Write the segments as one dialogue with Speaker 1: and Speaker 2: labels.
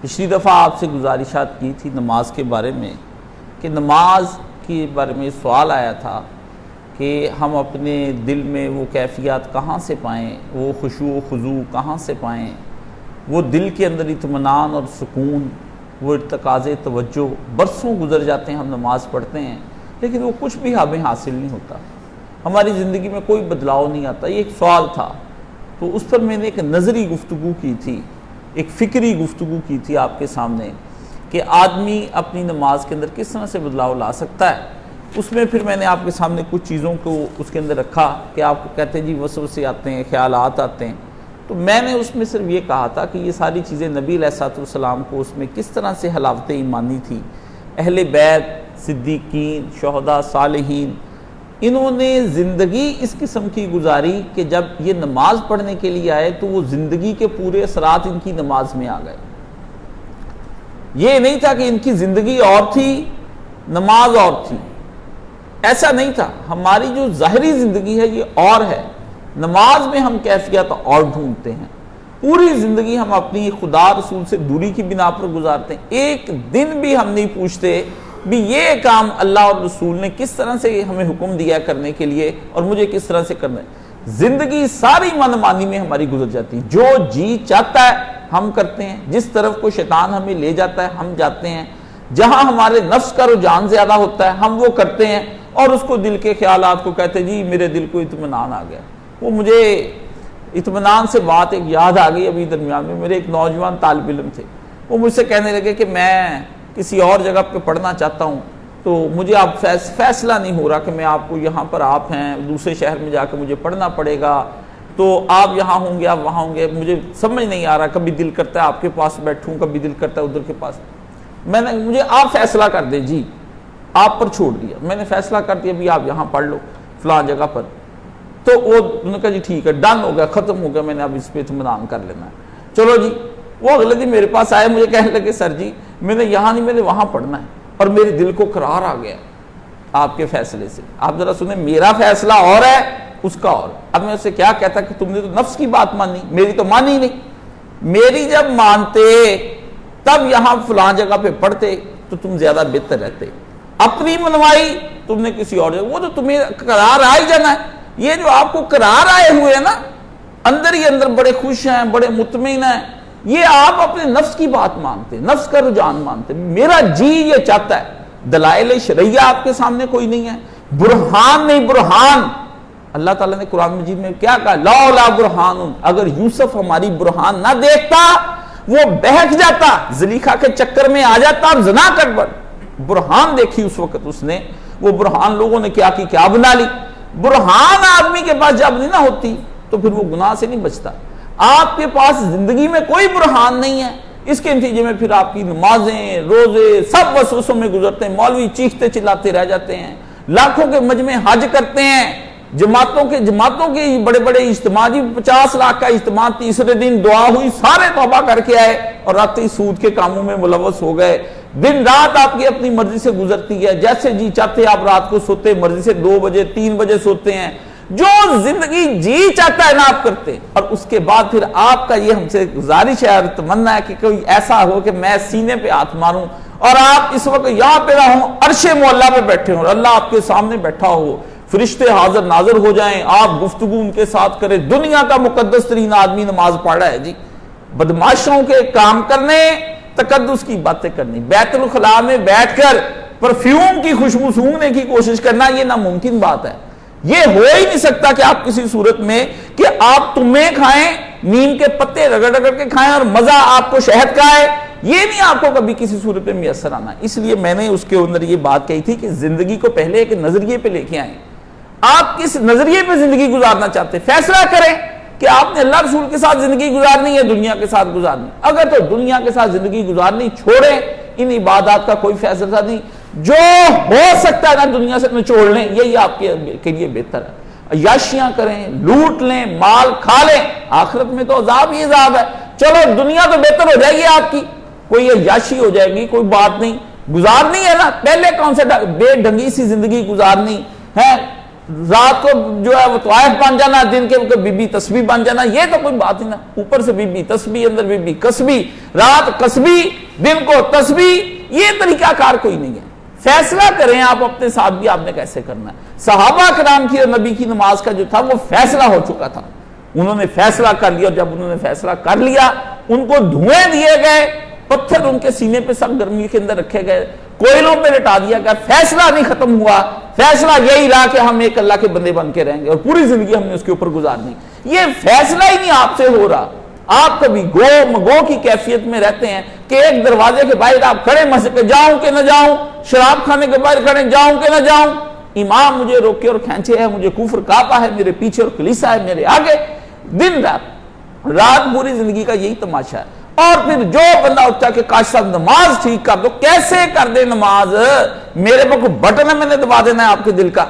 Speaker 1: پچھلی دفعہ آپ سے گزارشات کی تھی نماز کے بارے میں کہ نماز کے بارے میں سوال آیا تھا کہ ہم اپنے دل میں وہ کیفیات کہاں سے پائیں، وہ خشوع و خضوع کہاں سے پائیں، وہ دل کے اندر اطمینان اور سکون، وہ ارتکاز توجہ۔ برسوں گزر جاتے ہیں، ہم نماز پڑھتے ہیں لیکن وہ کچھ بھی ہمیں حاصل نہیں ہوتا، ہماری زندگی میں کوئی بدلاؤ نہیں آتا۔ یہ ایک سوال تھا، تو اس پر میں نے ایک نظری گفتگو کی تھی، ایک فکری گفتگو کی تھی آپ کے سامنے کہ آدمی اپنی نماز کے اندر کس طرح سے بدلاؤ لا سکتا ہے۔ اس میں پھر میں نے آپ کے سامنے کچھ چیزوں کو اس کے اندر رکھا کہ آپ کو کہتے ہیں جی وسوسے آتے ہیں، خیالات آتے ہیں، تو میں نے اس میں صرف یہ کہا تھا کہ یہ ساری چیزیں نبی علیہ السلام کو اس میں کس طرح سے حلاوت ایمانی تھی۔ اہل بیت، صدیقین، شہداء، صالحین، انہوں نے زندگی اس قسم کی گزاری کہ جب یہ نماز پڑھنے کے لیے آئے تو وہ زندگی کے پورے اثرات ان کی نماز میں آ گئے۔ یہ نہیں تھا کہ ان کی زندگی اور تھی، نماز اور تھی، ایسا نہیں تھا۔ ہماری جو ظاہری زندگی ہے یہ اور ہے، نماز میں ہم کیفیت اور ڈھونڈتے ہیں۔ پوری زندگی ہم اپنی خدا رسول سے دوری کی بنا پر گزارتے ہیں، ایک دن بھی ہم نہیں پوچھتے بھی یہ کام اللہ اور رسول نے کس طرح سے ہمیں حکم دیا کرنے کے لیے اور مجھے کس طرح سے کرنا ہے۔ زندگی ساری من مانی میں ہماری گزر جاتی ہے، جو جی چاہتا ہے ہم کرتے ہیں، جس طرف کو شیطان ہمیں لے جاتا ہے ہم جاتے ہیں، جہاں ہمارے نفس کا رجحان زیادہ ہوتا ہے ہم وہ کرتے ہیں، اور اس کو دل کے خیالات کو کہتے ہیں جی میرے دل کو اطمینان آ گیا۔ وہ مجھے اطمینان سے بات ایک یاد آ گئی ابھی درمیان میں، میرے ایک نوجوان طالب علم تھے، وہ مجھ سے کہنے لگے کہ میں کسی اور جگہ پہ پڑھنا چاہتا ہوں، تو مجھے اب فیصلہ نہیں ہو رہا کہ میں آپ کو یہاں پر آپ ہیں دوسرے شہر میں جا کے مجھے پڑھنا پڑے گا، تو آپ یہاں ہوں گے آپ وہاں ہوں گے، مجھے سمجھ نہیں آ رہا، کبھی دل کرتا ہے آپ کے پاس بیٹھوں، کبھی دل کرتا ہے ادھر کے پاس۔ میں نے مجھے آپ فیصلہ کر دیں جی، آپ پر چھوڑ دیا، میں نے فیصلہ کر دیا بھی آپ یہاں پڑھ لو فلاں جگہ پر۔ تو وہ انہوں نے کہا جی ٹھیک ہے، ڈن ہو گیا، ختم ہو گیا، میں نے اب اس پہ اطمینان کر لینا ہے، چلو جی۔ وہ اگلے دن میرے پاس آئے، مجھے کہنے لگے سر جی میں نے یہاں نہیں، میں نے وہاں پڑھنا ہے، اور میرے دل کو قرار آ گیا آپ کے فیصلے سے۔ آپ ذرا سنیں، میرا فیصلہ اور ہے، اس کا اور۔ اب میں اسے کیا کہتا کہ تم نے تو نفس کی بات مانی، میری تو مانی نہیں۔ میری جب مانتے تب یہاں فلاں جگہ پہ پڑھتے تو تم زیادہ بہتر رہتے، اپنی منوائی تم نے کسی اور جگہ، وہ تو تمہیں قرار آ ہی جانا ہے۔ یہ جو آپ کو قرار آئے ہوئے ہیں نا، اندر ہی اندر بڑے خوش ہیں، بڑے مطمئن ہیں، یہ آپ اپنے نفس کی بات مانتے، نفس کا رجحان مانتے۔ میرا جی یہ چاہتا ہے، دلائل شرعیہ آپ کے سامنے کوئی نہیں ہے، برہان نہیں، برہان۔ اللہ تعالیٰ نے قرآن مجید میں کیا کہا، لولا برہان، اگر یوسف ہماری برہان نہ دیکھتا وہ بہک جاتا، زلیخا کے چکر میں آ جاتا اور زنا کر بڑھ۔ برہان دیکھی اس وقت اس نے، وہ برہان لوگوں نے کیا کی، کیا بنا لی۔ برہان آدمی کے پاس جب نہیں نہ ہوتی تو پھر وہ گناہ سے نہیں بچتا۔ آپ کے پاس زندگی میں کوئی برہان نہیں ہے، اس کے نتیجے میں پھر آپ کی نمازیں، روزے سب وسوسوں میں گزرتے ہیں، مولوی چیختے چلاتے رہ جاتے ہیں، لاکھوں کے مجمع حج کرتے ہیں، جماعتوں کے بڑے بڑے اجتماع، 50 لاکھ کا اجتماع، تیسرے دن دعا ہوئی، سارے توبہ کر کے آئے اور رات ہی سود کے کاموں میں ملوث ہو گئے۔ دن رات آپ کی اپنی مرضی سے گزرتی ہے، جیسے جی چاہتے آپ رات کو سوتے، مرضی سے 2 بجے 3 بجے سوتے ہیں، جو زندگی جی چاہتا ہے نا آپ کرتے۔ اور اس کے بعد پھر آپ کا یہ ہم سے گزارش ہے اور تمنا ہے کہ کوئی ایسا ہو کہ میں سینے پہ ہاتھ ماروں اور آپ اس وقت یہاں پہ نہ ہوں، عرش مولا پہ بیٹھے ہوں اور اللہ آپ کے سامنے بیٹھا ہو، فرشتے حاضر ناظر ہو جائیں، آپ گفتگو ان کے ساتھ کریں۔ دنیا کا مقدس ترین آدمی نماز پڑھ رہا ہے جی، بدماشوں کے کام کرنے، تقدس کی باتیں کرنی، بیت الخلاء میں بیٹھ کر پرفیوم کی خوشبو سونگھنے کی کوشش کرنا، یہ ناممکن بات ہے۔ یہ ہو ہی نہیں سکتا کہ آپ کسی صورت میں کہ آپ تمہیں کھائیں، نیم کے پتے رگڑ رگڑ کے کھائیں اور مزہ آپ کو شہد کا ہے، یہ نہیں آپ کو کبھی کسی صورت میں میسر آنا۔ اس لیے میں نے اس کے اندر یہ بات کہی تھی کہ زندگی کو پہلے ایک نظریے پہ لے کے آئیں، آپ کس نظریے پہ زندگی گزارنا چاہتے ہیں، فیصلہ کریں کہ آپ نے اللہ رسول کے ساتھ زندگی گزارنی ہے، دنیا کے ساتھ گزارنی۔ اگر تو دنیا کے ساتھ زندگی گزارنی چھوڑیں، ان عبادات کا کوئی فیصلہ نہیں، جو ہو سکتا ہے نا دنیا سے نچوڑ لیں، یہی آپ کے لیے بہتر ہے۔ عیاشیاں کریں، لوٹ لیں، مال کھا لیں، آخرت میں تو عذاب ہی عذاب ہے۔ چلو دنیا تو بہتر ہو جائے گی آپ کی، کوئی عیاشی ہو جائے گی، کوئی بات نہیں، گزارنی ہے نا، پہلے کون سے بے ڈھنگی سی زندگی گزارنی ہے، رات کو جو ہے وہ طوائف بن جانا، دن کے بی بی تسبیح بن جانا، یہ تو کوئی بات ہی نہ. اوپر سے بی بی تسبیح، اندر بی بی کسبی، رات کسبی، دن کو تسبیح، یہ طریقہ کار کوئی نہیں ہے. فیصلہ کریں آپ اپنے ساتھ بھی آپ نے کیسے کرنا ہے. صحابہ کرام کی اور نبی کی نماز کا جو تھا وہ فیصلہ ہو چکا تھا، انہوں نے فیصلہ کر لیا، اور جب انہوں نے فیصلہ کر لیا ان کو دھوئیں دیے گئے، پتھر ان کے سینے پہ سخت گرمی کے اندر رکھے گئے، کوئلوں پہ لٹا دیا گیا. فیصلہ نہیں ختم ہوا، فیصلہ یہی رہا کہ ہم ایک اللہ کے بندے بن کے رہیں گے، اور پوری زندگی ہم نے اس کے اوپر گزارنی. یہ فیصلہ ہی نہیں آپ سے ہو رہا. آپ کبھی گو مگو کی کیفیت میں رہتے ہیں کہ ایک دروازے کے باہر آپ کھڑے مسجد پہ، جاؤں کہ نہ جاؤں، شراب کھانے کے باہر کھڑے، جاؤں کہ نہ جاؤں، امام مجھے روکے اور کھینچے ہے، مجھے کفر کاپا ہے، میرے پیچھے اور کلیسا ہے میرے آگے. دن رات پوری زندگی کا یہی تماشا ہے. اور پھر جو بندہ اٹھتا ہے کہ کاش صاحب نماز ٹھیک کر دو، کیسے کر دے نماز؟ میرے پاس کوئی بٹن ہے میں نے دبا دینا ہے آپ کے دل کا؟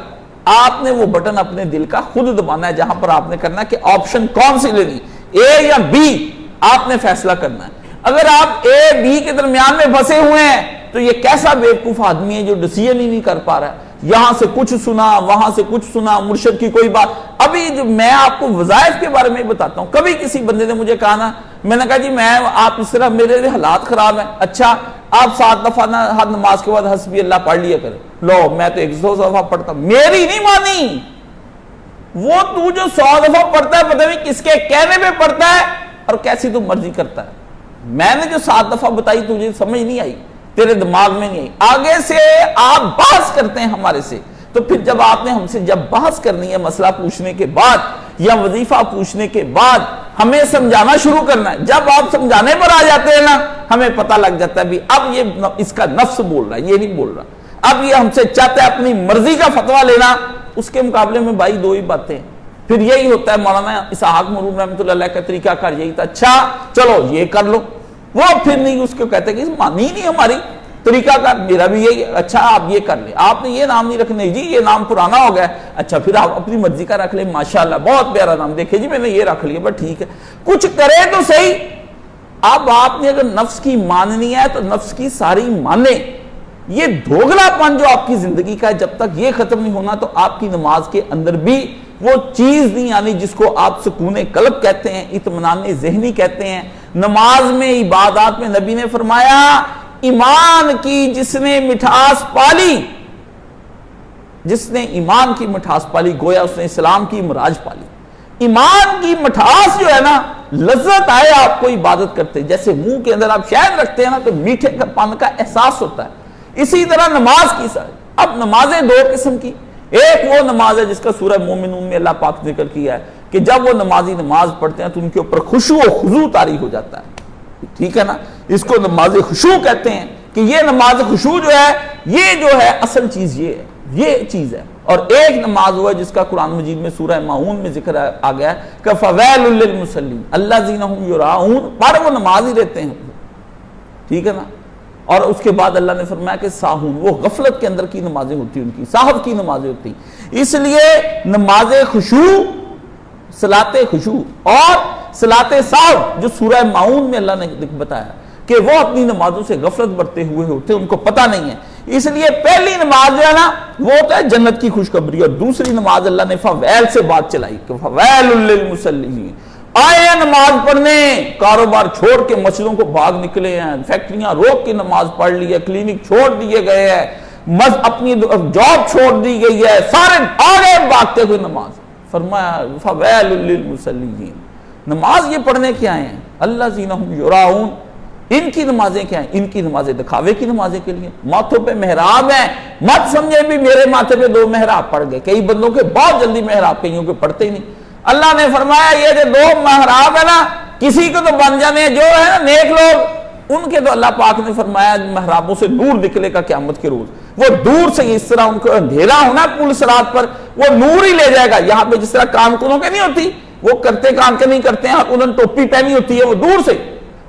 Speaker 1: آپ نے وہ بٹن اپنے دل کا خود دبانا ہے. جہاں پر آپ نے کرنا ہے کہ آپشن کون سی لینی، اے یا بی، آپ نے فیصلہ کرنا ہے. اگر آپ اے بی کے درمیان میں پھنسے ہوئے ہیں تو یہ کیسا بیوقوف آدمی ہے جو ڈیسیژن ہی نہیں کر پا رہا ہے. یہاں سے کچھ سنا، وہاں سے کچھ سنا، مرشد کی کوئی بات. ابھی جو میں آپ کو وظائف کے بارے میں بتاتا ہوں، کبھی کسی بندے نے مجھے کہا نا، میں نے کہا جی میں آپ اس طرح میرے حالات خراب ہیں. اچھا آپ 7 دفعہ ہر نماز کے بعد حسبی اللہ پڑھ لیا کرے. لو میں تو 100 دفعہ پڑھتا ہوں. میری نہیں مانی، وہ تو جو 100 دفعہ پڑھتا ہے پتہ نہیں کس کے کہنے پہ پڑھتا ہے اور کیسی تو مرضی کرتا ہے. میں نے جو 7 دفعہ بتائی تجھے سمجھ نہیں آئی، تیرے دماغ میں نہیں آئی. آگے سے آپ بحث کرتے ہیں ہمارے سے، تو پھر جب آپ نے ہم سے جب بحث کرنی ہے مسئلہ پوچھنے کے بعد یا وظیفہ پوچھنے کے بعد ہمیں سمجھانا شروع کرنا ہے. جب آپ سمجھانے پر آ جاتے ہیں نا، ہمیں پتہ لگ جاتا ہے بھی اب یہ اس کا نفس بول رہا ہے، یہ نہیں بول رہا. اب یہ ہم سے چاہتا ہے اپنی مرضی کا فتویٰ لینا. اس کے مقابلے میں بھائی 2 ہی باتیں. پھر یہی ہوتا ہے مولانا اسحاق مرحوم رحمۃ اللہ علیہ کا طریقہ کار یہی تھا، اچھا چلو یہ کر لو. وہ پھر نہیں اس کو کہتے کہ مانی نہیں ہماری طریقہ کار، میرا بھی یہی، اچھا آپ یہ کر لیں، آپ نے یہ نام نہیں رکھنے، جی یہ نام پرانا ہو گیا، اچھا پھر آپ اپنی مرضی کا رکھ لیں، ماشاءاللہ بہت پیارا نام، دیکھیں جی میں نے یہ رکھ لیا، بس ٹھیک ہے، کچھ کرے تو صحیح. اب آپ نے اگر نفس کی ماننی ہے تو نفس کی ساری مانیں. یہ دھوگلا پن جو آپ کی زندگی کا ہے، جب تک یہ ختم نہیں ہونا تو آپ کی نماز کے اندر بھی وہ چیز نہیں آنی جس کو آپ سکون قلب کہتے ہیں، اطمینان ذہنی کہتے ہیں. نماز میں عبادات میں نبی نے فرمایا ایمان کی جس نے مٹھاس پالی، جس نے ایمان کی مٹھاس پالی گویا اس نے اسلام کی مراج پالی. ایمان کی مٹھاس جو ہے نا، لذت آئے آپ کو عبادت کرتے، جیسے منہ کے اندر آپ شہد رکھتے ہیں نا تو میٹھے پن کا احساس ہوتا ہے، اسی طرح نماز کی ساری. اب نمازیں 2 قسم کی، ایک وہ نماز ہے جس کا سورہ مومنون میں اللہ پاک ذکر کیا ہے کہ جب وہ نمازی نماز پڑھتے ہیں تو ان کے اوپر خشوع و خضوع طاری ہو جاتا ہے. ٹھیک ہے نا، اس کو نماز خشوع کہتے ہیں کہ یہ نماز خشوع جو ہے یہ جو ہے اصل چیز یہ ہے، یہ چیز ہے. اور ایک نماز ہوا جس کا قرآن مجید میں سورہ ماعون میں ذکر آ گیا ہے کہ فویل للمصلین الذین هم یراؤون، پر وہ نماز ہی رہتے ہیں. ٹھیک ہے نا. اور اس کے بعد اللہ نے فرمایا کہ ساہون، وہ غفلت کے اندر کی نمازیں ہوتی ہیں، ان کی ساہو کی نمازیں ہوتی ہیں. اس لیے نماز خشوع، صلاۃ خشوع اور صلاۃ ساہو جو سورہ ماعون میں اللہ نے بتایا کہ وہ اپنی نمازوں سے غفلت برتے ہوئے ہوتے ہیں، ان کو پتہ نہیں ہے. اس لیے پہلی نماز جو ہے نا وہ ہوتا ہے جنت کی خوشخبری، اور دوسری نماز اللہ نے فویل سے بات چلائی کہ فویل للمصلین، آئے ہیں نماز پڑھنے، کاروبار چھوڑ کے مسجدوں کو بھاگ نکلے ہیں، فیکٹریاں روک کے نماز پڑھ لی ہے، کلینک چھوڑ دیے گئے ہیں، اپنی جاب چھوڑ دی گئی ہے، سارے آگے بھاگتے ہوئے نماز. فرمایا فویل للمصلین، نماز یہ پڑھنے کے آئے ہیں الذین هم یراؤون. ان کی نمازیں کیا ہیں؟ ان کی نمازیں دکھاوے کی نمازیں کے لیے. ماتھوں پہ محراب ہیں، مت سمجھے بھی میرے ماتھے پہ 2 محراب پڑ گئے. کئی بندوں کے بہت جلدی محراب، کئیوں کے پڑھتے ہی نہیں. اللہ نے فرمایا یہ جو 2 محراب ہے نا کسی کو تو بن جانے ہیں، جو ہے نا نیک لوگ ان کے تو اللہ پاک نے فرمایا محرابوں سے دور نکلے گا قیامت کے روز. وہ دور سے اس طرح ان کو اندھیرا ہونا پل صراط پر، وہ نور ہی لے جائے گا. یہاں پہ جس طرح کان کنوں کے نہیں ہوتی، وہ کرتے کان کے نہیں کرتے ہیں، انہوں نے ٹوپی پہنی ہوتی ہے وہ دور سے،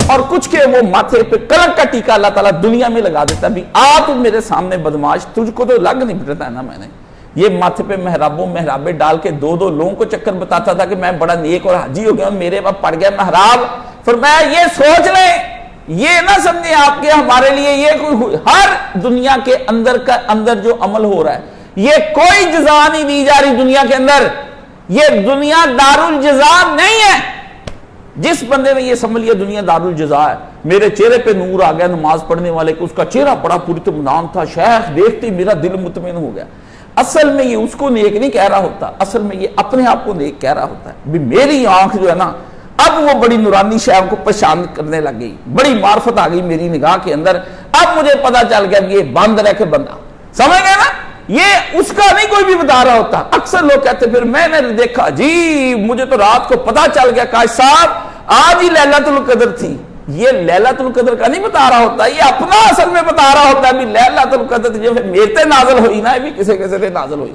Speaker 1: اور کچھ کے وہ ماتھے پہ کلک کا ٹیکا اللہ تعالیٰ دنیا میں لگا دیتا ہے. بھی آ تو میرے سامنے بدماش، تجھ کو تو لگ نہیں پڑتا ہے نا. میں نے یہ ماتھے پہ محرابیں ڈال کے 2 لوگوں کو چکر بتاتا تھا کہ میں بڑا نیک اور حاجی ہو گیا اور میرے پاس پڑ گیا محراب. فرمایا یہ سوچ لیں، یہ نہ سمجھیں آپ کے ہمارے لیے یہ کوئی ہر دنیا کے اندر جو عمل ہو رہا ہے یہ کوئی جزا نہیں دی جا رہی دنیا کے اندر، یہ دنیا دارالجزا نہیں ہے۔ جس بندے نے یہ سمجھ لیا دنیا دارالجزا ہے، میرے چہرے پہ نور آ گیا نماز پڑھنے والے کو، اس کا چہرہ بڑا پرطمینان تھا، شیخ دیکھتے ہی میرا دل مطمئن ہو گیا، اصل میں یہ اس کو نیک نہیں کہہ رہا ہوتا، اصل میں یہ اپنے آپ کو نیک کہہ رہا ہوتا ہے۔ بھی میری آنکھ جو ہے نا اب وہ بڑی نورانی شے کو پہچان کرنے لگ گئی، بڑی معرفت آ گئی میری نگاہ کے اندر، اب مجھے پتا چل گیا کہ یہ باندر ہے کہ بندہ، سمجھ گئے نا؟ یہ اس کا نہیں کوئی بھی بتا رہا ہوتا۔ اکثر لوگ کہتے پھر میں نے دیکھا جی مجھے تو رات کو پتا چل گیا کاش صاحب آج ہی لیلۃ القدر تھی، یہ لیلۃ القدر کا نہیں بتا رہا ہوتا، یہ اپنا اصل میں بتا رہا ہوتا ہے بھی لیلۃ القدر جو میرے نازل ہوئی نا، یہ بھی کسی کسی سے نازل ہوئی۔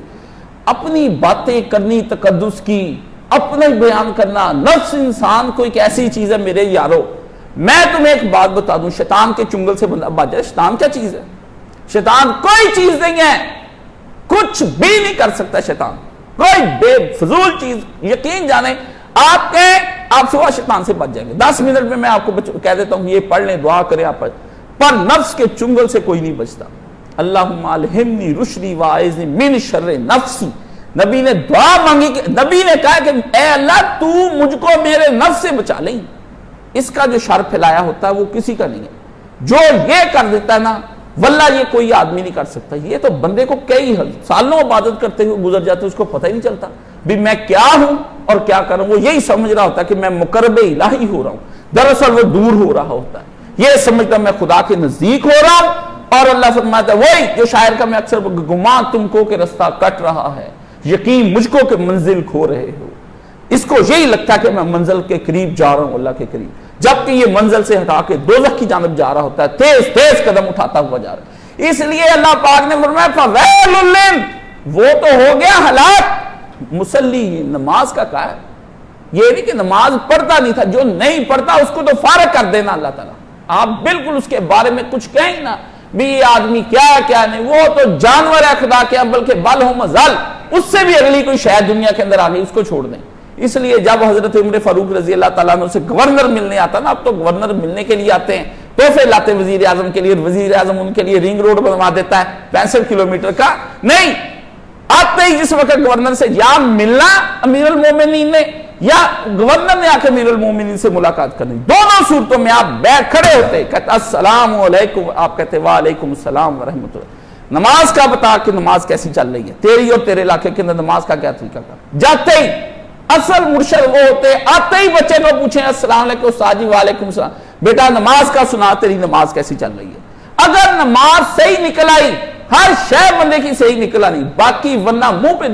Speaker 1: اپنی باتیں کرنی تقدس کی، اپنا بیان کرنا، نفس انسان کوئی ایسی چیز ہے میرے یارو، میں تمہیں ایک بات بتا دوں، شیطان کے چنگل سے بندہ بچ جائے۔ شیطان کیا چیز ہے؟ شیطان کوئی چیز نہیں ہے، کچھ بھی نہیں کر سکتا شیطان، کوئی بے فضول چیز، یقین جانے آپ صبح شیطان سے بچ جائیں گے۔ 10 منٹ میں آپ کو کہہ دیتا ہوں یہ پڑھ لیں، دعا کریں آپ پر نفس کے چنگل سے کوئی نہیں بچتا۔ اللہم الہمنی رشدی واعذنی من شر نفسی، نبی نے دعا مانگی، نبی نے کہا کہ اے اللہ تو مجھ کو میرے نفس سے بچا لیں، اس کا جو شر پھیلایا ہوتا ہے وہ کسی کا نہیں ہے، جو یہ کر دیتا ہے نا واللہ یہ کوئی آدمی نہیں کر سکتا۔ یہ تو بندے کو کئی سالوں عبادت کرتے ہوئے گزر جاتے، اس کو پتہ ہی نہیں چلتا بھی میں کیا ہوں اور کیا کروں، وہ یہی سمجھ رہا ہوتا ہے کہ میں مقرب الہی ہو رہا ہوں، دراصل وہ دور ہو رہا ہوتا ہے، یہ سمجھتا میں خدا کے نزدیک ہو رہا ہوں، اور اللہ فرماتا ہے وہی جو شاعر کا میں اکثر گمان تم کو کہ رستہ کٹ رہا ہے، یقین مجھ کو کہ منزل کھو رہے ہو۔ اس کو یہی لگتا ہے کہ میں منزل کے قریب جا رہا ہوں، اللہ کے قریب، جبکہ یہ منزل سے ہٹا کے دوزخ کی جانب جا رہا ہوتا ہے، تیز تیز قدم اٹھاتا ہوا جا رہا ہے۔ اس لیے اللہ پاک نے فرمایا فَوَيْلٌ لِّلْ، وہ تو ہو گیا ہلاک مصلی، نماز کا کہا ہے، یہ نہیں کہ نماز پڑھتا نہیں تھا، جو نہیں پڑھتا اس کو تو فارغ کر دینا اللہ تعالیٰ، آپ بالکل اس کے بارے میں کچھ کہیں نا بھی یہ آدمی کیا نہیں، وہ تو جانور ہے خدا کے، بلکہ بل ہو مزل، اس سے بھی اگلی کوئی شاید دنیا کے اندر آ گئی، اس کو چھوڑ دیں۔ اس لیے جب حضرت عمر فاروق رضی اللہ تعالیٰ عنہ سے گورنر ملنے آتا نا، اب تو گورنر ملنے کے لیے آتے ہیں، تحفے لاتے وزیر اعظم کے لیے، وزیر اعظم ان کے لیے رنگ روڈ بنوا دیتا ہے 65 کلومیٹر کا، نہیں، آتے ہی جس وقت گورنر سے یا ملنا امیر المومنین نے یا گورنر نے آ کے امیر المومنین سے ملاقات کرنی، دونوں صورتوں میں آپ بیٹھ کھڑے ہوتے، کہتے السلام علیکم، آپ کہتے وعلیکم السلام ورحمۃ اللہ، نماز کا بتا کہ نماز کیسی چل رہی ہے تیری اور تیرے علاقے کے اندر، نماز کا کیا طریقہ کر، جاتے ہی اصل مرشد وہ ہوتے، آتے ہی بچے کو پوچھیں السلام علیکم استاد جی، وعلیکم السلام، بیٹا نماز کا سنا، تیری نماز کیسی چل رہی ہے؟ اگر نماز صحیح نکل آئی، ہر شے بندے کی صحیح نکل آنی، باقی ورنہ منہ پہ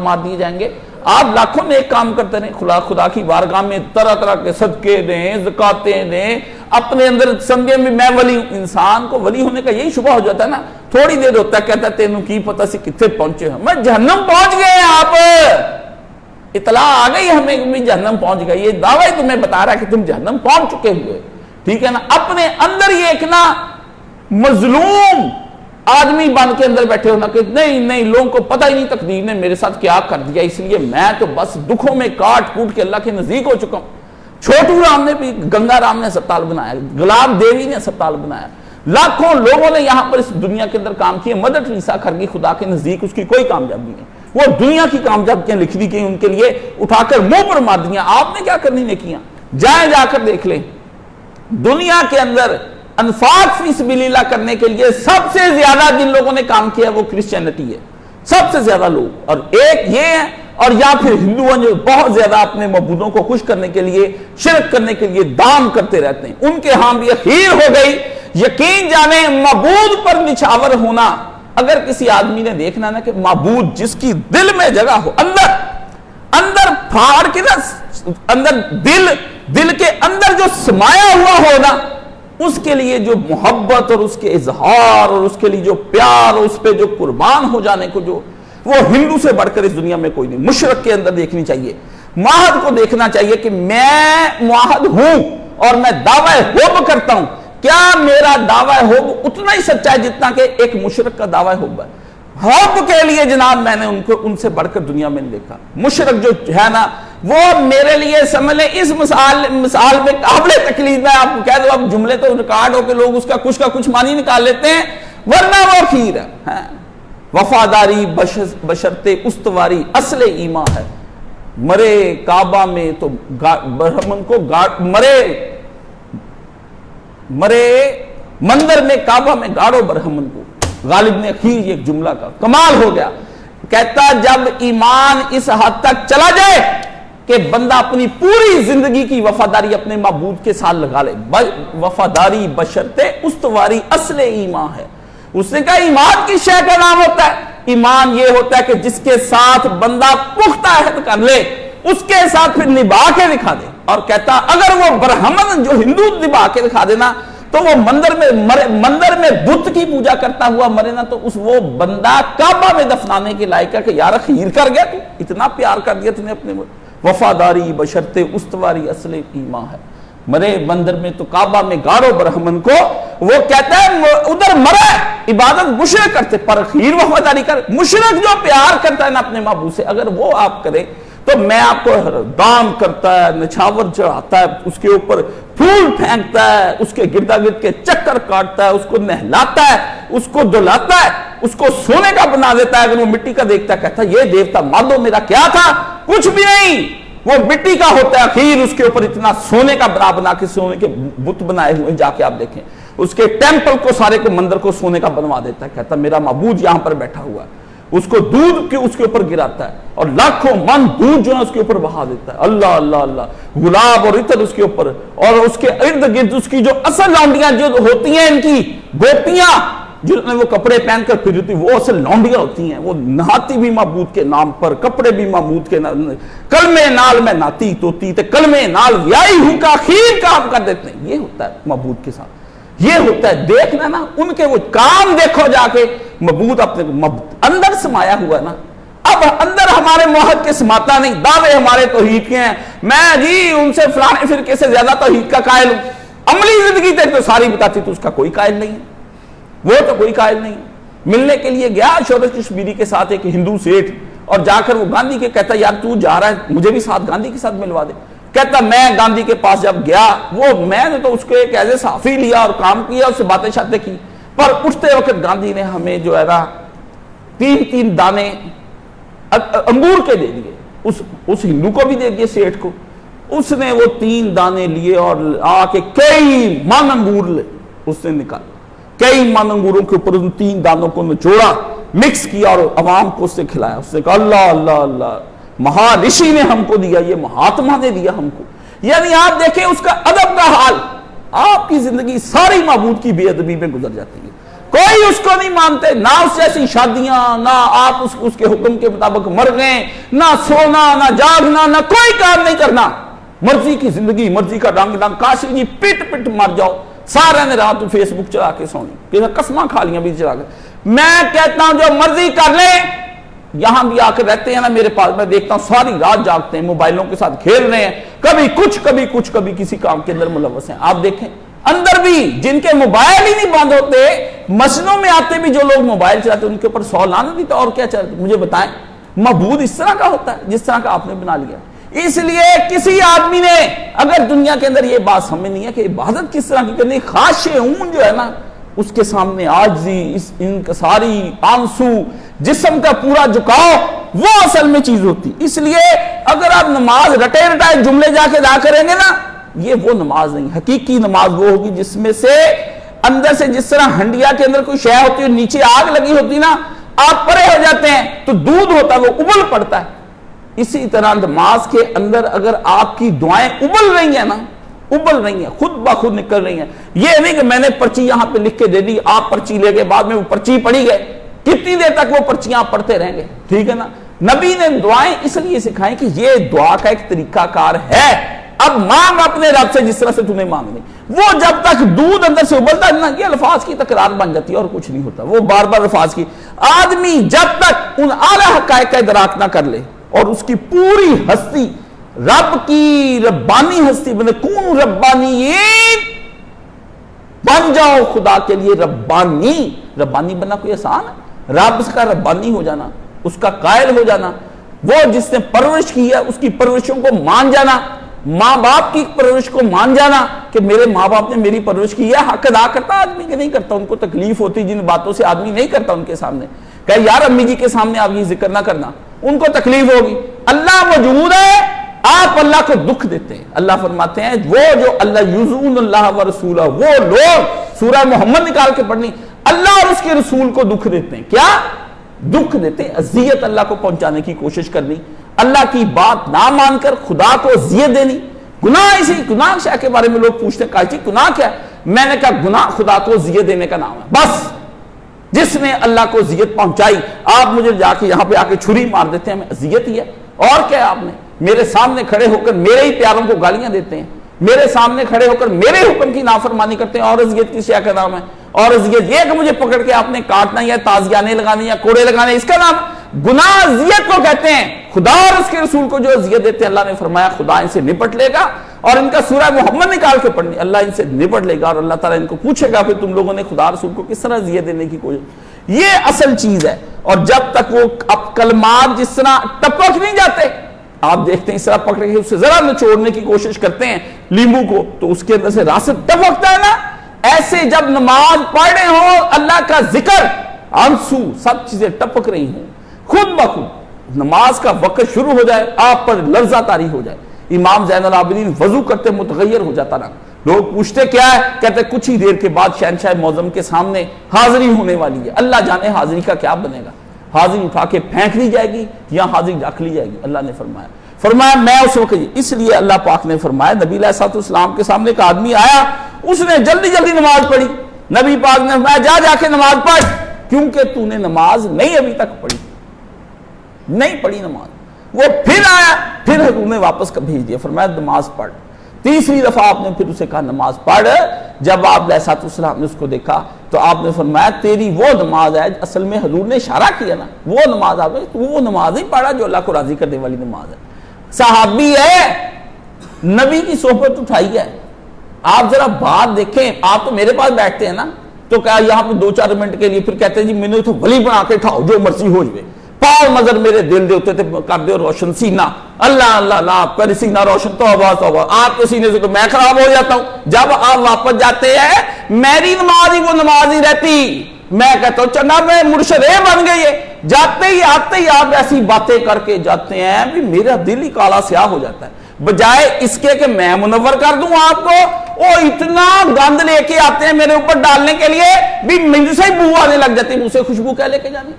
Speaker 1: مار دیے جائیں گے۔ آپ لاکھوں میں ایک کام کرتے رہیں، خدا کی بارگاہ میں طرح طرح کے صدقے دیں، زکاتیں دیں، اپنے اندر سمجھیں بھی میں ولی ہوں۔ انسان کو ولی ہونے کا یہی شبہ ہو جاتا ہے نا، تھوڑی دیر ہوتا ہے کہتا ہے تینوں کی پتہ سے کتنے پہنچے ہیں، میں جہنم پہنچ گئے ہیں، آپ اطلاع آ گئی ہمیں کہ جہنم پہنچ گئی، یہ دعویٰ تمہیں بتا رہا ہے کہ تم جہنم پہنچ چکے ہوئے، ٹھیک ہے نا؟ اپنے اندر یہ ایک نا مظلوم آدمی بن کے اندر بیٹھے ہونا کہ نہیں لوگوں کو پتہ ہی نہیں تقدیر نے میرے ساتھ کیا کر دیا، اس لیے میں تو بس دکھوں میں کاٹ کوٹ کے اللہ کے نزدیک ہو چکا ہوں۔ چھوٹو رام نے بھی، گنگا رام نے اسپتال بنایا، گلاب دیوی نے اسپتال بنایا، لاکھوں لوگوں نے یہاں پر اس دنیا کے اندر کام کیے، مدر ٹریسا کھرگی خدا کے نزدیک اس کی کوئی کامیابی نہیں، وہ دنیا کی کامیابیاں لکھ دی گئی ان کے لیے، اٹھا کر منہ پر مار دیا۔ آپ نے کیا کرنی نیکیاں؟ جائیں جا کر دیکھ لیں، دنیا کے اندر انفاق فی سبیل اللہ کرنے کے لیے سب سے زیادہ جن لوگوں نے کام کیا وہ کرسچینٹی ہے، سب سے زیادہ لوگ، اور ایک یہ ہے، اور یا پھر ہندو ہیں جو بہت زیادہ اپنے معبودوں کو خوش کرنے کے لیے، شرک کرنے کے لیے دان کرتے رہتے ہیں، ان کے ہاں بھی اخیر ہو گئی۔ یقین جانے معبود پر نچھاور ہونا، اگر کسی آدمی نے دیکھنا نا کہ معبود جس کی دل میں جگہ ہو، اندر پھاڑ کے نا، اندر دل کے اندر جو سمایا ہوا ہو نا، اس کے لیے جو محبت اور اس کے اظہار اور اس کے لیے جو پیار اور اس پہ جو قربان ہو جانے کو، جو وہ ہندو سے بڑھ کر اس دنیا میں کوئی نہیں۔ مشرک کے اندر دیکھنی چاہیے، معاہد کو دیکھنا چاہیے کہ میں معاہد ہوں اور میں دعویٰ حب کرتا ہوں، کیا میرا دعویٰ حب اتنا ہی سچا ہے جتنا کہ ایک مشرک کا دعویٰ حب ہے؟ حب کے لیے جناب میں نے ان سے بڑھ کر دنیا میں نہیں دیکھا۔ مشرک جو ہے نا وہ میرے لیے سمجھ لیں اس مثال میں قابل تقلید، میں آپ کو کہہ دوں، اب جملے تو ریکارڈ ہو کے لوگ اس کا کچھ معنی نکال لیتے ہیں، ورنہ وہ خیر ہے، وفاداری بشرط استواری اصل ایمان ہے۔ مرے کعبہ میں تو برہمن کو مرے مندر میں کعبہ میں گاڑو برہمن کو۔ غالب نے اخیر ایک جملہ کا کمال ہو گیا، کہتا جب ایمان اس حد تک چلا جائے کہ بندہ اپنی پوری زندگی کی وفاداری اپنے معبود کے ساتھ لگا لے، وفاداری بشرط استواری اصل ایمان ہے۔ اس نے کہا ایمان کی شے کا نام ہوتا ہے، ایمان یہ ہوتا ہے کہ جس کے ساتھ بندہ پختہ عہد کر لے اس کے ساتھ پھر نبھا کے دکھا دے۔ اور کہتا اگر وہ برہمن جو ہندو نبھا کے دکھا دینا تو وہ مندر میں بت کی پوجا کرتا ہوا مرے نا تو وہ بندہ کعبہ میں دفنانے کے لائق ہے کہ یار خیر کر گیا، تو اتنا پیار کر دیا تم نے اپنے۔ وفاداری بشرط استواری اصل ایمان ہے۔ مرے مندر میں تو کعبہ میں گاڑو برہمن کو، وہ کہتا ہے ادھر مرے عبادت مشرک کرتے پر خیر وفاداری کر۔ مشرک جو پیار کرتا ہے نا اپنے معبود سے، اگر وہ آپ کرے تو میں آپ کو دام کرتا ہے، نچھاور چڑھاتا ہے، اس کے اوپر پھول پھینکتا ہے، اس کے گردا گرد کے چکر کاٹتا ہے، اس کو نہلاتا ہے، اس کو دلاتا ہے، اس کو سونے کا بنا دیتا ہے۔ اگر وہ مٹی کا دیکھتا ہے کہتا ہے یہ دیوتا مادو میرا کیا تھا، کچھ بھی نہیں، وہ مٹی کا ہوتا ہے۔ اخیر اس کے اوپر اتنا سونے کا بنا کے سونے کے بت بنائے ہوئے، جا کے آپ دیکھیں اس کے ٹیمپل کو سارے کو مندر کو سونے کا بنوا دیتا ہے، کہتا ہے میرا معبود یہاں پر بیٹھا ہوا ہے۔ اس کو دودھ کے اس کے اوپر گراتا ہے اور لاکھوں من دودھ جو ہے اس کے اوپر بہا دیتا ہے، اللہ اللہ اللہ، گلاب اور عطر اس کے اوپر، اور اس کے ارد گرد اس کی جو اصل لونڈیاں جو ہوتی ہیں، ان کی گوپیاں جن میں وہ کپڑے پہن کر پھرتی، وہ اصل لونڈیاں ہوتی ہیں، وہ نہاتی بھی معبود کے نام پر، کپڑے بھی معبود کے نام، کلمے نال میں ناتی توتی تے کلمے نال ویائی ہوں کا خیر کام کر دیتے ہیں۔ یہ ہوتا ہے معبود کے ساتھ، یہ ہوتا ہے۔ دیکھنا نا ان کے وہ کام دیکھو جا کے، معبود اپنے اندر سمایا ہوا ہے نا۔ اب اندر ہمارے موحد کے سماتا نہیں، دعوے ہمارے توحید کے ہیں، میں جی ان سے فلانے فرقے سے زیادہ توحید کا قائل ہوں، عملی زندگی تک تو ساری بتاتی تو اس کا کوئی قائل نہیں ہے، وہ تو کوئی قائل نہیں۔ ملنے کے لیے گیا شورش کشمیری کے ساتھ ایک ہندو سیٹھ، اور جا کر وہ گاندھی کے کہتا یار تو جا رہا ہے مجھے بھی ساتھ گاندھی کے ساتھ ملوا دے۔ کہتا میں گاندھی کے پاس جب گیا، میں نے تو اس کو ایک ایسے صحافی لیا اور کام کیا، اس سے باتیں شاتیں کی، پر اٹھتے وقت گاندھی نے ہمیں جو ہے نا 3 دانے انگور کے دے دیے، اس ہندو کو بھی دے دیے سیٹھ کو۔ اس نے وہ 3 دانے لیے اور آ کے کئی من انگور لے اس نے نکالا، کئی من انگوروں کے اوپر ان 3 دانوں کو نچوڑا، مکس کیا اور عوام کو اس نے کھلایا۔ اس نے کہا اللہ اللہ اللہ، مہا رشی نے ہم کو دیا، یہ مہاتما نے دیا ہم کو۔ یعنی آپ دیکھیں اس کا ادب کا حال، آپ کی زندگی ساری معبود کی بے ادبی میں گزر جاتی ہے، کوئی اس کو نہیں مانتے، نہ اس جیسی شادیاں، نہ آپ اس کے حکم کے مطابق مر گئے، نہ سونا نہ جاگنا، نہ کوئی کام نہیں کرنا، مرضی کی زندگی، مرضی کا ڈانگ ڈانگ، کاشی جی پٹ مر جاؤ، سارے نے رات فیس بک چلا کے سونی، قسماں کھا لیاں بھی چلا کے۔ میں کہتا ہوں جو مرضی کر لیں، یہاں بھی آ کر رہتے ہیں نا میرے پاس، میں دیکھتا ہوں ساری رات جاگتے ہیں، موبائلوں کے ساتھ کھیل رہے ہیں، کبھی کچھ کبھی کسی کام کے اندر ملوث ہیں۔ آپ دیکھیں اندر بھی جن کے موبائل ہی نہیں بند ہوتے، مسجدوں میں آتے بھی جو لوگ موبائل چلاتے ہیں ان کے اوپر 100 لعنت دیتا، اور کیا چاہتے مجھے بتائیں؟ معبود اس طرح کا ہوتا ہے جس طرح کا آپ نے بنا لیا۔ اس لیے کسی آدمی نے اگر دنیا کے اندر یہ بات سمجھ نہیں ہے کہ عبادت کس طرح کی کرنی، خاشعون جو ہے نا اس کے سامنے عاجزی، انکساری، آنسو، جسم کا پورا جھکاؤ، وہ اصل میں چیز ہوتی۔ اس لیے اگر آپ نماز رٹے رٹائے جملے جا کے ادا کریں گے نا، یہ وہ نماز نہیں، حقیقی نماز وہ ہوگی جس میں سے اندر سے جس طرح ہنڈیا کے اندر کوئی شے ہوتی ہے نیچے آگ لگی ہوتی نا، آپ پرے ہو جاتے ہیں تو دودھ ہوتا ہے وہ ابل پڑتا ہے، اسی طرح نماز کے اندر اگر آپ کی دعائیں ابل رہی ہیں نا، ابل رہی ہیں، خود بخود نکل رہی ہیں، یہ نہیں کہ میں نے پرچی یہاں پہ لکھ کے دے دی، آپ پرچی لے گئے، بعد میں وہ پرچی پڑھی گئے، کتنی دیر تک وہ پرچیاں آپ پڑھتے رہیں گے، ٹھیک ہے نا۔ نبی نے دعائیں اس لیے سکھائیں کہ یہ دعا کا ایک طریقہ کار ہے، اب مانگ اپنے رب سے جس طرح سے تمہیں مانگنی، وہ جب تک دودھ اندر سے ابلتا ہے نا، یہ الفاظ کی تکرار بن جاتی ہے اور کچھ نہیں ہوتا، وہ بار بار الفاظ کی۔ آدمی جب تک ان اعلیٰ حقائق کا ادراک نہ کر لے اور اس کی پوری ہستی رب کی ربانی ہستی بنے، کون ربانیین، بن جاؤ خدا کے لیے ربانی۔ ربانی بننا کوئی آسان ہے؟ رب کا ربانی ہو جانا، اس کا قائل ہو جانا، وہ جس نے پرورش کی ہے اس کی پرورشوں کو مان جانا، ماں باپ کی پرورش کو مان جانا کہ میرے ماں باپ نے میری پرورش کی ہے، حق ادا کرتا آدمی کہ نہیں کرتا، ان کو تکلیف ہوتی جن باتوں سے آدمی نہیں کرتا ان کے سامنے، کہ یار امی جی کے سامنے آپ یہ ذکر نہ کرنا، ان کو تکلیف ہوگی. اللہ موجود ہے، آپ اللہ کو دکھ دیتے ہیں. اللہ فرماتے ہیں وہ جو اللہ یؤذون اللہ ورسولہ، وہ لوگ سورہ محمد نکال کے پڑھنی، اللہ اور اس کے رسول کو دکھ دیتے ہیں. کیا دکھ دیتے ہیں؟ اذیت اللہ کو پہنچانے کی کوشش کرنی، اللہ کی بات نہ مان کر خدا کو اذیت دینی. گناہ اسی گناہ شاہ کے بارے میں لوگ پوچھتے ہیں کہا جی گناہ کیا ہے؟ میں نے کہا گناہ خدا کو اذیت دینے کا نام ہے. بس جس نے اللہ کو اذیت پہنچائی، آپ مجھے جا کے یہاں پہ آ کے چھری مار دیتے ہیں، میں اذیت ہی ہے. اور کیا آپ نے میرے سامنے کھڑے ہو کر میرے ہی پیاروں کو گالیاں دیتے ہیں، میرے سامنے کھڑے ہو کر میرے حکم کی نافرمانی کرتے ہیں، اور اذیت کی شے کا نام ہے. اور اذیت یہ کہ مجھے پکڑ کے آپ نے کاٹنا یا تازیانے لگانے یا کوڑے لگانے، اس کا نام گناہ اذیت کو کہتے ہیں. خدا اور اس کے رسول کو جو اذیت دیتے ہیں، اللہ نے فرمایا خدا ان سے نپٹ لے گا. اور ان کا سورہ محمد نکال کے پڑھنی، اللہ ان سے نپٹ لے گا، اور اللہ تعالیٰ ان کو پوچھے گا پھر تم لوگوں نے خدا رسول کو کس طرح اذیت دینے کی کوشش. یہ اصل چیز ہے. اور جب تک وہ اب کلمات جس طرح ٹپک نہیں جاتے، آپ دیکھتے ہیں اس طرح پکڑ کے اسے ذرا نچوڑنے کی کوشش کرتے ہیں لیمبو کو، تو اس کے اندر سے راست ٹپکتا ہے نا. ایسے جب نماز پڑھ رہے ہو، اللہ کا ذکر، آنسو، سب چیزیں ٹپک رہی ہوں، خود بخود نماز کا وقت شروع ہو جائے، آپ پر لرزہ طاری ہو جائے. امام زین العابدین وضو کرتے متغیر ہو جاتا نا. لوگ پوچھتے کیا ہے؟ کہتے کچھ ہی دیر کے بعد شہنشاہ معظم کے سامنے حاضری ہونے والی ہے. اللہ جانے حاضری کا کیا بنے گا، حاضری اٹھا کے پھینک لی جائے گی یا حاضری رکھ لی جائے گی. اللہ نے فرمایا میں اس وقت، اس لیے اللہ پاک نے فرمایا نبی علیہ السلام کے سامنے ایک آدمی آیا، اس نے جلدی جلدی نماز پڑھی. نبی پاک نے فرمایا جا کے نماز پڑھ، کیونکہ تو نے نماز نہیں ابھی تک پڑھی، نہیں پڑھی نماز. وہ پھر آیا، پھر حضور نے واپس بھیج دیا، فرمایا نماز پڑھ. تیسری دفعہ آپ نے پھر اسے کہا نماز پڑھ. جب آپ علیہ السلام نے اس کو دیکھا تو آپ نے فرمایا تیری وہ نماز ہے، اصل میں حضور نے اشارہ کیا نا، وہ نماز آپ نے، تو وہ نماز ہی پڑھا جو اللہ کو راضی کرنے والی نماز ہے. صحابی ہے، نبی کی صحبت اٹھائی ہے. آپ ذرا بات دیکھیں، آپ تو میرے پاس بیٹھتے ہیں نا، تو کیا یہاں پہ 2-4 منٹ کے لیے پھر کہتے ہیں جی میں نے تو ولی بنا کے اٹھاؤ جو مرضی ہو جائے. پاؤ نظر میرے دل دے ہوتے تھے، کر دے روشن سینہ، اللہ اللہ اللہ آپ کا سینہ روشن، توبہ توبہ. آپ کے سینے سے تو میں خراب ہو جاتا ہوں. جب آپ واپس جاتے ہیں میری نماز ہی وہ نماز ہی رہتی. میں کہتا ہوں چنا میں مرشد بن گئی ہے. جاتے ہی آتے ہی آپ ایسی باتیں کر کے جاتے ہیں بھی میرا دل ہی کالا سیاہ ہو جاتا ہے. بجائے اس کے کہ میں منور کر دوں آپ کو، وہ اتنا گند لے کے آتے ہیں میرے اوپر ڈالنے کے لیے بھی مجھ سے بو آنے لگ جاتی ہے، مجھ سے خوشبو کیا لے کے جانی.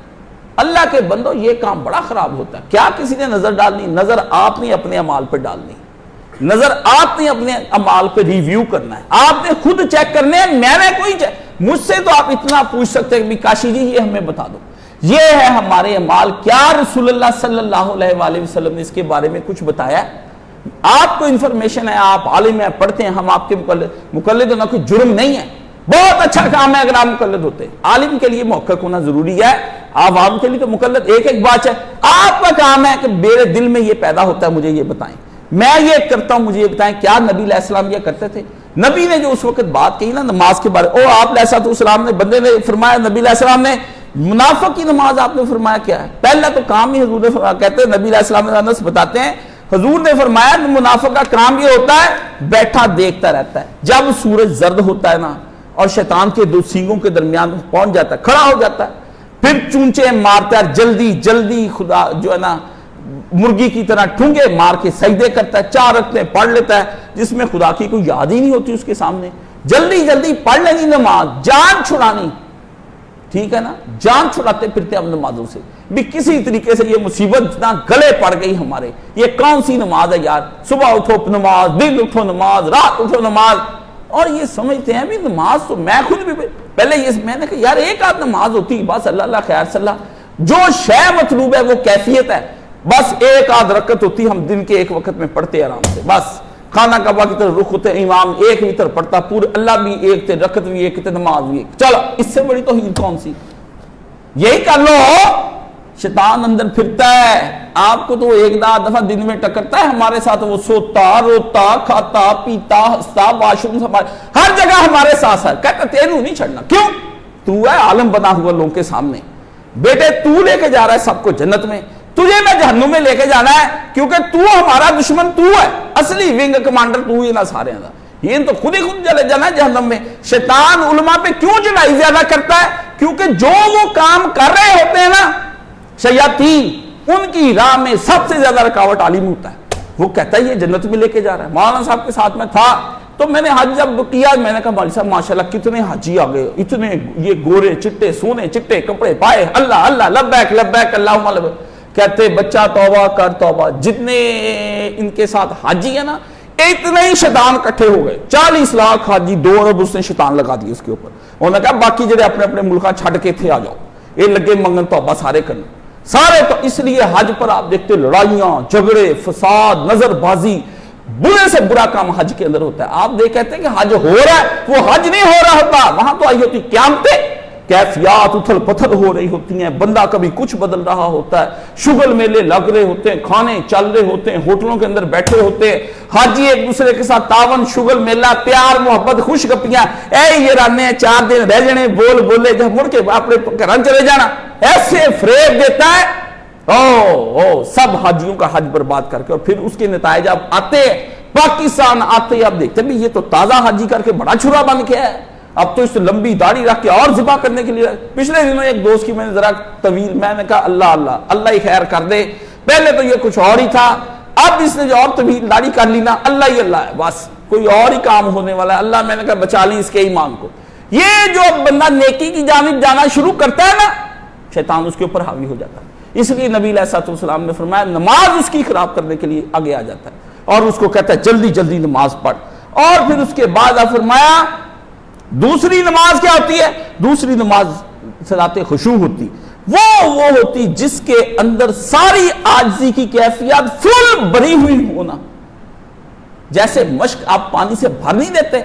Speaker 1: اللہ کے بندو یہ کام بڑا خراب ہوتا ہے. کیا کسی نے نظر ڈالنی؟ نظر آپ نے اپنے اعمال پہ ڈالنی، نظر آپ نے اپنے اعمال پہ ریویو کرنا ہے، آپ نے خود چیک کرنے ہیں. میں نے کوئی مجھ سے تو آپ اتنا پوچھ سکتے ہیں کہ کاشی جی یہ ہمیں بتا دو، یہ ہے ہمارے اعمال، کیا رسول اللہ صلی اللہ علیہ وسلم نے اس کے بارے میں کچھ بتایا ہے؟ آپ کو انفارمیشن ہے، آپ عالم ہیں، پڑھتے ہیں، ہم آپ کے مقلد ہونا کوئی جرم نہیں ہے. بہت اچھا کام ہے اگر آپ مقلد ہوتے ہیں. عالم کے لیے محقق ہونا ضروری ہے، عوام کے لیے تو مقلد ایک ایک بات ہے. آپ کا کام ہے کہ میرے دل میں یہ پیدا ہوتا ہے مجھے یہ بتائیں، میں یہ کرتا ہوں مجھے یہ بتائیں. کیا نبی علیہ السلام یہ کرتے تھے؟ نبی نے جو اس وقت بات کہی نا نماز کے بارے، آپ علیہ السلام نے بندے نے فرمایا، نبی علیہ السلام نے منافق کی نماز آپ نے فرمایا کیا ہے؟ پہلا تو کام ہی حضور نے فرمایا، کہتے ہیں نبی علیہ السلام نے انس بتاتے ہیں حضور نے فرمایا منافق کا کام یہ ہوتا ہے بیٹھا دیکھتا رہتا ہے. جب سورج زرد ہوتا ہے نا اور شیطان کے دو سینگوں کے درمیان پہنچ جاتا ہے، کھڑا ہو جاتا ہے، پھر چونچے مارتا ہے، جلدی جلدی خدا جو ہے نا مرغی کی طرح ٹھونگے مار کے سجدے کرتا ہے، 4 رکعتیں پڑھ لیتا ہے جس میں خدا کی کوئی یاد ہی نہیں ہوتی اس کے سامنے. جلدی جلدی پڑھ لینی نماز، جان چھڑانی، ٹھیک ہے نا، جان چھڑاتے پھرتے ہم نمازوں سے بھی. کسی طریقے سے یہ مصیبت نہ گلے پڑ گئی ہمارے. یہ کون سی نماز ہے یار؟ صبح اٹھو نماز، دن اٹھو نماز، رات اٹھو نماز. اور یہ سمجھتے ہیں بھی نماز تو میں خود بھی پہلے یہ میں نے کہا یار ایک آدھ نماز ہوتی بس، اللہ اللہ خیر صلی اللہ، جو شے مطلوب ہے وہ کیفیت ہے. بس ایک آدھ رکعت ہوتی ہم دن کے ایک وقت میں پڑھتے آرام سے، بس خانہ کعبہ کی طرف رخ ہوتے، امام ایک وتر پڑھتا، پورے اللہ بھی ایک تھے، رکعت بھی ایک تھے، نماز بھی ایک. چلو اس سے بڑی توحید کون سی؟ یہی کر لو. شیطان اندر پھرتا ہے، آپ کو تو ایک دفعہ دن میں ٹکرتا ہے ہمارے ساتھ، وہ سوتا روتا کھاتا پیتا ہنستا واش روم ہر جگہ ہمارے ساتھ ہے. کہتا تینوں نہیں چھڑنا. کیوں؟ تو ہے عالم بنا ہوا لوگوں کے سامنے. بیٹے تو لے کے جا رہا ہے سب کو جنت میں، تجھے میں جہنم میں لے کے جانا ہے کیونکہ تو ہمارا دشمن تو ہے، اصلی ونگ کمانڈر تو ہی نہ سارے ہیں. یہ تو خود ہی خود چلے جانا ہے جہنم میں. شیطان علماء پہ کیوں چڑھائی زیادہ کرتا ہے؟ کیونکہ جو وہ کام کر رہے ہوتے ہیں نا شیاطین، ان کی راہ میں سب سے زیادہ رکاوٹ عالم ہوتا ہے. وہ کہتا ہے یہ جنت میں لے کے جا رہا ہے. مولانا صاحب کے ساتھ میں تھا تو میں نے حج جب کیا، میں نے کہا مولوی صاحب ماشاءاللہ کتنے حاجی آ گئے، اتنے یہ گورے چٹے سونے چٹے کپڑے پائے، اللہ اللہ لبیک لبیک اللہم لبیک. کہتے بچہ توبہ کر توبہ، جتنے ان کے ساتھ حاجی ہیں نا اتنے ہی شیطان کٹھے ہو گئے. 40 لاکھ حاجی 2 ارب اس نے شیطان لگا دی اس کے اوپر. انہوں نے کہا باقی جڑے اپنے اپنے ملکہ چھڑ کے تھے آ جاؤ، یہ لگے منگن توبہ سارے کرنا سارے. تو اس لیے حج پر آپ دیکھتے لڑائیاں جھگڑے فساد نظر بازی، برے سے برا کام حج کے اندر ہوتا ہے. آپ کہتے ہیں کہ حج ہو رہا ہے، وہ حج نہیں ہو رہا ہوتا. وہاں تو آئی ہوتی قیامتیں، کیفیات اتھل پتھل ہو رہی ہوتی ہیں، بندہ کبھی کچھ بدل رہا ہوتا ہے، شغل میلے لگ رہے ہوتے ہیں، کھانے چل رہے ہوتے ہیں، ہوٹلوں کے اندر بیٹھے ہوتے ہیں، حاجی ایک دوسرے کے ساتھ تعاون شغل میلہ پیار محبت خوش گپیاں، اے یہ رانے 4 دن رہ جانے بول بولے جب مڑ کے اپنے گھر چلے جانا، ایسے فریب دیتا ہے. سب حاجیوں کا حج برباد کر کے. اور پھر اس کے نتائج اب آتے پاکستان آتے اب دیکھتے بھی یہ تو تازہ حاجی کر کے بڑا چھرا بن کے ہے. اب تو اس لمبی داڑھی رکھ کے اور ذبح کرنے کے لیے. پچھلے دنوں ایک دوست کی میں نے ذرا طویل، میں نے کہا اللہ اللہ اللہ ہی خیر کر دے، پہلے تو یہ کچھ اور ہی تھا، اب اس نے جو اور طویل داڑھی کر لی نا اللہ ہی اللہ ہے، بس کوئی اور ہی کام ہونے والا ہے. اللہ میں نے کہا بچا لیں اس کے ایمان کو. یہ جو بندہ نیکی کی جانب جانا شروع کرتا ہے نا شیطان اس کے اوپر حاوی ہو جاتا ہے. اس لیے نبی علیہ السلام نے فرمایا نماز اس کی خراب کرنے کے لیے آگے آ جاتا ہے اور اس کو کہتا ہے جلدی جلدی نماز پڑھ. اور پھر اس کے بعد آپ فرمایا دوسری نماز کیا ہوتی ہے؟ دوسری نماز صلاۃ خشوع ہوتی، وہ ہوتی جس کے اندر ساری عاجزی کی کیفیت فل بری ہوئی ہونا. جیسے مشک آپ پانی سے بھر نہیں دیتے،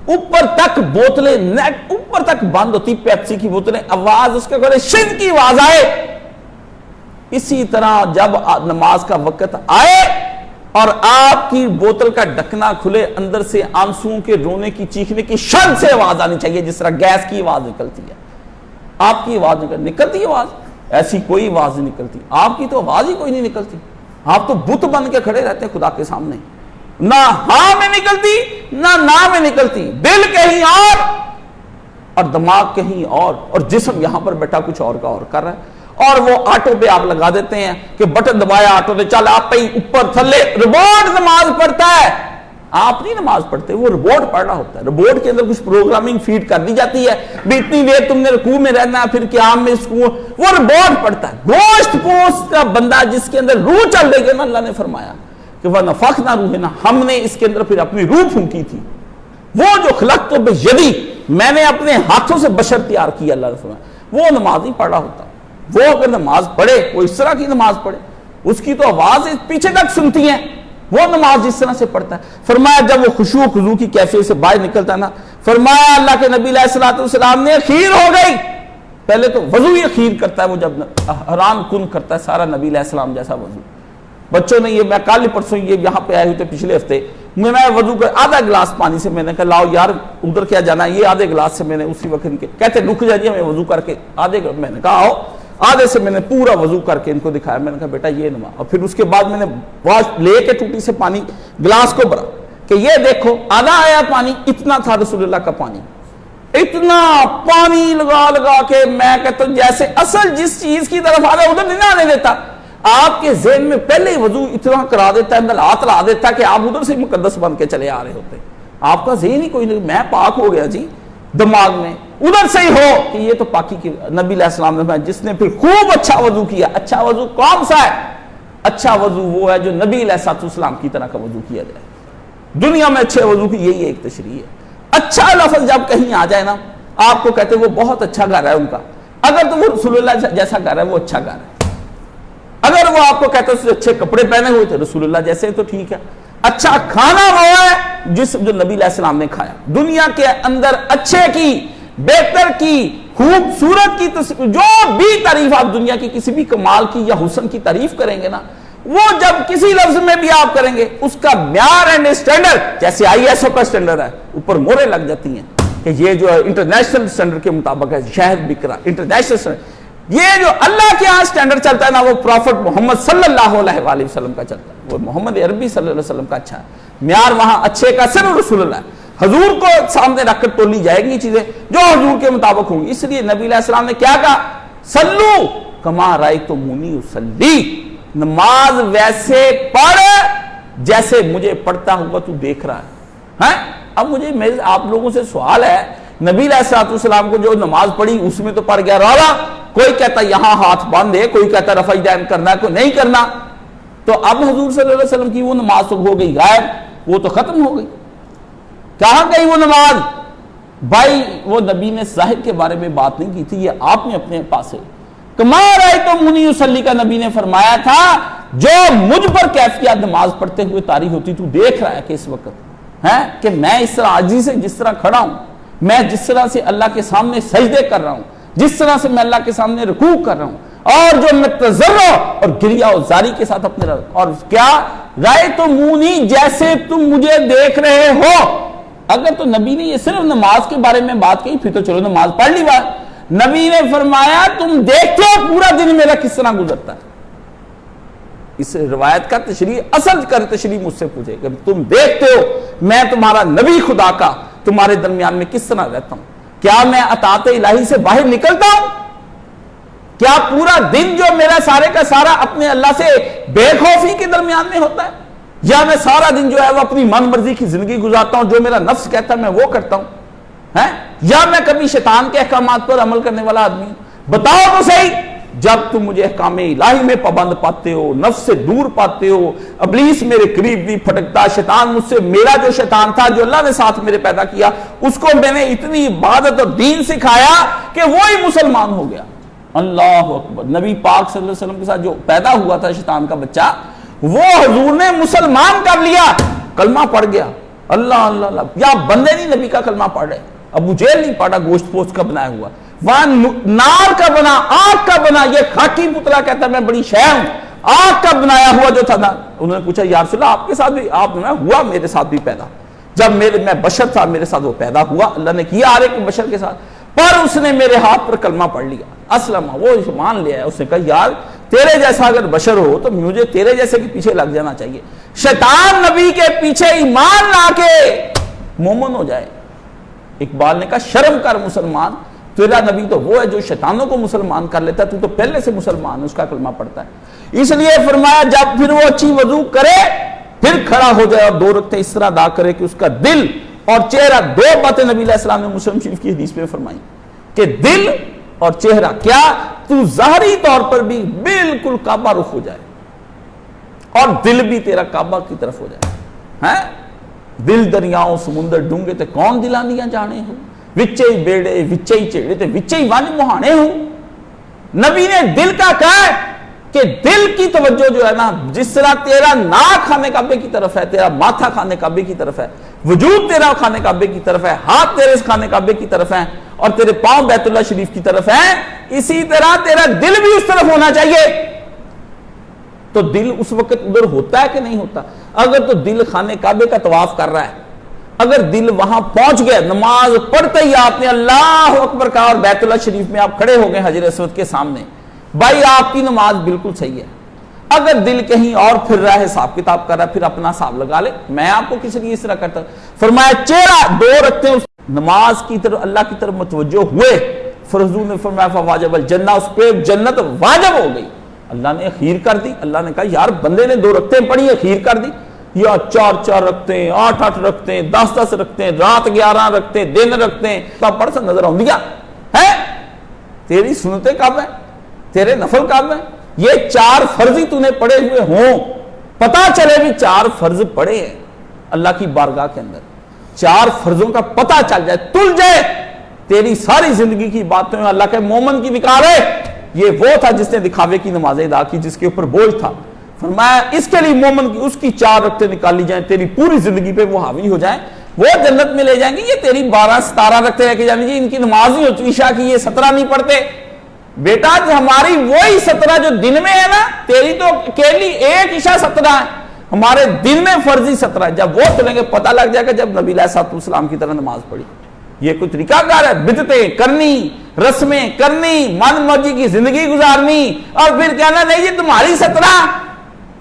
Speaker 1: اوپر تک بوتلیں نیٹ اوپر تک بند ہوتی، پیپسی کی بوتلیں، آواز اس کے گھر شن کی آواز آئے. اسی طرح جب نماز کا وقت آئے اور آپ کی بوتل کا ڈھکنا کھلے، اندر سے آنسوؤں کے رونے کی چیخنے کی شد سے آواز آنی چاہیے، جس طرح گیس کی آواز نکلتی ہے. آپ کی آواز نکلتی آواز ایسی کوئی آواز نہیں نکلتی. آپ کی تو آواز ہی کوئی نہیں نکلتی. آپ تو بت بن کے کھڑے رہتے ہیں خدا کے سامنے، نہ ہاں میں نکلتی نہ میں نکلتی، دل کہیں اور دماغ کہیں اور جسم یہاں پر بیٹھا کچھ اور کا اور کر رہا ہے. اور وہ آٹو پہ آپ لگا دیتے ہیں کہ بٹن دبایا آٹو نے چل آپ پہ اوپر تھلے. روبوٹ نماز پڑھتا ہے، آپ نہیں نماز پڑھتے، وہ روبوٹ پڑھ رہا ہوتا ہے. روبوٹ کے اندر کچھ پروگرامنگ فیڈ کر دی جاتی ہے بھی اتنی دیر تم نے رکوع میں رہنا ہے پھر قیام میں سکون. وہ روبوٹ پڑھتا ہے. گوشت پوست کا بندہ جس کے اندر روح چل رہی ہے نا، اللہ نے فرمایا کہ وَنَفَخْنَا رُوحِنَا، ہم نے اس کے اندر پھر اپنی روح پھونکی تھی. وہ جو خلقت بِیَدِی، میں نے اپنے ہاتھوں سے بشر تیار کیا، اللہ نے فرمایا. وہ نماز نہیں پڑھ رہا ہوتا. وہ اگر نماز پڑھے وہ اس طرح کی نماز پڑھے، اس کی تو آواز پیچھے تک سنتی ہیں، وہ نماز جس طرح سے پڑھتا ہے. فرمایا جب وہ خشوع خضوع کی کیفیت سے باہر نکلتا ہے نا، فرمایا اللہ کے نبی علیہ السلام نے خیر ہو گئی. پہلے تو وضو یہ خیر کرتا ہے، وہ جب حیران کن کرتا ہے سارا نبی علیہ السلام جیسا وضو. بچوں نے یہ، میں کل پرسوں یہ یہاں پہ آئے ہوئے تھے پچھلے ہفتے، میں نے وضو کر آدھا گلاس پانی سے میں نے کہا لاؤ یار ادھر کیا جانا ہے، یہ آدھے گلاس سے میں نے اسی وقت ان کے کہتے رک جائیے میں وضو کر کے میں نے کہا آؤ، آدھے سے میں نے پورا وضو کر کے ان کو دکھایا. میں نے کہا بیٹا یہ نماز. اور پھر اس کے بعد میں نے واش لے کے ٹوٹی سے پانی گلاس کو بھرا کہ یہ دیکھو آدھا آیا پانی، اتنا تھا رسول اللہ کا پانی، اتنا پانی لگا کے میں کہتا ہوں جیسے اصل جس چیز کی طرف آ رہا ادھر نہیں آنے دیتا. آپ کے ذہن میں پہلے ہی وضو اتنا کرا دیتا ہے، ہاتھ لا دیتا ہے کہ آپ ادھر سے مقدس بن کے چلے آ رہے ہوتے. آپ کا ذہن ہی کوئی نہیں، میں پاک ہو گیا جی، دماغ میں ادھر سے ہی ہو کہ یہ تو پاکی کی. نبی علیہ السلام نے جس نے پھر خوب اچھا وضو کیا. اچھا وضو کون سا ہے؟ اچھا وضو وہ ہے جو نبی علیہ السلام کی طرح کا وضو کیا جائے. دنیا میں اچھے وضو کی یہی ایک تشریح ہے. اچھا لفظ جب کہیں آ جائے نا، آپ کو کہتے ہیں وہ بہت اچھا گھر ہے ان کا، اگر تو وہ رسول اللہ جیسا گھر ہے وہ اچھا گھر ہے. اگر وہ آپ کو کہتے ہیں اچھے کپڑے پہنے ہوئے تھے رسول اللہ جیسے تو ٹھیک ہے. اچھا کھانا وہ ہے جو نبی علیہ السلام نے کھایا. دنیا کے اندر اچھے کی، بہتر کی، خوبصورت کی، جو بھی تعریف آپ دنیا کی کسی بھی کمال کی یا حسن کی تعریف کریں گے نا، وہ جب کسی لفظ میں بھی آپ کریں گے اس کا معیار اینڈ اسٹینڈرڈ، جیسے ISO کا اسٹینڈرڈ ہے اوپر مورے لگ جاتی ہیں کہ یہ جو انٹرنیشنل اسٹینڈرڈ کے مطابق ہے، شہد بکرا انٹرنیشنل اسٹینڈرڈ. یہ جو اللہ کے ہاں اسٹینڈرڈ چلتا ہے نا، وہ پروفٹ محمد صلی اللہ علیہ وآلہ وسلم کا چلتا ہے. وہ محمد عربی صلی اللہ علیہ وسلم کا اچھا ہے معیار. وہاں اچھے کا صرف رسول اللہ ہے. حضور کو سامنے رکھ کر تولی جائے گی یہ چیزیں جو حضور کے مطابق ہوں گی. اس لیے نبی علیہ السلام نے کیا کہا؟ صلو کما رأیتمونی اصلی، نماز ویسے پڑھ جیسے مجھے پڑھتا ہوا تو دیکھ رہا ہے. اب مجھے آپ لوگوں سے سوال ہے، نبی علیہ السلام کو جو نماز پڑھی اس میں تو پڑھ گیا رولا، کوئی کہتا یہاں ہاتھ باندھ دے، کوئی کہتا رفع یدین کرنا ہے، کوئی نہیں کرنا. تو اب حضور صلی اللہ علیہ وسلم کی وہ نماز تو ہو گئی غائب، وہ تو ختم ہو گئی. کہاں گئی وہ نماز؟ بھائی وہ نبی نے ظاہر کے بارے میں بات نہیں کی تھی، یہ آپ نے اپنے پاس ہے. کما رأیتمونی اصلی کا نبی نے فرمایا تھا جو مجھ پر کیفیت نماز پڑھتے ہوئے طاری ہوتی تو دیکھ رہا ہے کہ اس وقت ہے کہ میں اس طرح عاجزی سے جس طرح کھڑا ہوں، میں جس طرح سے اللہ کے سامنے سجدے کر رہا ہوں، جس طرح سے میں اللہ کے سامنے رکوع کر رہا ہوں، اور جو میں تضرع اور گریہ و زاری کے ساتھ اپنے اور کیا رأیتمونی جیسے تم مجھے دیکھ رہے ہو. اگر تو نبی نے یہ صرف نماز کے بارے میں بات کی پھر تو چلو نماز پڑھ لی بات. نبی نے فرمایا تم دیکھتے ہو پورا دن میرا کس طرح گزرتا ہے. اس روایت کا تشریح اصل کر تشریح مجھ سے پوچھے کہ تم دیکھتے ہو میں تمہارا نبی خدا کا تمہارے درمیان میں کس طرح رہتا ہوں. کیا میں اطاعت الہی سے باہر نکلتا ہوں؟ کیا پورا دن جو میرا سارے کا سارا اپنے اللہ سے بے خوفی کے درمیان میں ہوتا ہے، یا میں سارا دن جو ہے وہ اپنی من مرضی کی زندگی گزارتا ہوں، جو میرا نفس کہتا ہے میں وہ کرتا ہوں، یا میں کبھی شیطان کے احکامات پر عمل کرنے والا آدمی ہوں؟ بتاؤ تو صحیح. جب تم مجھے احکام الہی میں پابند پاتے ہو، نفس سے دور پاتے ہو، ابلیس میرے قریب نہیں پھٹکتا، شیطان مجھ سے، میرا جو شیطان تھا جو اللہ نے ساتھ میرے پیدا کیا اس کو میں نے اتنی عبادت اور دین سکھایا کہ وہی مسلمان ہو گیا. اللہ اکبر. نبی پاک صلی اللہ علیہ وسلم کے ساتھ جو پیدا ہوا تھا شیطان کا بچہ وہ حضور نے مسلمان کر لیا، کلمہ پڑھ گیا. اللہ اللہ اللہ. یا بندے نہیں نبی کا کلمہ پڑھ رہے، ابو جہل نہیں پڑھا گوشت پوست کا بنایا ہوا، وہاں نار کا بنا، آگ کا بنا. یہ خاکی پتلا کہتا ہے میں بڑی شے ہوں، آگ کا بنایا ہوا جو تھا نا. انہوں نے پوچھا یا رسول اللہ آپ کے ساتھ بھی؟ آپ نے ہوا میرے ساتھ بھی پیدا، جب میں بشر تھا میرے ساتھ وہ پیدا ہوا، اللہ نے کیا ہر ایک بشر کے ساتھ، پر اس نے میرے ہاتھ پر کلمہ پڑھ لیا، اسلم، وہ مان لیا ہے. اس نے کہا یار تیرے جیسا اگر بشر ہو تو مجھے تیرے جیسے کے پیچھے لگ جانا چاہیے. شیطان نبی کے پیچھے ایمان لا کے مومن ہو جائے. اقبال نے کہا شرم کر مسلمان، تیرا نبی تو وہ ہے جو شیطانوں کو مسلمان کر لیتا ہے، تو پہلے سے مسلمان اس کا کلمہ پڑھتا ہے. اس لیے فرمایا جب پھر وہ اچھی وضو کرے پھر کھڑا ہو جائے اور 2 رکعتیں اس طرح ادا کرے کہ اس کا دل اور چہرہ، 2 باتیں نبی علیہ السلام نے مسلم شریف کی حدیث میں فرمائی کہ دل اور چہرہ کیا تو ظاہری طور پر بھی بالکل کعبہ رخ ہو جائے اور دل بھی تیرا کعبہ کی طرف ہو جائے. دل دریاؤں سمندر ڈونگے تے کون دلانیاں جانے ہو، وچے ہی بیڑے وچے ہی چیڑے تے وچے ہی وانج مہانے ہو. نبی نے دل کا کہا ہے کہ دل کی توجہ جو ہے نا، جس طرح تیرا ناک خانے کعبے کی طرف ہے، تیرا ماتھا خانے کعبے کی طرف ہے، وجود تیرا خانے کعبے کی طرف ہے، ہاتھ تیرے خانے کعبے کی طرف ہیں، اور تیرے پاؤں بیت اللہ شریف کی طرف ہیں، اسی طرح تیرا دل بھی اس طرف ہونا چاہیے. تو دل اس وقت ادھر ہوتا ہے کہ نہیں ہوتا؟ اگر تو دل خانے کعبے کا طواف کر رہا ہے، اگر دل وہاں پہنچ گیا، نماز پڑھتے ہی آپ نے اللہ اکبر کہا اور بیت اللہ شریف میں آپ کھڑے ہو گئے حجر اسود کے سامنے، بھائی آپ کی نماز بالکل صحیح ہے. اگر دل کہیں اور پھر رہا ہے، حساب کتاب کر رہا ہے، پھر اپنا حساب لگا لے. میں آپ کو کس لیے اس طرح کرتا ہوں؟ فرمایا چہرہ 2 رکھتے اس نماز کی طرف اللہ کی طرف متوجہ ہوئے، حضور نے فرمایا فواجب الجنہ، اس پہ جنت واجب ہو گئی. اللہ نے اخیر کر دی. اللہ نے کہا یار بندے نے 2 رکعتیں پڑھی اخیر کر دی، یا 4 رکھتے 8 رکھتے 10 رکھتے رات 11 رکھتے دن رکھتے پڑھ سے نظر آؤں ہے. تیری سنتیں کب ہیں؟ تیرے نفل کب ہیں؟ یہ 4 فرض ہی تو نے پڑھے ہوئے ہوں، پتا چلے بھی 4 فرض پڑھے ہیں اللہ کی بارگاہ کے اندر، 4 فرضوں کا پتا چل جائے، تل جائے تیری ساری زندگی کی باتیں اللہ کے مومن کی نکالے. یہ وہ تھا جس نے دکھاوے کی نمازیں ادا کی، جس کے اوپر بوجھ تھا. فرمایا اس کے لیے مومن کی اس کی 4 رکعتیں نکالی جائیں، تیری پوری زندگی پہ وہ حاوی ہو جائیں، وہ جنت میں لے جائیں گے. یہ تیری 12-17 رکعتیں لے کے جانی جی ان کی نماز نہیں ہوتی، عشاء کی یہ 17 نہیں پڑھتے. بیٹا ہماری وہی 17 جو دن میں ہے نا، تیری تو اکیلی ایک عشاء 17 ہے، ہمارے دن میں فرضی 17 ہے. جب وہ چلیں گے پتہ لگ جائے گا جب نبی علیہ السلام کی طرح نماز پڑھی. یہ کوئی طریقہ کار ہے؟ بدعتیں کرنی، رسمیں کرنی، من مرضی کی زندگی گزارنی، اور پھر کہنا نہیں یہ تمہاری 17.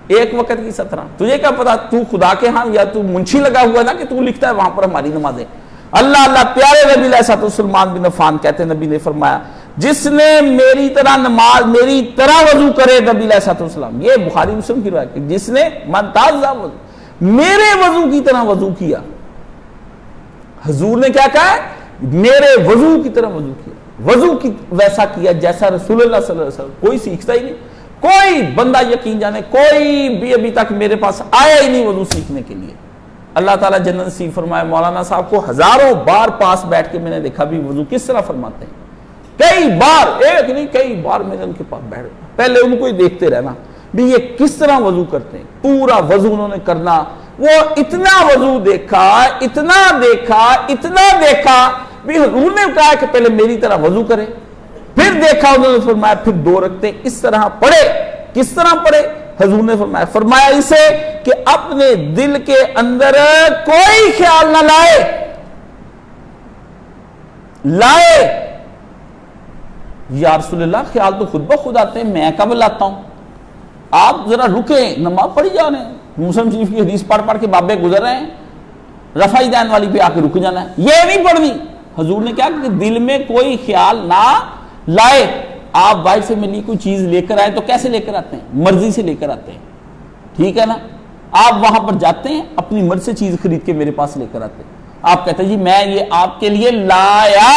Speaker 1: ایک وقت کی 17. تجھے کیا پتا تو خدا کے ہاں یا تو منشی لگا ہوا نا کہ تو لکھتا ہے وہاں پر ہماری نمازیں. اللہ اللہ. پیارے نبی علیہ الصلوۃ والسلام بن عفان کہتے ہیں نبی نے فرمایا جس نے میری طرح نماز میری طرح وضو کرے, نبی علیہ الصلوۃ والسلام, یہ بخاری مسلم کی روایت ہے, جس نے من تازہ وضو میرے وضو کی طرح وضو کیا. حضور نے کیا کہا ہے؟ میرے وضو کی طرح وضو کیا, وضو کی ویسا کیا جیسا رسول اللہ صلی اللہ علیہ وسلم. کوئی سیکھتا ہی نہیں, کوئی بندہ یقین جانے کوئی بھی ابھی تک میرے پاس آیا ہی نہیں وضو سیکھنے کے لیے. اللہ تعالیٰ جنت نصیب فرمائے. مولانا صاحب کو ہزاروں بار پاس بیٹھ کے میں نے دیکھا بھی وضو کس طرح فرماتے ہیں, کئی بار, ایک نہیں کئی بار میں نے ان کے پاس بیٹھ پہلے ان کو ہی دیکھتے رہنا بھی یہ کس طرح وضو کرتے ہیں. پورا وضو انہوں نے کرنا, وہ اتنا وضو دیکھا اتنا دیکھا اتنا دیکھا بھی حضور نے کہا کہ پہلے میری طرح وضو کرے, پھر دیکھا انہوں نے فرمایا پھر 2 رکعتیں اس طرح پڑھے. کس طرح پڑھے؟ حضور نے فرمایا اسے کہ اپنے دل کے اندر کوئی خیال نہ لائے. یا رسول اللہ خیال تو خود بخود آتے ہیں, میں کب لاتا ہوں؟ آپ ذرا رکیں, نماز پڑھی جا رہے ہیں, مسلم شریف کی حدیث پڑھ پڑھ کے بابے گزر رہے ہیں, رفع دین والی پہ آ کے رک جانا ہے, یہ نہیں پڑھنی. حضور نے کیا کہ دل میں کوئی خیال نہ لائے. آپ باہر سے ملی کوئی چیز لے کر آئے تو کیسے لے کر آتے ہیں؟ مرضی سے لے کر آتے ہیں, ٹھیک ہے نا. آپ وہاں پر جاتے ہیں اپنی مرضی سے چیز خرید کے میرے پاس لے کر آتے ہیں. آپ کہتے ہیں جی میں یہ آپ کے لیے لایا,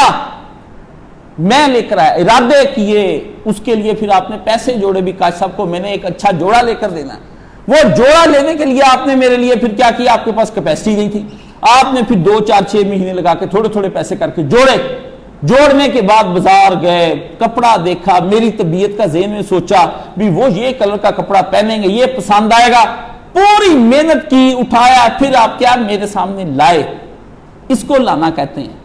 Speaker 1: میں لے کر آیا, ارادے کیے, اس کے لیے پھر آپ نے پیسے جوڑے بھی, کاش صاحب کو میں نے ایک اچھا جوڑا لے کر دینا ہے. وہ جوڑا لینے کے لیے آپ نے میرے لیے پھر کیا کیا؟ آپ کے پاس کیپیسٹی نہیں تھی, آپ نے پھر 2 4 6 مہینے لگا کے تھوڑے تھوڑے پیسے کر کے جوڑے. جوڑنے کے بعد بازار گئے, کپڑا دیکھا, میری طبیعت کا ذہن میں سوچا بھی وہ یہ کلر کا کپڑا پہنیں گے, یہ پسند آئے گا, پوری محنت کی, اٹھایا, پھر آپ کیا میرے سامنے لائے. اس کو لانا کہتے ہیں.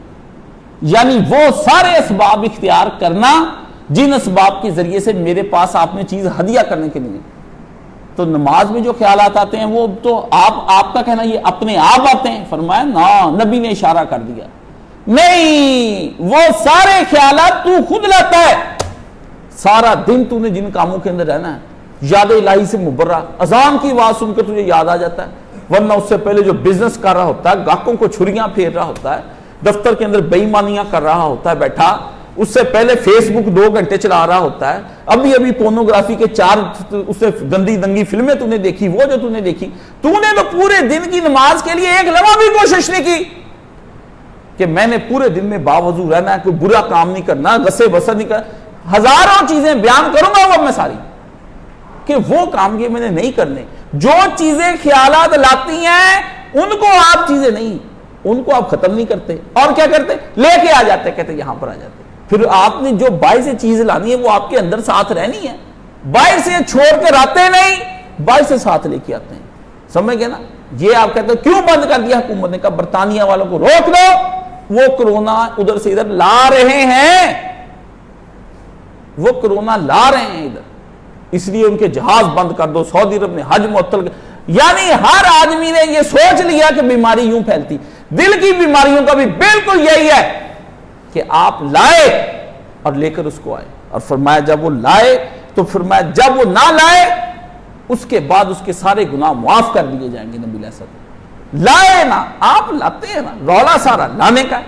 Speaker 1: یعنی وہ سارے اسباب اختیار کرنا جن اسباب کے ذریعے سے میرے پاس آپ نے چیز ہدیہ کرنے کے لیے. تو نماز میں جو خیالات آتے ہیں وہ تو آپ کا کہنا یہ اپنے آپ آتے ہیں. فرمایا نا, نبی نے اشارہ کر دیا, نہیں, وہ سارے خیالات تو خود لاتا ہے. سارا دن تو نے جن کاموں کے اندر رہنا ہے, یاد الہی سے مبرہ, اذان کی آواز سن کے تجھے یاد آ جاتا ہے, ورنہ اس سے پہلے جو بزنس کر رہا ہوتا ہے, گاہکوں کو چھریاں پھیر رہا ہوتا ہے, دفتر کے اندر بے ایمانیاں کر رہا ہوتا ہے بیٹھا, اس سے پہلے فیس بک 2 گھنٹے چلا رہا ہوتا ہے, ابھی پورنوگرافی کے 4 اس سے گندی دنگی فلمیں تو نے دیکھی, وہ جو تو نے دیکھی, تو نے تو پورے دن کی نماز کے لیے ایک لمحہ بھی کوشش نہیں کی کہ میں نے پورے دن میں باوضو رہنا ہے, کوئی برا کام نہیں کرنا, غصے بسر نہیں کرنا. ہزاروں چیزیں بیان کروں گا وہ میں ساری, کہ وہ کام یہ میں نے نہیں کرنے. جو چیزیں خیالات لاتی ہیں ان کو آپ چیزیں نہیں, ان کو آپ ختم نہیں کرتے, اور کیا کرتے؟ لے کے آ جاتے, کہتے یہاں پر آ جاتے. پھر آپ نے جو باہر سے چیز لانی ہے وہ آپ کے اندر ساتھ رہنی ہے, باہر سے چھوڑ کر آتے نہیں, باہر سے ساتھ لے کے آتے ہیں. سمجھ گئے نا؟ یہ آپ کہتے ہیں کیوں بند کر دیا حکومت نے؟ کہا برطانیہ والوں کو روک دو, وہ کرونا ادھر سے ادھر لا رہے ہیں, وہ کرونا لا رہے ہیں ادھر, اس لیے ان کے جہاز بند کر دو. سعودی عرب نے حج معطل, یعنی ہر آدمی نے یہ سوچ لیا کہ بیماری یوں پھیلتی. دل کی بیماریوں کا بھی بالکل یہی ہے کہ آپ لائے اور لے کر اس کو آئے. اور فرمایا جب وہ لائے تو فرمایا جب وہ نہ لائے اس کے بعد اس کے سارے گناہ معاف کر دیے جائیں گے. نبی علیہ السلام لائے نا, آپ لاتے ہیں نا, رولا سارا لانے کا.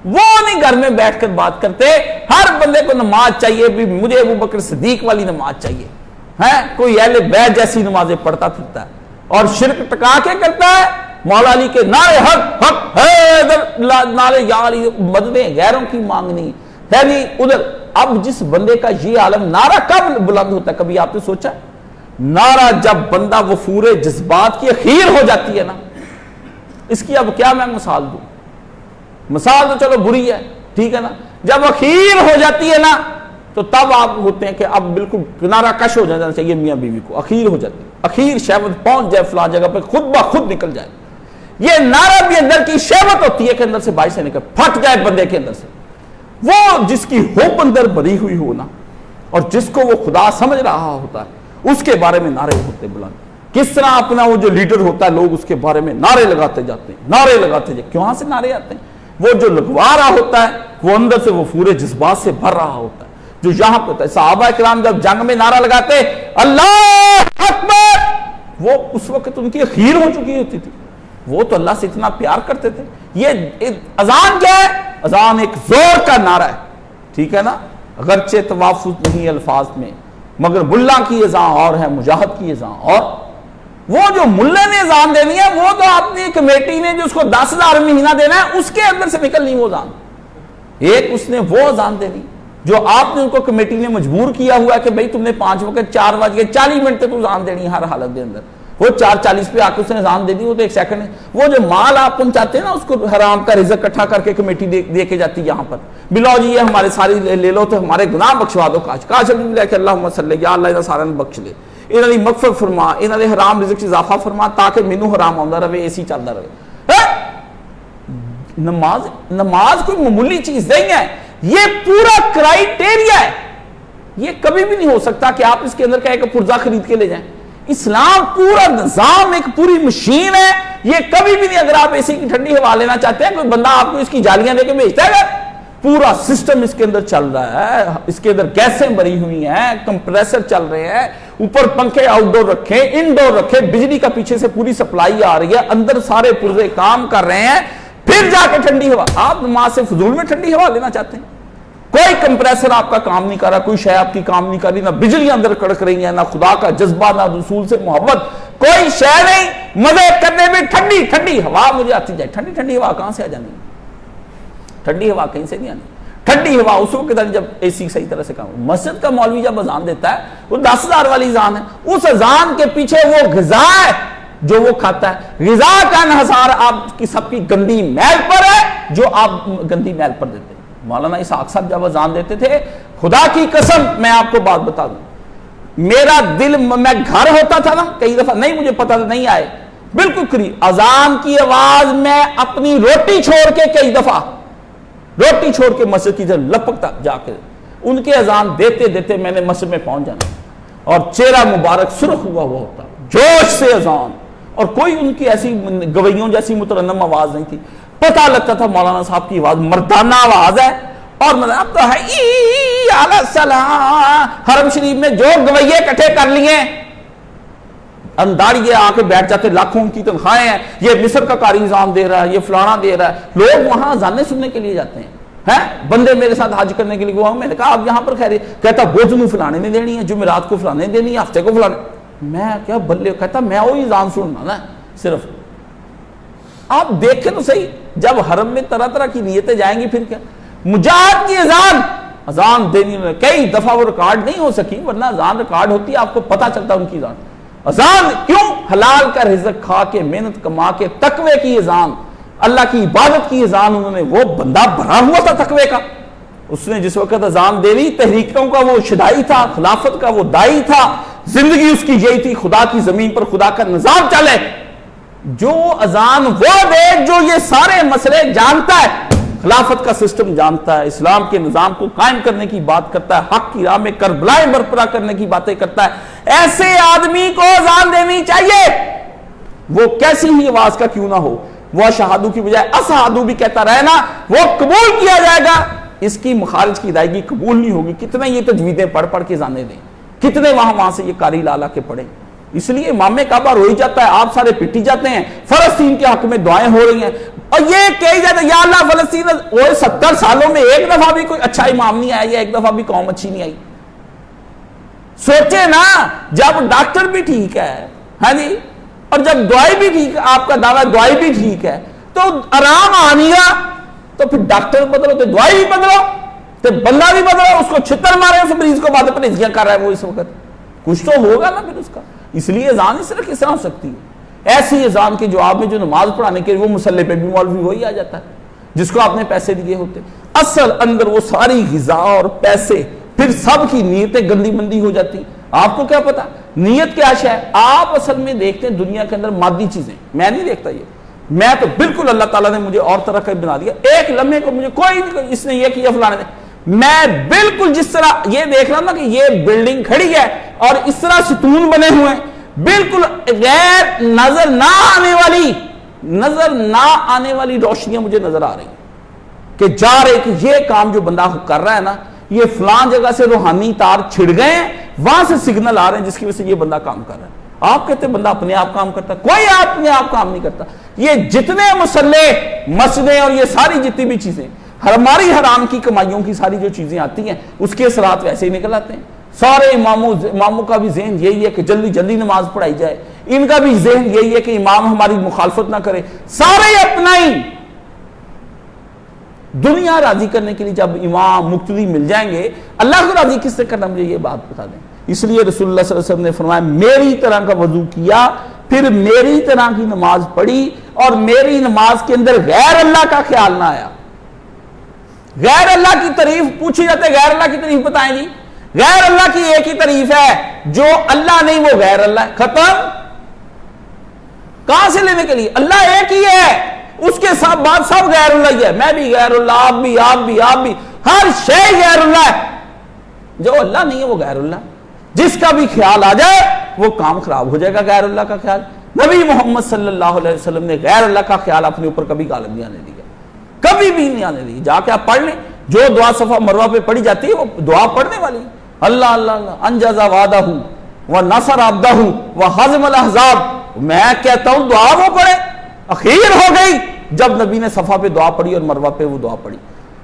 Speaker 1: وہ نہیں گھر میں بیٹھ کر بات کرتے. ہر بندے کو نماز چاہیے بھی, مجھے ابو بکر صدیق والی نماز چاہیے ہے, کوئی اہل بیت جیسی نمازیں پڑھتا پھرتا ہے اور شرک ٹکا کے کرتا ہے. مولا علی کے نعرے حق حق ہے, نعرے یا علی, مددیں غیروں کی مانگنی ہے نہیں ادھر. اب جس بندے کا یہ عالم, نعرہ کب بلند ہوتا ہے کبھی آپ نے سوچا؟ نعرہ جب بندہ وفور جذبات کی اخیر ہو جاتی ہے نا. اس کی اب کیا میں مثال دوں؟ مثال تو چلو بری ہے, ٹھیک ہے نا, جب اخیر ہو جاتی ہے نا تو تب آپ ہوتے ہیں کہ اب بالکل کنارہ کش ہو جانا چاہیے میاں بیوی کو. اخیر ہو جاتی, اخیر شہوت پہنچ جائے فلاں جگہ پہ, خود بخود نکل جائے. یہ نعرہ بھی اندر کی شہوت ہوتی ہے کہ اندر سے باہر سے نکل پھٹ جائے بندے کے اندر سے. وہ جس کی ہوپ اندر بری ہوئی ہونا اور جس کو وہ خدا سمجھ رہا ہوتا ہے, اس کے بارے میں نعرے ہوتے بلند. کس طرح اپنا وہ جو لیڈر ہوتا ہے, لوگ اس کے بارے میں نعرے لگاتے جاتے ہیں, نعرے لگاتے جاتے. کہاں سے نعرے آتے ہیں؟ وہ جو لگوا رہا ہوتا ہے وہ اندر سے وہ پورے جذبات سے بھر رہا ہوتا ہے. جو یہاں پہ تھا. صحابہ کرام جب جنگ میں نعرہ لگاتے اللہ اکبر، وہ اس وقت ان کی خیر ہو چکی ہوتی تھی. وہ تو اللہ سے اتنا پیار کرتے تھے. یہ اذان کیا ہے؟ اذان ایک زور کا نعرہ ہے، ٹھیک ہے نا، اگرچہ توافق نہیں الفاظ میں، مگر ملا کی اذان اور ہے، مجاہد کی اذان اور. وہ جو ملا نے اذان دینی ہے وہ تو اپنی کمیٹی نے جو اس کو 10,000 مہینہ دینا ہے اس کے اندر سے نکلنی وہ اذان. ایک اس نے وہ اذان دینی جو آپ نے ان کو کمیٹی نے مجبور کیا ہوا ہے کہ بھئی تم نے 5 وقت 4:40 تک اذان دینی ہے ہر حالت کے اندر. وہ 4:40 پہ آ کے اس نے اذان دے دی، وہ تو 1 سیکنڈ ہے. وہ جو مال آپ پہنچاتے ہیں نا، اس کو حرام کا رزق اکٹھا کر کے کمیٹی دے کے جاتی ہے یہاں پر، بلاؤ جی یہ ہمارے ساری لے لو تو ہمارے گناہ بخشوا دو. کاش کہ اللہم صلی، یا اللہ انہاں سارے بخش لے، انہاں دی مغفرت فرما، انہاں دے حرام رزق سے اضافہ فرما تاکہ مینوں حرام آندا رہے، ایسی چلدا رہے. نماز کوئی معمولی چیز نہیں ہے، یہ پورا کرائیٹیریا ہے. یہ کبھی بھی نہیں ہو سکتا کہ آپ اس کے اندر کا ایک پرزہ خرید کے لے جائیں. اسلام پورا نظام ایک پوری مشین ہے. یہ کبھی بھی نہیں، اگر آپ اے سی کی ٹھنڈی ہوا لینا چاہتے ہیں، کوئی بندہ آپ کو اس کی جالیاں دے کے بھیجتا ہے، پورا سسٹم اس کے اندر چل رہا ہے. اس کے اندر گیسیں بھری ہوئی ہیں، کمپریسر چل رہے ہیں، اوپر پنکھے آؤٹ ڈور رکھے، انڈور رکھے، بجلی کا پیچھے سے پوری سپلائی آ رہی ہے، اندر سارے پرزے کام کر رہے ہیں، پھر جا کے ٹھنڈی ہوا. آپ نماز سے فضول میں ٹھنڈی ہوا لینا چاہتے ہیں؟ کوئی کمپریسر آپ کا کام نہیں کر رہا، کوئی شے آپ کی کام نہیں کر رہی، نہ بجلی اندر کڑک رہی ہے، نہ خدا کا جذبہ، نہ رسول سے محبت، کوئی شے نہیں. مزے کرنے میں ٹھنڈی ہوا مجھے آتی جائے. ٹھنڈی ہوا کہاں سے آ جانی؟ ٹھنڈی ہوا کہیں سے نہیں آنی. ٹھنڈی ہوا اس وقت جب اے سی صحیح طرح سے کام. مسجد کا مولوی جب اذان دیتا ہے وہ 10,000 والی اذان ہے، اس اذان کے پیچھے وہ غذا ہے جو وہ کھاتا ہے. غذا کا انحصار آپ کی سب کی گندی میل پر ہے جو آپ گندی میل پر دیتے ہیں. مولانا اسحاق صاحب جب اذان دیتے تھے، خدا کی قسم میں آپ کو بات بتا دوں، میرا دل، میں گھر ہوتا تھا نا کئی دفعہ، نہیں مجھے پتا تھا، نہیں آئے بالکل قریب، اذان کی آواز میں اپنی روٹی چھوڑ کے کئی دفعہ روٹی چھوڑ کے مسجد کی جب لپکتا جا کے ان کے اذان دیتے دیتے میں نے مسجد میں پہنچ جانا اور چہرہ مبارک سرخ ہوا ہوتا، جوش سے اذان، اور کوئی ان کی ایسی گویوں جیسی مترنم آواز نہیں تھی. پتہ لگتا تھا مولانا صاحب کی آواز مردانہ آواز ہے. اور اب تو ہے علیہ السلام، حرم شریف میں جو گویے کٹھے کر لیے انداڑیے آ کے بیٹھ جاتے، لاکھوں کی تنخواہیں ہیں، یہ مصر کا قاری اذان دے رہا ہے، یہ فلانا دے رہا ہے. لوگ وہاں اذانیں سننے کے لیے جاتے ہیں. بندے میرے ساتھ حج کرنے کے لیے وہ، میں نے کہا آپ یہاں پر خیر، کہتا بدھ میں فلانے نے دینی ہے، جمعرات کو فلانے دینی ہے، ہفتے کو فلانے. میں کیا بلے، کہتا میں وہی اذان سننا نا صرف. آپ دیکھیں تو صحیح، جب حرم میں طرح طرح کی نیتیں جائیں گی پھر کیا. مجاہد کی اذان دینی، کئی دفعہ وہ ریکارڈ نہیں ہو سکی، ورنہ اذان ریکارڈ ہوتی ہے، آپ کو پتہ چلتا ان کی اذان کیوں. حلال کا رزق کھا کے، محنت کما کے، تقوی کی اذان، اللہ کی عبادت کی اذان. انہوں نے، وہ بندہ بھرا ہوا تھا تقوی کا، اس نے جس وقت اذان دے لی، تحریکوں کا وہ شدائی تھا، خلافت کا وہ دائی تھا، زندگی اس کی یہی تھی خدا کی زمین پر خدا کا نظام چلے. جو اذان وہ دے جو یہ سارے مسئلے جانتا ہے، خلافت کا سسٹم جانتا ہے، اسلام کے نظام کو قائم کرنے کی بات کرتا ہے، حق کی راہ میں کربلائیں برپا کرنے کی باتیں کرتا ہے، ایسے آدمی کو اذان دینی چاہیے. وہ کیسی ہی آواز کا کیوں نہ ہو، وہ اشہادو کی بجائے اسہادو بھی کہتا رہے نا، وہ قبول کیا جائے گا. اس کی مخارج کی ادائیگی قبول نہیں ہوگی. کتنے یہ تجویدیں پڑھ کے اذانیں دیں، کتنے وہاں سے یہ قاری لالا کے پڑھیں. اس لیے امام کعبہ روئی جاتا ہے، آپ سارے پٹی جاتے ہیں، فلسطین کے حق میں دعائیں ہو رہی ہیں، اور یہ کہی جاتا ہے یا اللہ فلسطین. وہ 70 سالوں میں ایک دفعہ بھی کوئی اچھا امام نہیں آیا، یا ایک دفعہ بھی قوم اچھی نہیں آئی. سوچے نا، جب ڈاکٹر بھی ٹھیک ہے، ہاں جی، اور جب دوائی بھی ٹھیک ہے، آپ کا دعویٰ دوائی بھی ٹھیک ہے، تو آرام آنی گا، تو پھر ڈاکٹر بدلو، تو دوائی بھی بدلو، تو بندہ بھی بدلو. اس کو چھتر مارے، اس مریض کو بعد پرہیزیاں کر رہا ہے وہ اس وقت، کچھ تو ہوگا نا پھر اس کا. اس لیے اذان اس طرح کس طرح ہو سکتی ہے؟ ایسی اذان کے جواب میں جو نماز پڑھانے کے لیے وہ مصلی پہ بھی مولوی وہی آ جاتا ہے جس کو آپ نے پیسے دیے ہوتے. اصل اندر وہ ساری غذا اور پیسے، پھر سب کی نیتیں گندی مندی ہو جاتی. آپ کو کیا پتا نیت کیا شے ہے؟ آپ اصل میں دیکھتے ہیں دنیا کے اندر مادی چیزیں. میں نہیں دیکھتا یہ، میں تو بالکل اللہ تعالیٰ نے مجھے اور طرح کا بنا دیا. ایک لمحے کو مجھے کوئی نہیں، اس نے یہ کیا فلانے نے، میں بالکل جس طرح یہ دیکھ رہا ہوں نا کہ یہ بلڈنگ کھڑی ہے اور اس طرح ستون بنے ہوئے ہیں، بالکل غیر نظر نہ آنے والی روشنیاں مجھے نظر آ رہی کہ جا رہے کہ یہ کام جو بندہ کر رہا ہے نا، یہ فلاں جگہ سے روحانی تار چھڑ گئے ہیں، وہاں سے سگنل آ رہے ہیں جس کی وجہ سے یہ بندہ کام کر رہا ہے۔ آپ کہتے ہیں بندہ اپنے آپ کام کرتا ہے، کوئی اپنے آپ کام نہیں کرتا۔ یہ جتنے مسلح، مسجدیں اور یہ ساری جتنی بھی چیزیں ہماری حرام کی کمائیوں کی ساری جو چیزیں آتی ہیں اس کے اثرات ویسے ہی نکل آتے ہیں۔ سارے اماموں کا بھی ذہن یہی ہے کہ جلدی جلدی نماز پڑھائی جائے، ان کا بھی ذہن یہی ہے کہ امام ہماری مخالفت نہ کرے، سارے اپنا ہی۔ دنیا راضی کرنے کے لیے جب امام مقتدی مل جائیں گے، اللہ کو راضی کس سے کرنا، مجھے یہ بات بتا دیں۔ اس لیے رسول اللہ صلی اللہ علیہ وسلم نے فرمایا میری طرح کا وضو کیا، پھر میری طرح کی نماز پڑھی، اور میری نماز کے اندر غیر اللہ کا خیال نہ آیا۔ غیر اللہ کی تعریف پوچھی جاتے، غیر اللہ کی تعریف بتائیں جی۔ غیر اللہ کی ایک ہی تعریف ہے، جو اللہ نہیں وہ غیر اللہ ہے، ختم۔ کہاں سے لینے کے لیے؟ اللہ ایک ہی ہے، اس کے ساتھ بات سب غیر اللہ ہی ہے، میں بھی غیر اللہ، آپ بھی، آپ بھی، آپ بھی، ہر شے غیر اللہ ہے۔ جو اللہ نہیں ہے وہ غیر اللہ، جس کا بھی خیال آ جائے وہ کام خراب ہو جائے گا۔ غیر اللہ کا خیال، نبی محمد صلی اللہ علیہ وسلم نے غیر اللہ کا خیال اپنے اوپر کبھی غالب نہیں آنے دیا، کبھی بھی نہیں آنے دی۔ جا کے آپ پڑھ لیں، جو دعا صفحہ مروہ پہ پڑھی جاتی ہے وہ دعا پڑھنے والی، اللہ اللہ اللہ انجز وعدہ ونصر عبدہ وہزم الاحزاب۔ میں کہتا ہوں دعا وہ پڑھے، اخیر ہو گئی جب نبی نے صفحہ پہ دعا پڑھی اور مروہ پہ وہ دعا پڑھی،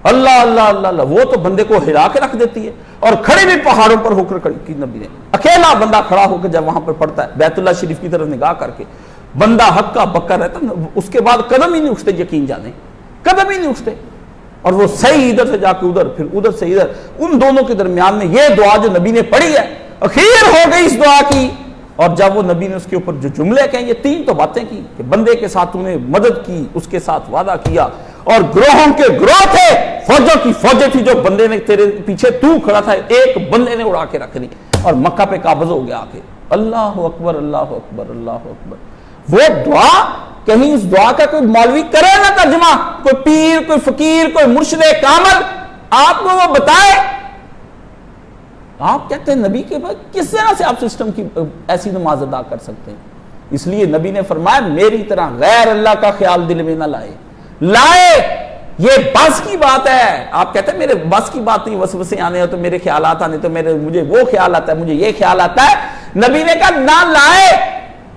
Speaker 1: اللہ اللہ اللہ اللہ، وہ تو بندے کو ہلا کے رکھ دیتی ہے۔ اور کھڑے بھی پہاڑوں پر ہو کر کھڑی کی نبی نے، اکیلا بندہ کھڑا ہو کے جب وہاں پر پڑھتا ہے بیت اللہ شریف کی طرف نگاہ کر کے، بندہ ہکا بکا رہتا، اس کے بعد قدم ہی نہیں اٹھتے، یقین جانے قدم ہی نہیں اٹھتے، اور وہ صحیح ادھر سے جا کے ادھر، پھر ادھر سے ادھر، ان دونوں کے درمیان میں یہ دعا جو نبی نے پڑھی ہے اخیر ہو گئی اس دعا کی۔ اور جب وہ نبی نے اس کے اوپر جو جملے کہیں، یہ تین تو باتیں کی کہ بندے کے ساتھ انہیں مدد کی، اس کے ساتھ وعدہ کیا، اور گروہوں کے گروہ تھے، فوجوں کی فوجیں تھی، جو بندے نے تیرے پیچھے تو کھڑا تھا ایک بندے نے اڑا کے رکھ دی اور مکہ پہ قابض ہو گیا آ کے۔ اللہ اکبر اللہ اکبر اللہ اکبر۔ وہ دعا کہیں اس دعا کا کوئی مولوی کرے نہ ترجمہ، کوئی پیر، کوئی فقیر، کوئی مرشد کامل آپ کو وہ بتائے۔ آپ کہتے ہیں نبی کے بعد کس طرح سے آپ سسٹم کی ایسی نماز ادا کر سکتے ہیں؟ اس لیے نبی نے فرمایا میری طرح غیر اللہ کا خیال دل میں نہ لائے، یہ بس کی بات ہے۔ آپ کہتے ہیں میرے بس کی بات نہیں، وسوسے آنے ہو تو میرے خیالات آنے تو مجھے وہ خیال آتا ہے، مجھے یہ خیال آتا ہے۔ نبی نے کہا نہ لائے،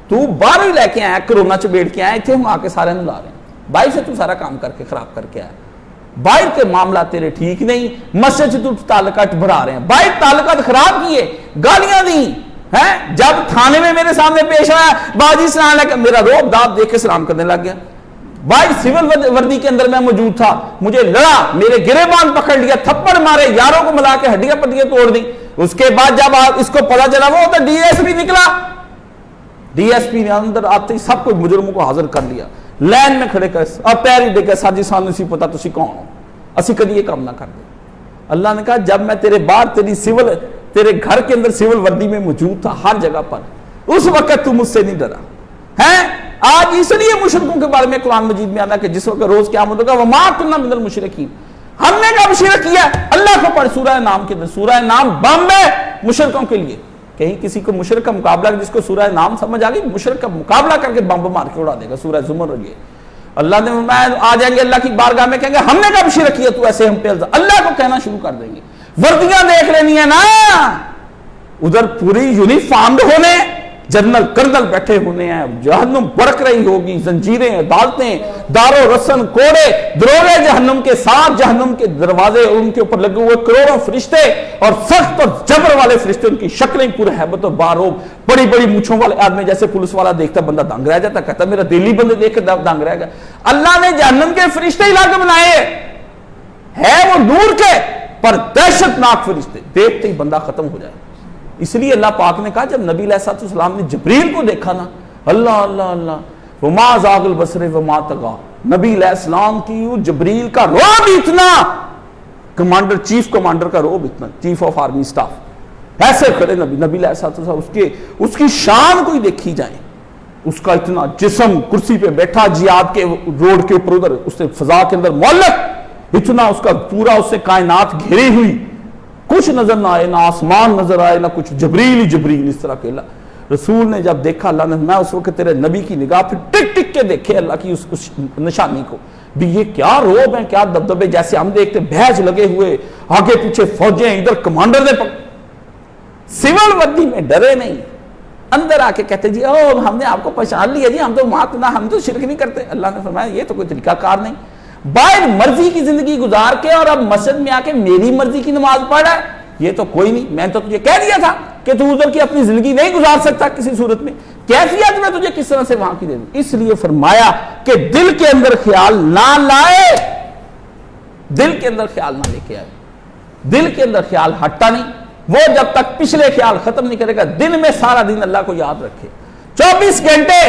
Speaker 1: تو باہر ہی لے کے آیا، کرونا چبیڑ کے آئے تھے، ہم آ کے سارے نو لا رہے ہیں، باہر سے تو سارا کام کر کے خراب کر کے آیا، باہر کے معاملات تیرے ٹھیک نہیں، مسجد سے تو تعلقات بڑھا رہے ہیں، باہر تعلقات خراب کیے، گالیاں دی ہیں۔ جب تھانے میں میرے سامنے پیش آیا، باجی سلام علیکم، میرا روب داب دیکھ کے سلام کرنے لگ گیا۔ باہر سول وردی کے اندر میں موجود تھا، مجھے لڑا، میرے گریبان پکڑ لیا، تھپڑ مارے، یاروں کو ملا کے ہڈیاں پٹیاں توڑ دی۔ اس کے بعد جب اس کو پتا چلا، وہ تو ڈی ایس پی نکلا، ڈی ایس پی نے اندر آتے ہی سب کچھ مجرموں کو حاضر کر لیا، لین میں کھڑے کر اور پیر ہی دیکھا، ساجی سانو سی پتا تسی کون ہو، اسی کدی یہ کام نہ کر دے۔ اللہ نے کہا جب میں تیرے بعد تیرے گھر کے اندر سول وردی میں موجود تھا ہر جگہ پر، اس وقت تو مجھ سے نہیں ڈرا ہے۔ آج اس لیے مشرکوں کے بارے میں قرآن مجید میں آنا کہ جس وقت روز قیامت ہوگا وما کنا من المشرکین، ہم نے کب شرک کیا؟ اللہ کو پڑھ سورہ نام کے اندر، سورہ نام بم ہے مشرکوں کے لیے۔ کہیں کسی کو مشرک کا مقابلہ، جس کو سورہ نام سمجھ آ گئی، مشرک کا مقابلہ کر کے بم مار کے اڑا دے گا، سورہ زمر یہ اللہ نے آ جائیں گے اللہ کی بارگاہ میں، کہیں گے ہم نے کب شرک کیا، تو ایسے ہم پہ اللہ کو کہنا شروع کر دیں گے۔ وردیاں دیکھ لینی ہے نا، ادھر پوری یونیفارمڈ ہونے، جنرل کرنل بیٹھے ہونے ہیں، جہنم بڑک رہی ہوگی، زنجیریں، عدالتیں، دار و رسن، کوڑے، دروغے جہنم کے ساتھ، جہنم کے دروازے اور ان کے اوپر لگے ہوئے کروڑوں فرشتے اور سخت اور جبر والے فرشتے، ان کی شکلیں پورے ہیبت اور باروب، بڑی بڑی مونچھوں والے آدمی، جیسے پولیس والا دیکھتا بندہ دنگ رہ جاتا، کہتا میرا دلی بندے دیکھ کے دنگ رہ گیا۔ اللہ نے جہنم کے فرشتے ہی لا کے بنائے ہیں، وہ نور کے پر دہشت ناک فرشتے، دیکھتے ہی بندہ ختم ہو جائے۔ اس لیے اللہ پاک نے کہا جب نبی علیہ السلام نے جبریل کو دیکھا نا، اللہ اللہ اللہ، وما زاغ البصر وما طغى، نبی علیہ السلام کی جبریل کا رعب اتنا، کمانڈر، چیف کمانڈر کا رعب اتنا، چیف آف آرمی سٹاف، ایسے کھڑے نبی علیہ السلام، اس کی شان کوئی دیکھی جائے، اس کا اتنا جسم، کرسی پہ بیٹھا جہاد کے روڈ کے اوپر، ادھر اس نے فضا کے اندر معلق، اتنا اس کا پورا، اس سے کائنات گھری ہوئی، کچھ نظر نہ آئے، نہ آسمان نظر آئے، نہ کچھ، جبریل ہی جبریل، اس طرح کے۔ اللہ رسول نے جب دیکھا، اللہ نے میں اس وقت تیرے نبی کی نگاہ پھر ٹک ٹک کے دیکھے اللہ کی اس نشانی کو بھی یہ کیا روب ہیں، کیا دبدبے، جیسے ہم دیکھتے بھیج لگے ہوئے، آگے پیچھے فوجیں، ادھر کمانڈر نے سول وردی میں ڈرے نہیں، اندر آ کے کہتے جی ہم نے آپ کو پہچان لیا جی، ہم تو شرک نہیں کرتے۔ اللہ نے فرمایا یہ تو کوئی طریقہ کار نہیں، باہر مرضی کی زندگی گزار کے اور اب مسجد میں آ کے میری مرضی کی نماز پڑھ رہا ہے، یہ تو کوئی نہیں، میں تو تجھے کہہ دیا تھا کہ تو ادھر کی اپنی زندگی نہیں گزار سکتا کسی صورت میں، کیفیت میں تجھے کس طرح سے وہاں کی دے دوں۔ اس لیے فرمایا کہ دل کے اندر خیال نہ لائے، دل کے اندر خیال نہ لے کے آئے، دل کے اندر خیال ہٹتا نہیں، وہ جب تک پچھلے خیال ختم نہیں کرے گا، دن میں سارا دن اللہ کو یاد رکھے، 24 گھنٹے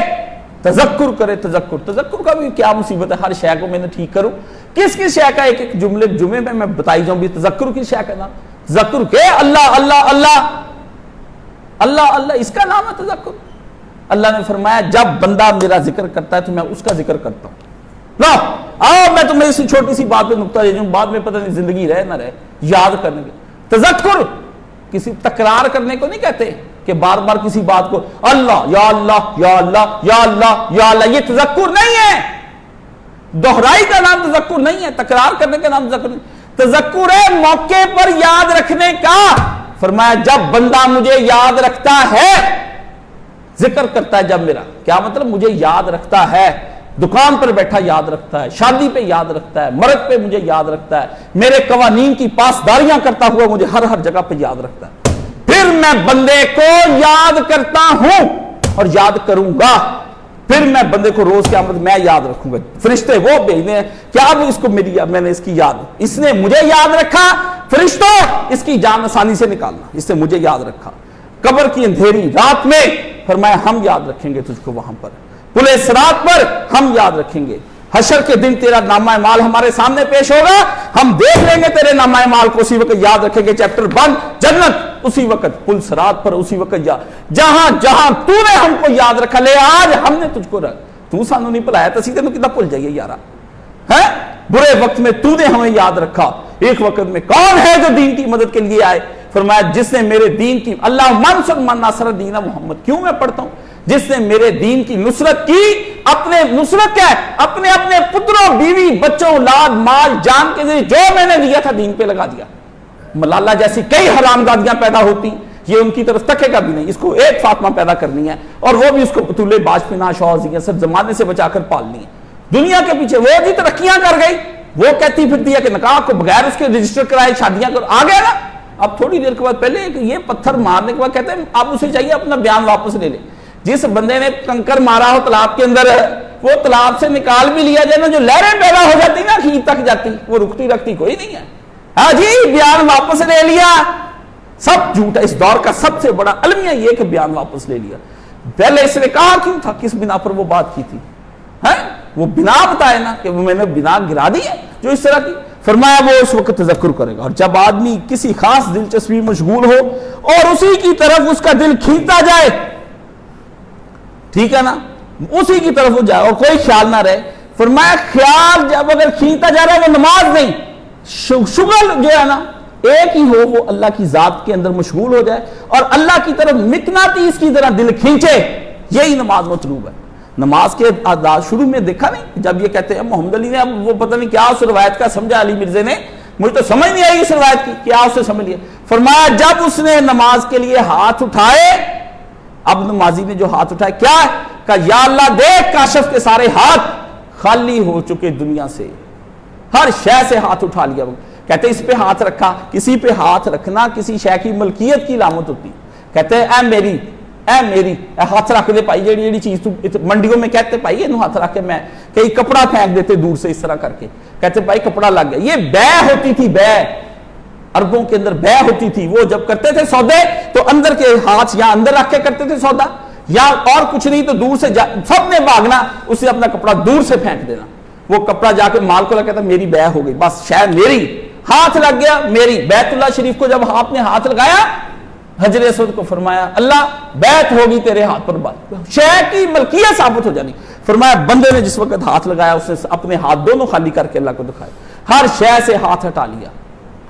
Speaker 1: تذکر کرے۔ تذکر کا بھی کیا مصیبت ہے، ہر شے کو میں نے ٹھیک کروں، کس شے کا ایک جمعے میں بتائی جاؤں بھی تذکر کی شے کا نام، تذکر کہ اللہ اللہ اللہ اللہ اللہ، اس کا نام ہے تذکر۔ اللہ نے فرمایا جب بندہ میرا ذکر کرتا ہے تو میں اس کا ذکر کرتا ہوں۔ میں تمہیں اس چھوٹی سی بات پہ نقطہ دے دوں، بعد میں پتہ نہیں زندگی رہے نہ رہے، یاد کرنے کے تذکر کسی تکرار کرنے کو نہیں کہتے کہ بار بار کسی بات کو اللہ یا اللہ یا اللہ یا اللہ یا اللہ، یہ تذکر نہیں ہے، دہرائی کا نام تذکر نہیں ہے، تکرار کرنے کا نام تذکر نہیں، تذکر ہے موقع پر یاد رکھنے کا۔ فرمایا جب بندہ مجھے یاد رکھتا ہے، ذکر کرتا ہے جب میرا، کیا مطلب مجھے یاد رکھتا ہے، دکان پر بیٹھا یاد رکھتا ہے، شادی پہ یاد رکھتا ہے، مرض پہ مجھے یاد رکھتا ہے، میرے قوانین کی پاسداریاں کرتا ہوا مجھے ہر جگہ پہ یاد رکھتا ہے، پھر میں بندے کو یاد کرتا ہوں اور یاد کروں گا، پھر میں بندے کو روز قیامت میں یاد رکھوں گا، فرشتے وہ بھیجنے ہیں کہ اب اس کو میں نے اس کی یاد، اس نے مجھے یاد رکھا، فرشتوں اس کی جان آسانی سے نکالنا، اس نے مجھے یاد رکھا، قبر کی اندھیری رات میں فرمایا ہم یاد رکھیں گے تجھ کو، وہاں پر پل صراط پر ہم یاد رکھیں گے، حشر کے دن تیرا نامہ اعمال ہمارے سامنے پیش ہوگا، ہم دیکھ لیں گے تیرے نامہ اعمال کو، اسی وقت یاد رکھیں گے، چیپٹر بند جنت اسی وقت، پل صراط پر اسی وقت جہاں جہاں تو نے ہم کو یاد رکھا، لے آج ہم نے تجھ کو تو سانو نہیں بلایا تو سیدھے کتنا بھول جائیے یارا، ہے برے وقت میں تو نے ہمیں یاد رکھا، ایک وقت میں کون ہے جو دین کی مدد کے لیے آئے؟ فرمایا جس نے میرے دین کی، اللہ منصر من ناصر دین محمد، کیوں میں پڑھتا ہوں؟ جس نے میرے دین کی نصرت کی، اپنے نصرت کیا ہے؟ اپنے پتروں، بیوی، بچوں، اولاد، مال، جان کے ذریعے جو میں نے دیا تھا دین پہ لگا دیا۔ ملالہ جیسی کئی حرامزادیاں پیدا ہوتی، یہ ان کی طرف تکے گا بھی نہیں، اس کو ایک فاطمہ پیدا کرنی ہے اور وہ بھی اس کو پتولے باج پنا شوہر سب زمانے سے بچا کر پالنی ہے۔ دنیا کے پیچھے وہ بھی ترقیاں کر گئی، وہ کہتی پھرتی ہے کہ نکاح کو بغیر اس کے رجسٹر کرائے شادیاں کر، آ گیا نا۔ اب تھوڑی دیر کے بعد پہلے یہ پتھر مارنے کے بعد کہتے ہیں اب اسے چاہیے اپنا بیان واپس لے لے۔ جس بندے نے کنکر مارا ہو تالاب کے اندر، وہ تالاب سے نکال بھی لیا جائے نا، جو لہریں پیدا ہو جاتی نا کھیر تک جاتی، وہ رکتی رکھتی کوئی نہیں ہے۔ ہاں جی بیان واپس لے لیا، سب جھوٹ ہے۔ اس دور کا سب سے بڑا المیہ یہ کہ بیان واپس لے لیا۔ پہلے اس نے کہا کیوں تھا، کس بنا پر وہ بات کی تھی، وہ بنا بتائے نا کہ میں نے بنا گرا دی ہے جو اس طرح کی۔ فرمایا وہ اس وقت تذکر کرے گا، اور جب آدمی کسی خاص دلچسپی مشغول ہو اور اسی کی طرف اس کا دل کھینچتا جائے، ٹھیک ہے نا، اسی کی طرف وہ جائے اور کوئی خیال نہ رہے۔ فرمایا خیال جب اگر کھینچتا جا رہا ہے وہ نماز نہیں، شغل جو ہے نا ایک ہی ہو، وہ اللہ کی ذات کے اندر مشغول ہو جائے اور اللہ کی طرف مقناطیس کی طرح دل کھینچے، یہی نماز مطلوب ہے۔ نماز کے آداب شروع میں دیکھا نہیں، جب یہ کہتے ہیں محمد علی نے اب وہ پتہ نہیں کیا اس روایت کا سمجھا، علی مرزا نے، مجھے تو سمجھ نہیں آئی اس روایت کی کیا اسے سمجھ لیا۔ فرمایا جب اس نے نماز کے لیے ہاتھ اٹھائے، اب نمازی نے جو ہاتھ اٹھائے کیا ہے؟ کہا یا اللہ دیکھ کاشف کے سارے ہاتھ خالی ہو چکے دنیا سے، ہر شے سے ہاتھ اٹھا لیا۔ کہتے اس پہ ہاتھ رکھا، کسی پہ ہاتھ رکھنا کسی شے کی ملکیت کی علامت ہوتی۔ کہتے ہیں اے میری ہاتھ رکھ دے پائی، جیڑی چیز تو منڈیوں میں کہتے پائی یہ ہاتھ رکھ کے، میں کئی کپڑا پھینک دیتے دور سے اس طرح کر کے، کہتے بھائی کپڑا لگ گیا۔ یہ بے ہوتی تھی، بے عربوں کے اندر بے ہوتی تھی، وہ جب کرتے تھے سودے تو اندر کے ہاتھ یا اندر رکھ کے کرتے تھے سودا، یا اور کچھ نہیں تو دور سے سب نے بھاگنا، اسے اپنا کپڑا دور سے پھینک دینا، وہ کپڑا جا کے مال کو لگا کہتا میری بے ہو گئی، بس شاید میری ہاتھ لگ گیا میری۔ بیت اللہ شریف کو جب آپ نے ہاتھ لگایا، حجر اسود کو فرمایا اللہ بیت ہوگی تیرے ہاتھ پر، بات شے کی ملکیت ثابت ہو جانی۔ فرمایا بندے نے جس وقت ہاتھ لگایا اس نے اپنے ہاتھ دونوں خالی کر کے اللہ کو دکھائے، ہر شے سے ہاتھ ہٹا لیا،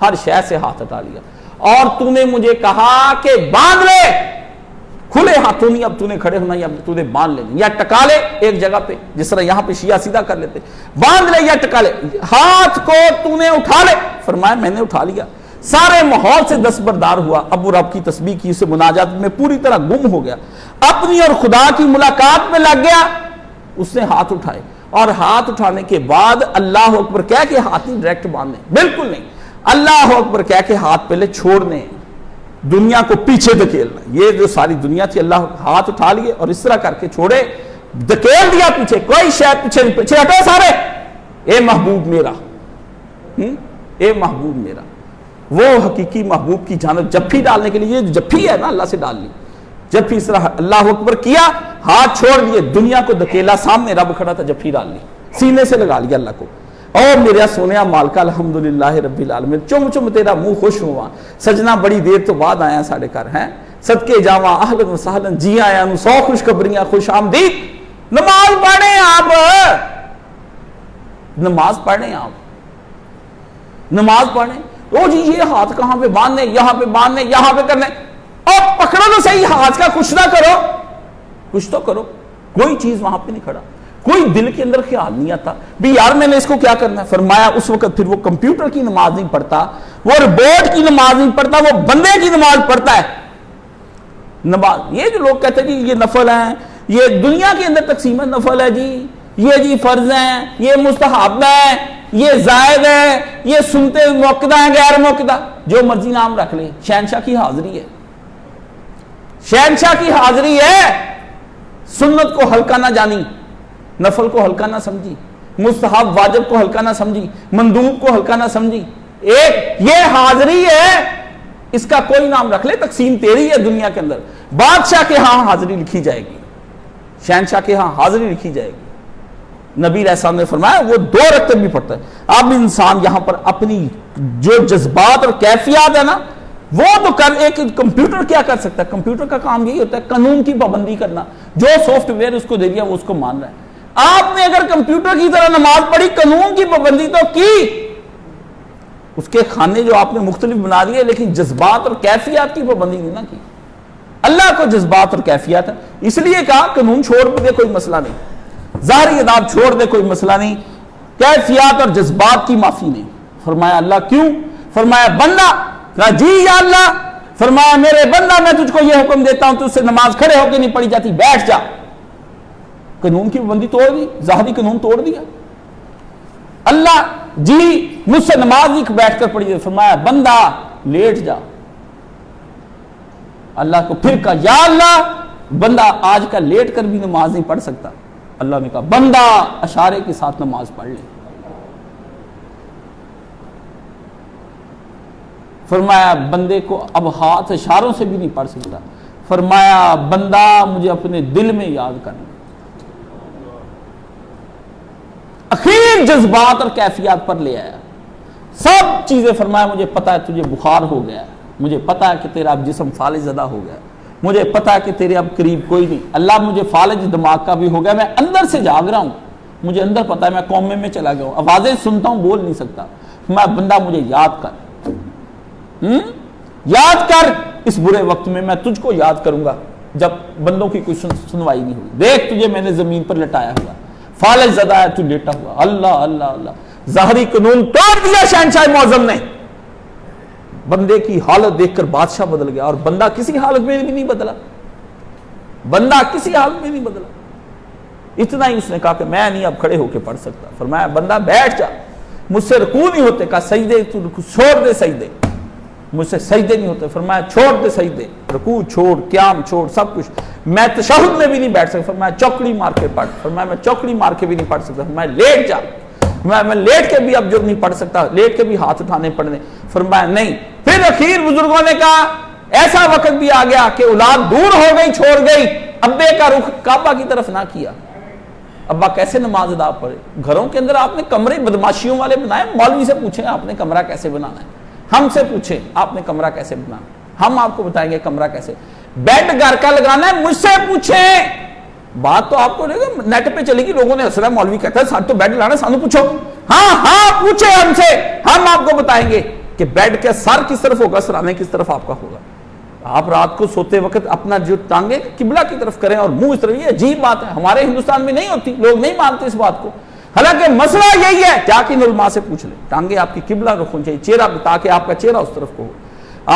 Speaker 1: ہر شے سے ہاتھ ہٹا لیا، اور تو نے مجھے کہا کہ باندھ لے، کھل کھلے ہاتھوں نہیں اب نے کھڑے ہونا، یا تو نے باندھ لینا، یا ٹکا لے ایک جگہ پہ، جس طرح یہاں پہ شیعہ سیدھا کر لیتے، باندھ لے یا ٹکا لے، ہاتھ کو تو نے اٹھا لے۔ فرمایا میں نے اٹھا لیا، سارے ماحول سے دستبردار ہوا، اب وہ رب کی تسبیح کی، اسے مناجات میں پوری طرح گم ہو گیا، اپنی اور خدا کی ملاقات میں لگ گیا۔ اس نے ہاتھ اٹھائے، اور ہاتھ اٹھانے کے بعد اللہ اکبر کہہ کے ہاتھ نہیں ڈائریکٹ باندھنے، بالکل نہیں، اللہ اکبر کہہ کے ہاتھ پہلے چھوڑنے، دنیا کو پیچھے دھکیلنا۔ یہ جو ساری دنیا تھی، اللہ ہاتھ اٹھا لیے اور اس طرح کر کے چھوڑے، دھکیل دیا پیچھے، کوئی شاید پیچھے ہٹو سارے، اے محبوب میرا، اے محبوب میرا۔ وہ حقیقی محبوب کی جانب جپھی ڈالنے کے لیے، یہ جپھی ہے نا اللہ سے ڈال لی، جب اس طرح اللہ اکبر کیا، ہاتھ چھوڑ لیے، دنیا کو دھکیلا، سامنے رب کھڑا تھا، جپھی ڈال لی، سینے سے لگا لیا اللہ کو، او میرا سونیا مالکا الحمدللہ رب العالمین، چم چم تیرا منہ خوش ہوا، سجنا بڑی دیر تو بعد آیا ساڑھے کر ہیں، صدقے جاواں اہلاً و سہلاً، جی آیا نو 100 خوشخبریاں، خوش آمدید۔ نماز پڑھیں آپ، نماز پڑھیں آپ، نماز پڑھیں۔ او جی یہ ہاتھ کہاں پہ باندھنے، یہاں پہ باندھنے، یہاں پہ کرنے، اور پکڑو تو صحیح ہاتھ کا، کچھ نہ کرو، کچھ تو کرو۔ کوئی چیز وہاں پہ نہیں کھڑا، کوئی دل کے اندر خیال نہیں آتا بھی یار میں نے اس کو کیا کرنا ہے۔ فرمایا اس وقت پھر وہ کمپیوٹر کی نماز نہیں پڑھتا، وہ روبوٹ کی نماز نہیں پڑھتا، وہ بندے کی نماز پڑھتا ہے۔ نماز، یہ جو لوگ کہتے ہیں کہ یہ نفل ہیں، یہ دنیا کے اندر تقسیم نفل ہے جی، یہ جی فرض ہیں، یہ مستحب ہے، یہ زائد ہے، یہ سنتے موقدہ ہیں، غیر موقدہ، جو مرضی نام رکھ لیں، شہنشاہ کی حاضری ہے، شہنشاہ کی حاضری ہے۔ سنت کو ہلکا نہ جانی، نفل کو ہلکا نہ سمجھی، مستحب واجب کو ہلکا نہ سمجھی، مندوب کو ہلکا نہ سمجھی، ایک یہ حاضری ہے، اس کا کوئی نام رکھ لے، تقسیم تیری ہے دنیا کے اندر۔ بادشاہ کے ہاں حاضری لکھی جائے گی، شہنشاہ کے ہاں حاضری لکھی جائے گی۔ نبی علیہ السلام نے فرمایا وہ 2 رکعت بھی پڑھتا ہے۔ اب انسان یہاں پر اپنی جو جذبات اور کیفیات ہے نا، وہ تو کر، ایک کمپیوٹر کیا کر سکتا ہے؟ کمپیوٹر کا کام یہی ہوتا ہے قانون کی پابندی کرنا، جو سافٹ ویئر اس کو دے دیا وہ اس کو مان رہا ہے۔ آپ نے اگر کمپیوٹر کی طرح نماز پڑھی، قانون کی پابندی تو کی، اس کے کھانے جو آپ نے مختلف بنا دیے، لیکن جذبات اور کیفیات کی پابندی نہیں نہ کی۔ اللہ کو جذبات اور کیفیات ہے، اس لیے کہا قانون چھوڑ دے کوئی مسئلہ نہیں، ظاہری آداب چھوڑ دے کوئی مسئلہ نہیں، کیفیات اور جذبات کی معافی نہیں۔ فرمایا اللہ کیوں؟ فرمایا بندہ، کہا جی یا اللہ، فرمایا میرے بندہ میں تجھ کو یہ حکم دیتا ہوں، تجھ سے نماز کھڑے ہو کے نہیں پڑھی جاتی، بیٹھ جا۔ قانون کی پابندی توڑ دی، ظاہری قانون توڑ دیا۔ اللہ جی مجھ سے نماز نہیں بیٹھ کر پڑھی، فرمایا بندہ لیٹ جا۔ اللہ کو پھر کہا یا اللہ، بندہ آج کا لیٹ کر بھی نماز نہیں پڑھ سکتا۔ اللہ نے کہا بندہ اشارے کے ساتھ نماز پڑھ لے۔ فرمایا بندے کو اب ہاتھ اشاروں سے بھی نہیں پڑھ سکتا۔ فرمایا بندہ مجھے اپنے دل میں یاد کرنا۔ اخیر جذبات اور کیفیات پر لے آیا، سب چیزیں۔ فرمایا مجھے پتا ہے تجھے بخار ہو گیا ہے، مجھے پتا ہے کہ تیرا اب جسم فالج زدہ ہو گیا ہے، مجھے پتا ہے کہ تیرے اب قریب کوئی نہیں، اللہ مجھے فالج دماغ کا بھی ہو گیا، میں اندر سے جاگ رہا ہوں، مجھے اندر پتا ہے میں قومے میں چلا گیا ہوں، آوازیں سنتا ہوں، بول نہیں سکتا۔ میں بندہ مجھے یاد کر، یاد کر، اس برے وقت میں تجھ کو یاد کروں گا جب بندوں کی کوئی سنوائی نہیں ہوئی۔ دیکھ تجھے میں نے زمین پر لٹایا ہوا، فالج زدہ ہے تو لیٹا ہوا۔ اللہ اللہ اللہ، ظاہری قانون توڑ دیا شہنشاہ معظم نے۔ بندے کی حالت دیکھ کر بادشاہ بدل گیا، اور بندہ کسی حالت میں بھی نہیں بدلا، بندہ کسی حالت میں نہیں بدلا۔ اتنا ہی اس نے کہا کہ میں نہیں اب کھڑے ہو کے پڑھ سکتا۔ فرمایا بندہ بیٹھ جا، مجھ سے رکوع نہیں ہوتے، کہا سجدے تو چھوڑ دے، سجدے مجھ سے سجدے نہیں ہوتے۔ فرمایا چھوڑ دے سجدے، رکوع چھوڑ، قیام چھوڑ، سب کچھ۔ میں تشہد میں بھی نہیں بیٹھ سکتا۔ فرمایا چوکڑی مار کے پڑھ۔ فرمایا میں چوکڑی مار کے بھی نہیں پڑھ سکتا۔ فرمایا لیٹ جا۔ میں لیٹ کے بھی اب جو نہیں پڑھ سکتا، لیٹ کے بھی ہاتھ اٹھانے پڑنے۔ فرمایا نہیں۔ پھر اخیر بزرگوں نے کہا ایسا وقت بھی آ گیا کہ اولاد دور ہو گئی، چھوڑ گئی، ابے کا رخ کعبہ کی طرف نہ کیا۔ ابا کیسے نماز ادا پڑھے؟ گھروں کے اندر آپ نے کمرے بدماشیوں والے بنائے، مولوی سے پوچھیں آپ نے کمرہ کیسے بنانا ہے، ہم سے پوچھیں آپ نے کمرہ کیسے بنانا، ہم آپ کو بتائیں گے کمرہ کیسے۔ بیڈ گھر کا لگانا ہے، مجھ سے پوچھیں۔ بات تو آپ کو نیٹ پہ چلے گی، لوگوں نے ہنسنا، مولوی کہتا ہے ساتھ تو بیڈ لانا، سانو پوچھو۔ ہاں ہاں پوچھیں ہم سے، ہم آپ کو بتائیں گے کہ بیڈ کا سر کس طرف ہوگا، سرانے کس طرف آپ کا ہوگا۔ آپ رات کو سوتے وقت اپنا جو ٹانگیں قبلہ کی طرف کریں اور منہ اس طرف، یہ عجیب بات ہے، ہمارے ہندوستان میں نہیں ہوتی، لوگ نہیں مانتے اس بات کو، حالانکہ مسئلہ یہی ہے، جا کے علماء سے پوچھ لیں، ٹانگیں آپ کی قبلہ رخ ہونی چاہیے، چہرہ، تاکہ آپ کا چہرہ اس طرف کو ہو،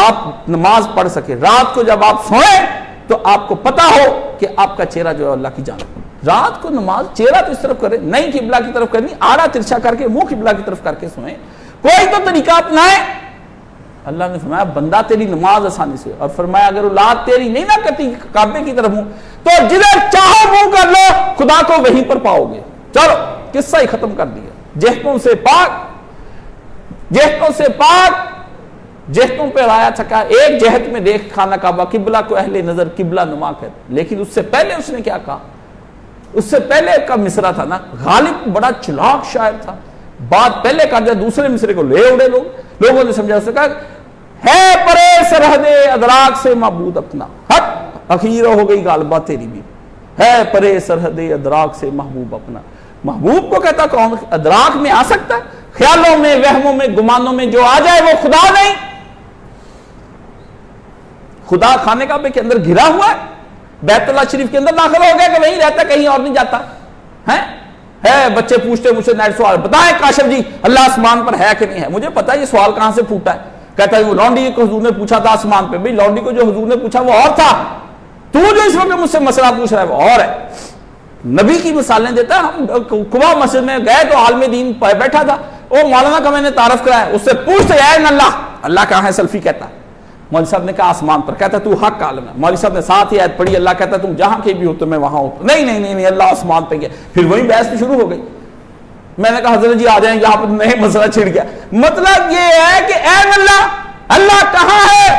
Speaker 1: آپ نماز پڑھ سکے۔ رات کو جب آپ سوئیں تو آپ کو پتا ہو کہ آپ کا چہرہ جو ہے اللہ کی جانب، رات کو نماز چہرہ تو اس طرف کرے، نہیں قبلہ کی طرف کرنی، آڑا ترچھا کر کے منہ قبلہ کی طرف کر کے سوئیں، کوئی تو طریقہ اپنائیں۔ اللہ نے فرمایا بندہ تیری نماز آسانی سے، اور فرمایا اگر اولاد تیری نہیں نہ کرتی کعبے کی طرف منہ، تو جدھر چاہو منہ کر لو، خدا کو وہیں پر پاؤ گے۔ چلو قصہ ہی ختم کر دیا، جہتوں سے پاک، جہتوں سے پاک، جہتوں پہ آیا تھکا، ایک جہت میں دیکھ خانہ کعبہ، قبلہ کو اہل نظر قبلہ نما کر، لیکن اس سے پہلے اس نے کیا کہا؟ اس سے پہلے کا مصرع تھا نا، غالب بڑا چلاک شاعر تھا، بات پہلے کہا جائے دوسرے مصرے کو لے اڑے لوگوں نے سمجھا، اس نے کہا ہے پرے سرحد ادراک سے معبود اپنا، حق اخیر ہو گئی غالبہ تیری بھی، ہے پرے سرحد ادراک سے محبوب اپنا۔ محبوب کو کہتا کون؟ ادراک میں آ سکتا ہے، خیالوں میں، وہموں میں، گمانوں میں جو آ جائے وہ خدا نہیں۔ خدا خانے کعبے کے اندر گھرا ہوا ہے، بیت اللہ شریف کے اندر داخل ہو گیا کہ وہیں رہتا، کہیں اور نہیں جاتا ہے بچے پوچھتے مجھ سے نیٹ سوال، بتائیں کاشف جی اللہ آسمان پر ہے کہ نہیں ہے؟ مجھے پتا یہ سوال کہاں سے پھوٹا ہے، کہتا ہے وہ لونڈی کو حضور نے پوچھا تھا آسمان پہ، بھئی لونڈی کو جو حضور نے پوچھا وہ اور تھا، تو جو اس وقت مجھ سے مسئلہ پوچھ رہا ہے وہ اور ہے۔ نبی کی مثالیں دیتا ہے، ہم قباء مسجد میں گئے تو عالم دین بیٹھا تھا، وہ مولانا کا میں نے تعارف کرایا، اس سے پوچھتے اے اللہ کہاں ہے؟ سلفی کہتا ہے، مولوی صاحب نے کہا آسمان پر، کہتا تو حق عالم ہے، مولوی صاحب نے ساتھ ہی آیت پڑھی، اللہ کہتا تم جہاں کہیں بھی ہو تو میں وہاں ہوں، نہیں اللہ آسمان پہ گیا، پھر وہی بحث بھی شروع ہو گئی۔ میں نے کہا حضرت جی آ جائیں، یہاں پر نئے مسئلہ چھڑ گیا۔ مطلب یہ ہے کہ اے اللہ کہاں ہے؟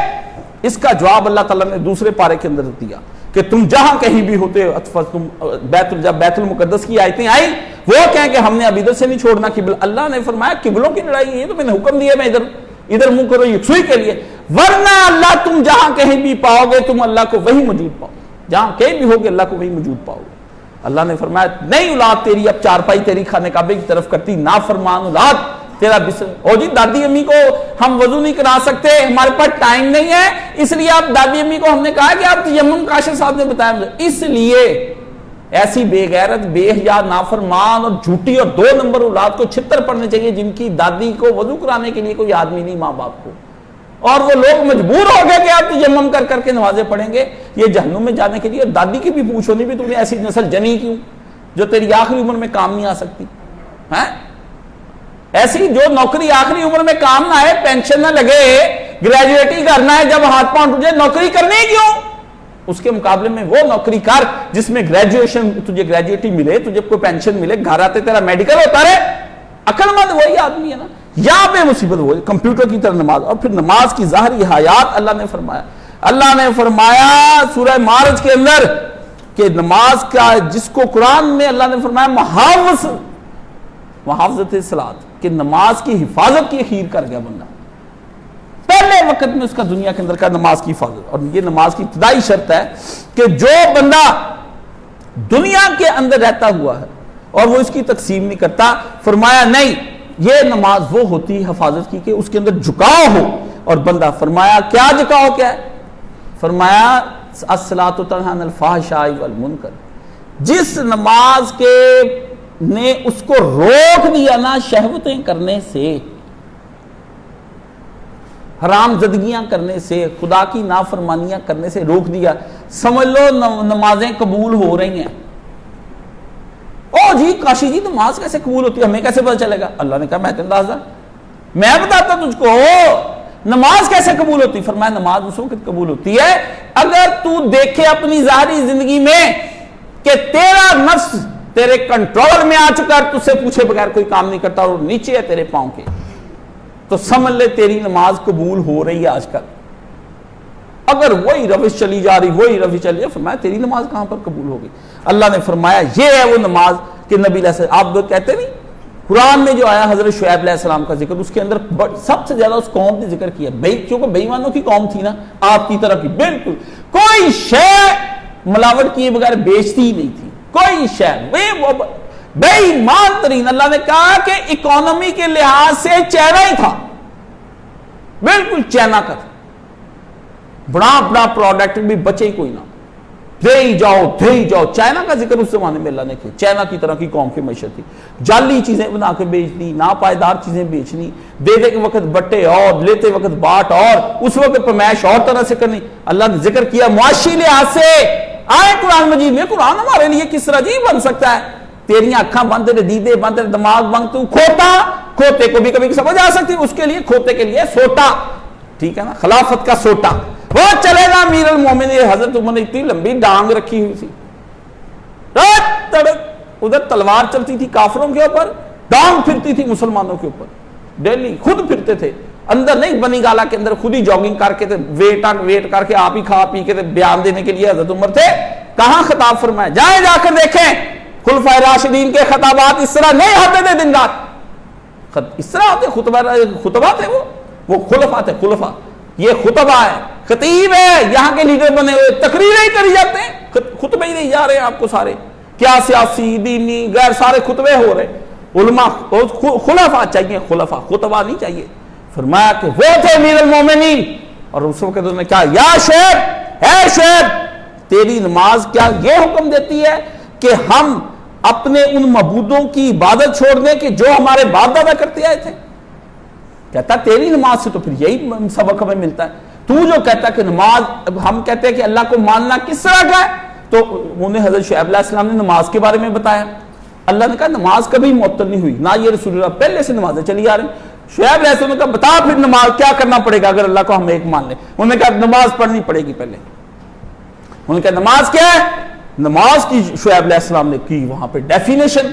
Speaker 1: اس کا جواب اللہ تعالیٰ نے دوسرے پارے کے اندر دیا کہ تم جہاں کہیں بھی ہوتے، تم جب بیت المقدس کی آیتیں آئی وہ کہیں کہ ہم نے اب ادھر سے نہیں چھوڑنا قبلہ، اللہ نے فرمایا قبلوں کی لڑائی ہے تو میں نے حکم دیا میں ادھر منہ کرو یکسوئی کے لیے، ورنہ اللہ تم جہاں کہیں بھی پاؤ گے تم اللہ کو وہی موجود پاؤ، جہاں کہیں بھی ہوگے اللہ کو وہی موجود پاؤ گے۔ اللہ نے فرمایا نہیں اولاد تیری اب چارپائی تیری خانے کعبے کی طرف کرتی، نافرمان اولاد تیرا بسر، او جی دادی امی کو ہم وضو نہیں کرا سکتے، ہمارے پاس ٹائم نہیں ہے، اس لیے آپ دادی امی کو ہم نے کہا کہ آپ تیمم کاشف صاحب نے بتایا مجھے، اس لیے ایسی بے غیرت، بے حیا، نافرمان اور جھوٹی اور 2 نمبر اولاد کو چھتر پڑنے چاہیے جن کی دادی کو وضو کرانے کے لیے کوئی آدمی نہیں ماں باپ کو، اور وہ لوگ مجبور ہو گئے کہ آپ تیمم کر کے نمازیں پڑھیں گے یہ جہنم میں جانے کے لیے۔ دادی کی بھی پوچھو نہیں بھی تم نے ایسی نسل جنی کیوں جو تیری آخری عمر میں کام نہیں آ سکتی ہیں؟ ایسی جو نوکری آخری عمر میں کام نہ آئے، پینشن نہ لگے، گریجویٹ ہی کرنا ہے، جب ہاتھ پاؤں ٹوٹے نوکری کرنی کیوں؟ اس کے مقابلے میں وہ نوکری کر جس میں گریجویشن، تجھے گریجویٹ ہی ملے، تجھے کوئی پینشن ملے، گھر آتے تیرا میڈیکل ہوتا رہے، عقل مند وہی آدمی ہے نا۔ یہاں پہ مصیبت وہ کمپیوٹر کی طرح نماز، اور پھر نماز کی ظاہری حیات اللہ نے فرمایا سورہ معارج کے اندر کہ نماز کا جس کو قرآن میں اللہ نے فرمایا محافظت صلاۃ، کہ نماز کی حفاظت کی خیر کر گیا بندہ، پہلے وقت میں اس کا دنیا کے اندر کا نماز کی حفاظت، اور یہ نماز کی ابتدائی شرط ہے کہ جو بندہ دنیا کے اندر رہتا ہوا ہے اور وہ اس کی تقسیم نہیں کرتا، فرمایا نہیں یہ نماز وہ ہوتی حفاظت کی کہ اس کے اندر جھکاؤ ہو، اور بندہ فرمایا کیا جھکاؤ کیا ہے؟ فرمایا الصلاۃ تنہی عن الفحشاء والمنکر، جس نماز کے نے اس کو روک دیا نا شہوتیں کرنے سے، حرام زدگیاں کرنے سے، خدا کی نافرمانیاں کرنے سے روک دیا، سمجھ لو نمازیں قبول ہو رہی ہیں۔ او جی کاشی جی نماز کیسے قبول ہوتی ہے، ہمیں کیسے پتہ چلے گا؟ اللہ نے کہا میں تیرے انداز میں بتاتا تجھ کو نماز کیسے قبول ہوتی۔ فرمایا نماز اس وقت قبول ہوتی ہے اگر تو دیکھے اپنی ظاہری زندگی میں کہ تیرا نفس تیرے کنٹرول میں آ چکا ہے، تجھ سے پوچھے بغیر کوئی کام نہیں کرتا اور نیچے ہے تیرے پاؤں کے، تو سمجھ لے تیری نماز قبول ہو رہی ہے آج کل۔ اگر وہی روش چلی جا رہی فرمایا تیری نماز کہاں پر قبول ہوگی؟ اللہ نے فرمایا یہ ہے وہ نماز کہ نبی علیہ السلام، آپ کہتے نہیں قرآن میں جو آیا حضرت شعیب علیہ السلام کا ذکر، اس کے اندر سب سے زیادہ اس قوم نے ذکر کیا، کیونکہ بے ایمانوں کی قوم تھی نا آپ کی طرح کی، بالکل کوئی شے ملاوٹ کیے بغیر بیچتی ہی نہیں تھی، کوئی شے بے ایمان ترین۔ اللہ نے کہا کہ اکانومی کے لحاظ سے چائنا ہی تھا، بالکل چائنا کا تھا، بڑا بڑا پروڈکٹ بھی بچے ہی کوئی نہ، دے ہی جاؤ. چائنا کا ذکر اس زمانے میں اللہ نے کیا. چائنا کی طرح کی قوم کی معیشت تھی، جعلی چیزیں بنا کے بیچنی، ناپائیدار چیزیں بیچنی، دینے کے وقت بٹے اور لیتے وقت باٹ اور، اس وقت پیمائش اور طرح سے کرنی. اللہ نے ذکر کیا معاشی لحاظ سے آئے قرآن مجید میں. قرآن ہمارے لیے کس طرح جی بن سکتا ہے؟ تیری آنکھاں بند، تیرے دیدے بند، تیرے دماغ بند، تو کھوتے کو بھی کبھی سمجھ آ سکتی، اس کے لیے کھوتے کے لیے سوٹا، ٹھیک ہے نا، خلافت کا سوٹا وہ چلے گا. امیر المومنین حضرت عمر نے اتنی لمبی ڈانگ رکھی ہوئی تھی، ادھر تلوار چلتی تھی کافروں کے اوپر، ڈانگ پھرتی تھی مسلمانوں کے اوپر. ڈیلی خود پھرتے تھے، اندر نہیں، بنی گالا کے اندر خود ہی جاگنگ کر کے ویٹ کر کے آپ ہی کھا پی کے بیان دینے کے لیے حضرت عمر تھے. کہاں خطاب فرمایا؟ جائیں جا کر دیکھیں خلفائے راشدین کے خطابات اس طرح نہیں ہوتے تھے. دن رات اس طرح ہوتے خطبہ تھے، وہ خلفاء تھے. خلفاء یہ خطبہ ہے، خطیب ہے، یہاں کے لیڈر بنے ہوئے تقریریں کری جاتے ہیں، خطبے ہی نہیں جا رہے ہیں آپ کو سارے، کیا سیاسی دینی غیر سارے خطبے ہو رہے. علماء خلفاء چاہیے، خلفاء خطبہ نہیں چاہیے. فرمایا کہ وہ تھے امیر المومنین. اور اس وقت انہوں نے کہا یا شعیب، اے شعیب، تیری نماز کیا یہ حکم دیتی ہے کہ ہم اپنے ان معبودوں کی عبادت چھوڑ دیں کہ جو ہمارے باپ دادا کرتے آئے تھے؟ کہتا تیری نماز سے تو پھر یہی سبق ہمیں ملتا ہے. تو جو کہتا کہ نماز، ہم کہتے ہیں کہ اللہ کو ماننا کس طرح کا ہے، تو انہیں حضرت شعیب علیہ السلام نے نماز کے بارے میں بتایا. اللہ نے کہا نماز کبھی معطل نہیں ہوئی، نہ یہ رسول اللہ پہلے سے نمازیں چلی آ رہی. شعیب علیہ السلام نے کہا بتا پھر نماز کیا کرنا پڑے گا اگر اللہ کو ہم ایک مان لیں. انہوں نے کہا نماز پڑھنی پڑے گی پہلے. انہوں نے کہا نماز کیا ہے؟ نماز کی شعیب علیہ السلام نے کی وہاں پہ ڈیفینیشن،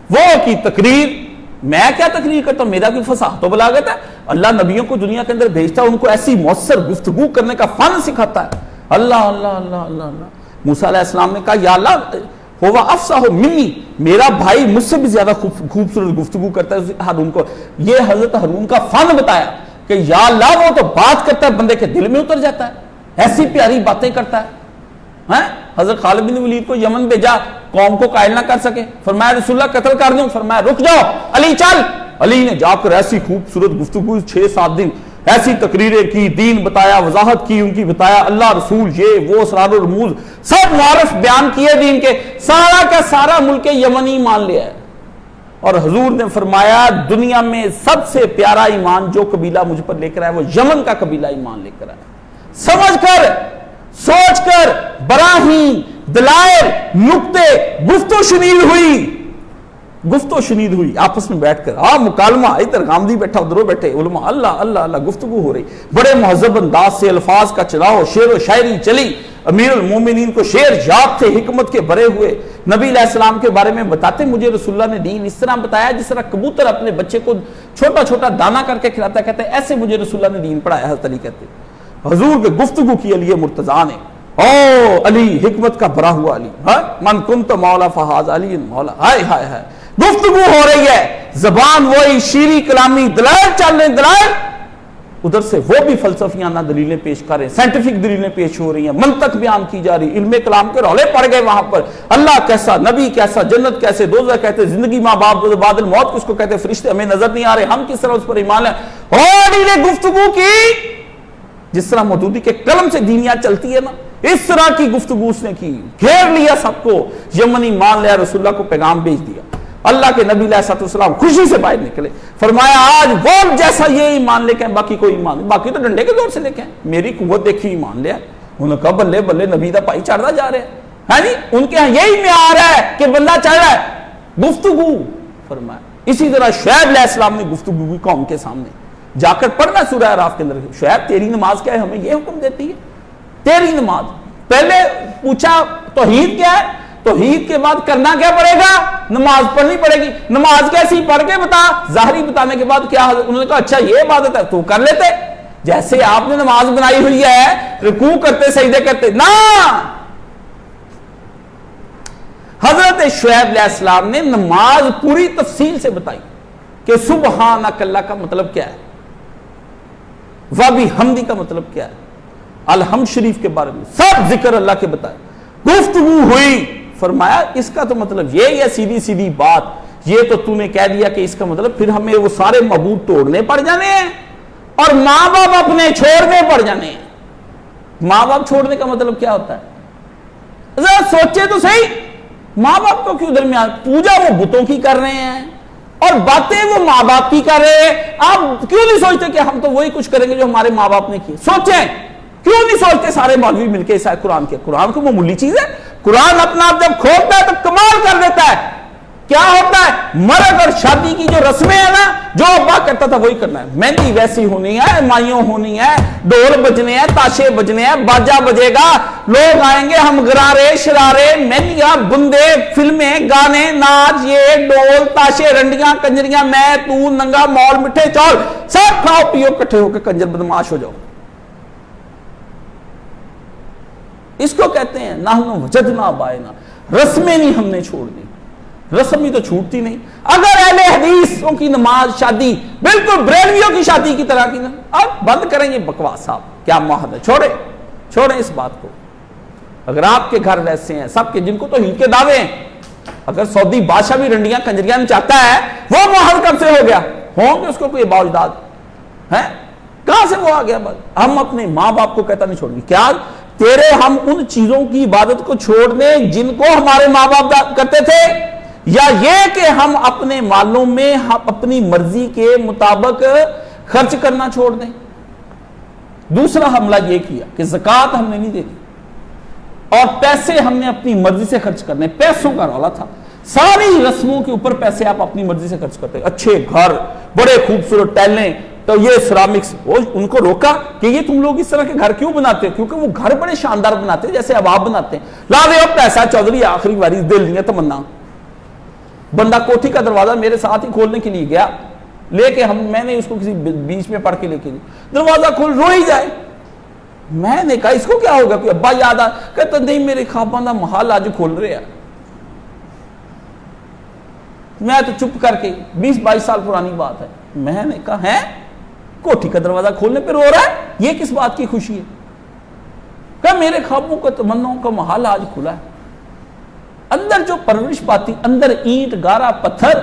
Speaker 1: وہ کی تقریر. میں کیا تقریر کرتا ہوں، میرا کوئی فصاحت و بلاغت ہے؟ اللہ نبیوں کو دنیا کے اندر بھیجتا ہے، ان کو ایسی مؤثر گفتگو کرنے کا فن سکھاتا ہے. اللہ اللہ اللہ اللہ اللہ. موسیٰ علیہ السلام نے کہا یا اللہ ہوا افصح منی، میرا بھائی مجھ سے بھی زیادہ خوبصورت گفتگو کرتا ہے ہارون کو. یہ حضرت ہارون کا فن بتایا کہ یا اللہ وہ تو بات کرتا ہے بندے کے دل میں اتر جاتا ہے، ایسی پیاری باتیں کرتا ہے. حضرت خالد بن ولید کو یمن بھیجا، قوم کو قائل نہ کر سکے، فرمایا رسول اللہ قتل کر دوں، فرمایا رک جاؤ علی چل. علی نے جا کر ایسی خوبصورت گفتگو 6-7 دن ایسی تقریریں کی، دین بتایا، وضاحت کی ان کی، بتایا اللہ رسول یہ وہ اسرار و رموز سب معارف بیان کیے دین کے. سارا کا سارا ملک یمنی مان لیا ہے. اور حضور نے فرمایا دنیا میں سب سے پیارا ایمان جو قبیلہ مجھ پر لے کر آیا وہ یمن کا قبیلہ ایمان لے کر آیا. سمجھ کر، سوچ کر، براہین، دلائل، نکتے، گفتو شنید ہوئی آپس میں بیٹھ کر. مکالمہ، ادھر غامدی بیٹھا ادھر بیٹھے علماء، اللہ اللہ اللہ گفتگو ہو رہی. بڑے مہذب انداز سے الفاظ کا چلاؤ، شعر و شاعری چلی. امیر المومنین کو شعر یاد تھے، حکمت کے بھرے ہوئے. نبی علیہ السلام کے بارے میں بتاتے مجھے رسول اللہ نے دین اس طرح بتایا جس طرح کبوتر اپنے بچے کو چھوٹا چھوٹا دانہ کر کے کھلاتا ہے، کہتے ہیں ایسے مجھے رسول اللہ نے دین پڑھایا. حضرت علی کہتے حضور کے گفتگو کی علی مرتضیٰ نے، او علی حکمت کا بھرا ہوا علی، من کنت مولا فہذا علی مولا. ہائے ہائے ہائے، گفتگو ہو رہی ہے، زبان وہی شیریں کلامی، دلائل چل رہے ہیں، دلائل ادھر سے وہ بھی فلسفیانہ دلیلیں پیش کر رہے ہیں، سائنٹیفک دلیلیں پیش ہو رہی ہیں، منطق بیان کی جا رہی، علم کلام کے رولے پڑ گئے وہاں پر. اللہ کیسا، نبی کیسا، جنت کیسے، دوزخ کہتے، زندگی ماں باپ بعد الموت کس کو کہتے، فرشتے ہمیں نظر نہیں آ رہے، ہم کس طرح اس پر ایمان لیں. اور انہیں گفتگو کی جس طرح مودودی کے قلم سے دینیات چلتی ہے نا، اس طرح کی گفتگو اس نے کی. گھیر لیا سب کو، یمنی مان لیا، رسول اللہ کو پیغام بھیج دیا. اللہ کے نبی علیہ السلام خوشی سے باہر نکلے، فرمایا آج وہ جیسا یہ ایمان لے کے ہیں، باقی کوئی ایمان نہیں، باقی تو ڈنڈے کے دور سے لے کے ہیں، میری قوت دیکھی ایمان لیا. انہوں نے کہا بلے بلے نبی دا پائی چڑھتا جا رہے ہیں. جی ان کے ہاں یہی معیار ہے کہ بندہ چڑھ رہا ہے. گفتگو فرمایا. اسی طرح شعیب علیہ السلام نے گفتگو کی قوم کے سامنے. جا کر پڑھنا سورہ اعراف کے اندر، شعیب تیری نماز کیا ہے، ہمیں یہ حکم دیتی ہے تیری نماز. پہلے پوچھا توحید کیا ہے، توحید کے بعد کرنا کیا پڑے گا، نماز پڑھنی پڑے گی. نماز کیسی پڑھ کے بتا، ظاہری بتانے کے بعد کیا. انہوں نے کہا اچھا یہ عبادت ہے تو کر لیتے، جیسے آپ نے نماز بنائی ہوئی ہے، رکوع کرتے سجدے کرتے نا. حضرت شعیب علیہ السلام نے نماز پوری تفصیل سے بتائی کہ سبحانک اللہ کا مطلب کیا ہے، وَبِحَمْدِ کا مطلب کیا ہے، الحمد شریف کے بارے میں سب ذکر اللہ کے بتائے. گفتگو ہوئی، فرمایا اس کا تو مطلب یہ ہے سیدھی سیدھی بات، یہ تو نے کہہ دیا کہ اس کا مطلب پھر ہمیں وہ سارے معبود توڑنے پڑ جانے ہیں اور ماں باپ اپنے چھوڑنے پڑ جانے ہیں. ماں باپ چھوڑنے کا مطلب کیا ہوتا ہے؟ ذرا سوچے تو صحیح، ماں باپ کو کیوں درمیان؟ پوجا وہ بتوں کی کر رہے ہیں اور باتیں وہ ماں باپ کی کر رہے ہیں، آپ کیوں نہیں سوچتے کہ ہم تو وہی کچھ کریں گے جو ہمارے ماں باپ نے کیے؟ سوچیں، کیوں نہیں سوچتے سارے مولوی مل کے اس قرآن کے؟ قرآن کو معمولی چیز ہے؟ قرآن اپنا آپ جب کھولتا ہے تو کمال کر دیتا ہے۔ کیا ہوتا ہے؟ مرد اور شادی کی جو رسمیں ہیں نا، جو ابا کرتا تھا وہی کرنا ہے۔ مہندی ویسی ہونی ہے، مائیوں ہونی ہے، ڈول بجنے ہیں، تاشے بجنے ہیں، باجا بجے گا، لوگ آئیں گے، ہم گرارے شرارے مہندیاں بندے، فلمیں، گانے، ناچ، یہ ڈول تاشے رنڈیاں کنجریاں، میں تو ننگا مول مٹھے چول سب کھاؤ پیو کٹھے ہو کے کنجر بدماش ہو جاؤ۔ اس کو کہتے ہیں نحن وجدنا بائنا، رسمیں نہیں ہم نے چھوڑ دی، رسم ہی تو چھوٹتی نہیں۔ اگر اہل حدیثوں کی نماز شادی بالکل بریلویوں کی شادی کی طرح کی، اب بند کریں یہ بکواس صاحب، کیا معاہد ہے؟ چھوڑیں اس بات کو۔ اگر آپ کے گھر ویسے ہیں سب کے، جن کو تو ہند کے دعوے ہیں، اگر سعودی بادشاہ بھی رنڈیاں کنجریاں میں چاہتا ہے، وہ معاہد کب سے ہو گیا؟ ہوں گے اس کو کوئی باوجداد ہے؟ کہاں سے وہ آ گیا؟ ہم اپنے ماں باپ کو کہتا نہیں چھوڑیں گے۔ کیا تیرے ہم ان چیزوں کی عبادت کو چھوڑ دیں جن کو ہمارے ماں باپ کرتے تھے، یا یہ کہ ہم اپنے مالوں میں اپنی مرضی کے مطابق خرچ کرنا چھوڑ دیں؟ دوسرا حملہ یہ کیا کہ زکوٰۃ ہم نے نہیں دینی اور پیسے ہم نے اپنی مرضی سے خرچ کرنے۔ پیسوں کا رولا تھا، ساری رسموں کے اوپر پیسے آپ اپنی مرضی سے خرچ کرتے، اچھے گھر، بڑے خوبصورت ٹیلیں، تو یہ سیرامکس، وہ ان کو روکا کہ یہ تم لوگ اس طرح کے گھر کیوں بناتے ہو؟ کیونکہ وہ گھر بڑے شاندار بناتے ہیں جیسے اب آپ بناتے ہیں۔ لا دے اب پیسہ چودھری، آخری باری دل نہیں ہے تمنا۔ بندہ کوٹھی کا دروازہ میرے ساتھ ہی کھولنے کے لیے گیا، لے کے میں نے اس کو کسی بیچ میں پڑھ کے لے کے دروازہ کھول، رو ہی جائے۔ میں نے کہا اس کو کیا ہوگا؟ کوئی ابا یاد آ، کہتا نہیں میرے خواباں دا محل آج کھول رہے ہیں۔ میں تو چپ کر کے، 20-22 سال پرانی بات ہے، میں نے کہا ہے کوٹھی کا دروازہ کھولنے پہ رو رہا ہے، یہ کس بات کی خوشی ہے؟ کہ میرے خوابوں کا تمناؤں کا محل آج کھلا ہے۔ اندر جو پرورش پاتی، اندر اینٹ گارا پتھر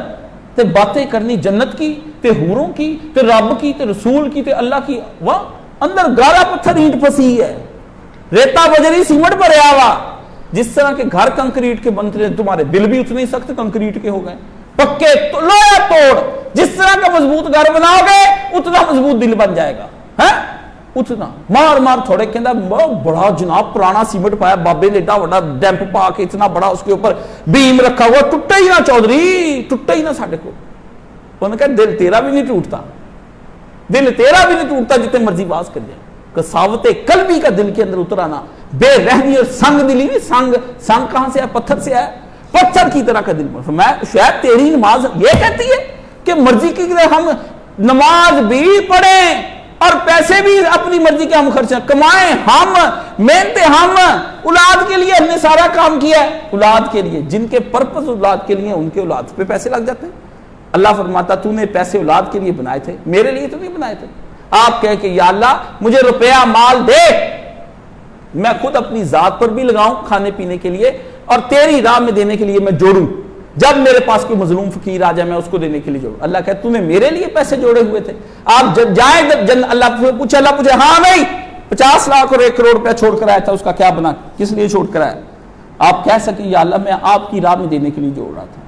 Speaker 1: تے باتیں کرنی جنت کی تے حوروں کی تے رب کی تے رسول کی تے اللہ کی، واہ اندر گارا پتھر اینٹ پھنسی ہے، ریتا بجری سیمنٹ بھریا ہوا۔ جس طرح کے گھر کنکریٹ کے بنتے ہیں، تمہارے دل بھی اتنے ہی سخت کنکریٹ کے ہو گئے، پکے لویا توڑ۔ جس طرح کا مضبوط گھر بناؤ گے اتنا مضبوط دل بن جائے گا، ہے اتنا مار مار تھوڑے کہندا بڑا جناب پرانا سیمنٹ پایا بابے نے، ایڈا بڑا ڈیمپ پا کے اتنا بڑا اس کے اوپر بیم رکھا ہوا، ٹوٹے ہی نہ چودھری، ٹوٹے ہی نہ ساڈے کو۔ انہوں نے کہا دل تیرا بھی نہیں ٹوٹتا، دل تیرا بھی نہیں ٹوٹتا جتنے مرضی باز کر جائے۔ کساوت قلبی کا دل کے اندر اتر آنا، بے رحمی اور سنگ دلی نہیں، سنگ کہاں سے ہے؟ پتھر سے ہے، پتھر کی طرح کا دل۔ میں شاید تیری نماز یہ کہتی ہے کہ مرضی کی ہم نماز بھی پڑھیں اور پیسے بھی اپنی مرضی کے ہم خرچ کمائیں، ہم محنتیں، ہم اولاد کے لیے ہم نے سارا کام کیا ہے، اولاد کے لیے جن کے پرپس اولاد کے لیے ان کے اولاد پہ پیسے لگ جاتے ہیں۔ اللہ فرماتا تو نے پیسے اولاد کے لیے بنائے تھے، میرے لیے تو نہیں بنائے تھے۔ آپ کہے کہ یا اللہ مجھے روپیہ مال دے، میں خود اپنی ذات پر بھی لگاؤں کھانے پینے کے لیے اور تیری راہ میں دینے کے لیے میں جوڑوں، جب میرے پاس کوئی مظلوم فقیر آ جائے میں اس کو دینے کے لیے جوڑوں۔ اللہ کہے تو نے میرے لیے پیسے جوڑے ہوئے تھے۔ آپ جب جائیں اللہ پوچھے ہاں نہیں 50 لاکھ اور 1 کروڑ روپیہ چھوڑ کر آیا تھا، اس کا کیا بنا، کس لیے چھوڑ کر آیا؟ آپ کہہ سکیں یا اللہ میں آپ کی راہ میں دینے کے لیے جوڑ رہا تھا،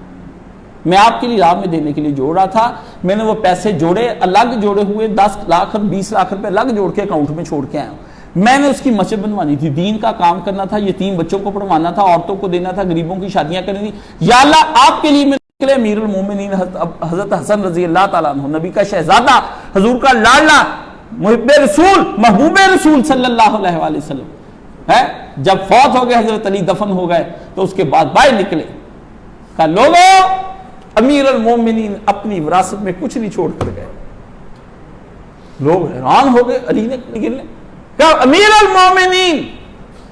Speaker 1: میں آپ کے لیے راہ میں دینے کے لیے جوڑ رہا تھا، میں نے وہ پیسے جوڑے، الگ جوڑے ہوئے 10 لاکھ اور 20 لاکھ روپے الگ جوڑ کے اکاؤنٹ میں چھوڑ کے آیا ہوں۔ میں نے اس کی مسجد بنوانی تھی، دین کا کام کرنا تھا، یتیم بچوں کو پڑھوانا تھا، عورتوں کو دینا تھا، غریبوں کی شادیاں کرنی تھی۔ یا اللہ آپ کے لیے میں نکلے امیر المومنین حضرت حسن رضی اللہ تعالیٰ عنہ، نبی کا شہزادہ، حضور کا لاڈلا، محب رسول، محبوب رسول صلی اللہ علیہ وآلہ وسلم ہے۔ جب فوت ہو گئے حضرت علی دفن ہو گئے تو اس کے بعد باہر نکلے، کہا لوگوں امیر المومنین اپنی وراثت میں کچھ نہیں چھوڑ کر گئے۔ لوگ حیران ہو گئے، علی نے نکلنے کہا امیر المومنین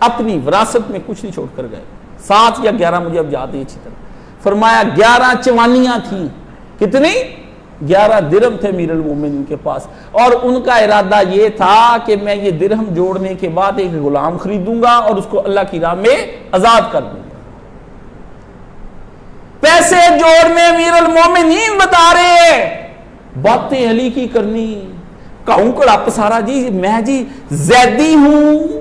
Speaker 1: اپنی وراثت میں کچھ نہیں چھوڑ کر گئے۔ 7 یا 11 مجھے اب یاد ہے اچھی طرح، فرمایا 11 چوانیاں تھیں، کتنی؟ 11 درہم تھے امیر المومنین کے پاس، اور ان کا ارادہ یہ تھا کہ میں یہ درہم جوڑنے کے بعد ایک غلام خریدوں گا اور اس کو اللہ کی راہ میں آزاد کر دوں گا۔ پیسے جوڑنے امیر المومنین بتا رہے ہیں، باتیں علی کی کرنی، کہوں کڑپ سارا جی میں جی زیدی ہوں،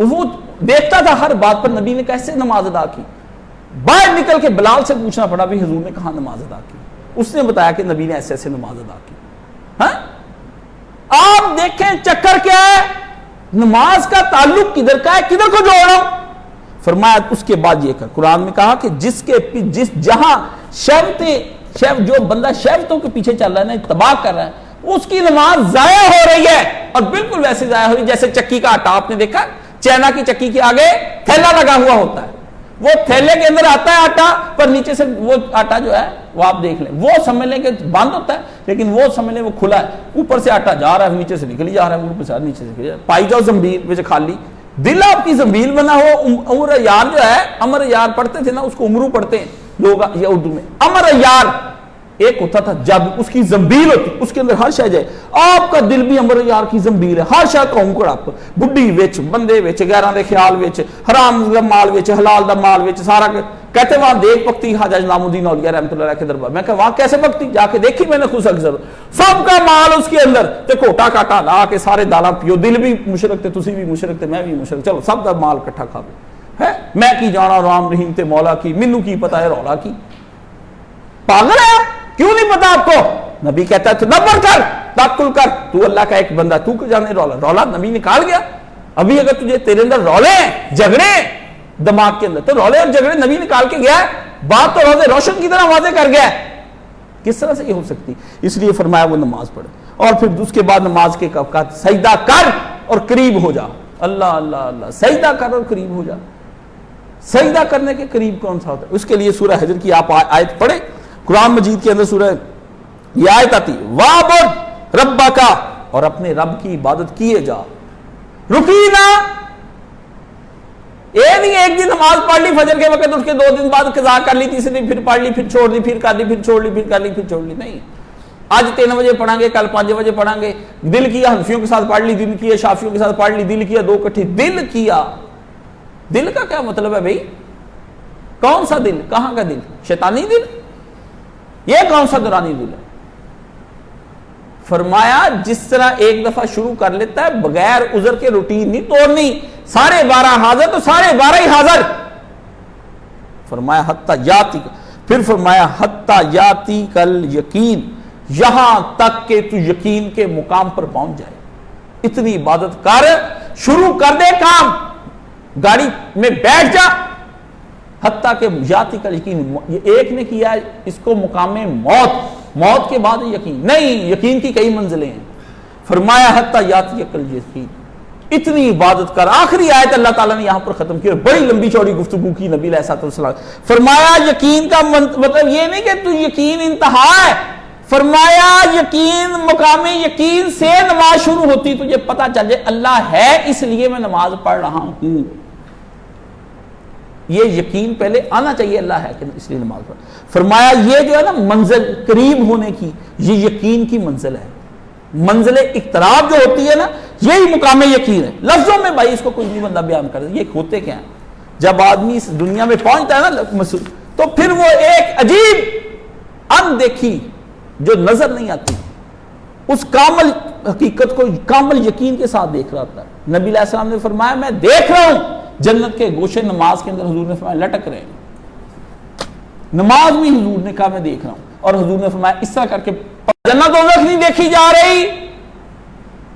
Speaker 1: وہ دیکھتا تھا ہر بات پر نبی نے کیسے نماز ادا کی. باہر نکل کے بلال سے پوچھنا پڑا بھی حضور نے کہاں نماز ادا کی. اس نے بتایا کہ نبی نے ایسے ایسے نماز ادا کی. ہاں آپ دیکھیں چکر کیا ہے, نماز کا تعلق کدھر کا ہے, کدھر کو جوڑ رہا ہوں. فرمایا اس کے بعد یہ قرآن میں کہا کہ جس جہاں جو بندہ شہوتوں کے پیچھے چل رہا ہے نا, تباہ کر رہا ہے, اس کی نماز ضائع ہو رہی ہے. اور بالکل ویسے ضائع ہو رہی جیسے چکی کا آٹا. آپ نے دیکھا چائنا کی چکی کے آگے تھیلا لگا ہوا ہوتا ہے, وہ تھیلے کے اندر آتا ہے آٹا, پر نیچے سے وہ آٹا جو ہے وہ آپ دیکھ لیں, وہ سمجھ لیں کہ بند ہوتا ہے, لیکن وہ سمجھ لیں وہ کھلا ہے, اوپر سے آٹا جا رہا ہے, نیچے سے نکل جا رہا ہے, اوپر سے نیچے سے نکل جا رہا ہے. پائی جاؤ زنبیل ویسے خالی, دل آپ کی زنبیل بنا ہو. عمر یار جو ہے, امر یار پڑھتے تھے نا, اس کو عمرو پڑھتے ہیں لوگ یہ اردو میں. امر یار ایک ہوتا تھا جادو, اس کی زنبیل ہوتی, اس کے اندر ہر شے جائے. آپ کا دل بھی امر یار کی زنبیل ہے, ہر شے کا انکڑ آپ بڈھی وچ, بندے وچ, غیراں دے خیال وچ, حرام دا مال وچ, حلال دا مال وچ, سارا. کہتے وہاں دیکھ پکتی خواجہ نظام الدین اولیاء رحمۃ اللہ علیہ کے دربار. میں کہ وہاں کیسے پکتی, جا کے دیکھی میں نے خود اکثر, سب کا مال اس کے اندر, تے کوٹا کاٹا لا کے سارے دالاں پیو, دل بھی مشرک تے, تسی بھی مشرک تے, میں بھی مشرک, چلو سب دا مال کٹھا کھا لو ہے. میں کی جانا رام رحیم تے مولا کی, مینوں کی پتا ہے رولا کی. پاگل ہے, کیوں نہیں پتا آپ کو؟ نبی کہتا ہے تو نبر کر, تاکل کر, تو اللہ کا ایک بندہ, تو جانے رولا. رولا نبی نکال گیا. ابھی اگر تجھے تیرے اندر رولے ہیں, جھگڑے دماغ کے اندر, تو رولے اور جھگڑے نبی نکال کے گیا ہے. بات تو روزے روشن کی طرح واضح کر گیا ہے. کس طرح سے یہ ہو سکتی؟ اس لیے فرمایا وہ نماز پڑھے, اور پھر اس کے بعد نماز کے اوقات سجدہ کر اور قریب ہو جا. اللہ اللہ اللہ, سجدہ کر اور قریب ہو جا. سجدہ کرنے کے قریب کون سا ہوتا ہے؟ اس کے لیے سورہ حجر کی آپ آیت پڑھیں. قرآن مجید کے اندر سورہ یہ آیت آتی, وَعْبُدْ رَبَّكَ, اور اپنے رب کی عبادت کیے جا, رکی نہ. نہیں ایک دن نماز پڑھ لی فجر کے وقت, اس کے 2 دن بعد قضا کر لی, تیسرے دن پھر پڑھ لی, پھر چھوڑ لی, پھر کر لی, پھر چھوڑ لی, پھر کر لی, پھر چھوڑ لی. نہیں, آج 3 بجے پڑھیں گے, کل 5 بجے پڑھیں گے. دل کیا حنفیوں کے ساتھ پڑھ لی, دل کیا شافیوں کے ساتھ پڑھ لی, دل کیا 2 اکٹھی. دل کیا, دل کا کیا مطلب ہے بھائی؟ کون سا دل, کہاں کا دل؟ شیطانی دل, یہ کون سا دورانی دل ہے؟ فرمایا جس طرح ایک دفعہ شروع کر لیتا ہے بغیر عذر کے روٹین نہیں توڑنی. 12:30 حاضر تو 12:30 ہی حاضر. فرمایا حتی یاتی, پھر فرمایا حتی یاتی کل یقین, یہاں تک کہ تو یقین کے مقام پر پہنچ جائے. اتنی عبادت کر, شروع کر دے کام, گاڑی میں بیٹھ جا, حتیٰ کہ یاتی کل یقین. یہ ایک نے کیا ہے اس کو مقام موت, موت کے بعد یقین نہیں, یقین کی کئی منزلیں ہیں. فرمایا حتیٰ یاتی کل یقین, اتنی عبادت کر. آخری آیت اللہ تعالیٰ نے یہاں پر ختم کی, بڑی لمبی چوڑی گفتگو کی نبی علیہ السلام. فرمایا یقین کا مطلب یہ نہیں کہ تو یقین انتہا ہے. فرمایا یقین, مقام یقین سے نماز شروع ہوتی, تجھے پتا چل جائے اللہ ہے اس لیے میں نماز پڑھ رہا ہوں. یہ یقین پہلے آنا چاہیے, اللہ ہے کہ اس لیے نماز پڑھ. فرمایا یہ جو ہے نا منزل قریب ہونے کی, یہ یقین کی منزل ہے. منزل اقتراب جو ہوتی ہے نا, یہی مقام یقین ہے. لفظوں میں بھائی اس کو کوئی نہیں بندہ بیان کرتا. یہ ہوتے کیا ہیں, جب آدمی اس دنیا میں پہنچتا ہے نا تو پھر وہ ایک عجیب اندیکھی جو نظر نہیں آتی, اس کامل حقیقت کو کامل یقین کے ساتھ دیکھ رہا ہوتا ہے. نبی علیہ السلام نے فرمایا میں دیکھ رہا ہوں جنت کے گوشے نماز کے اندر, حضور نے فرمایا لٹک رہے ہیں. نماز میں حضور نے کہا میں دیکھ رہا ہوں, اور حضور نے فرمایا اس طرح کر کے جنت دوزخ نہیں دیکھی جا رہی.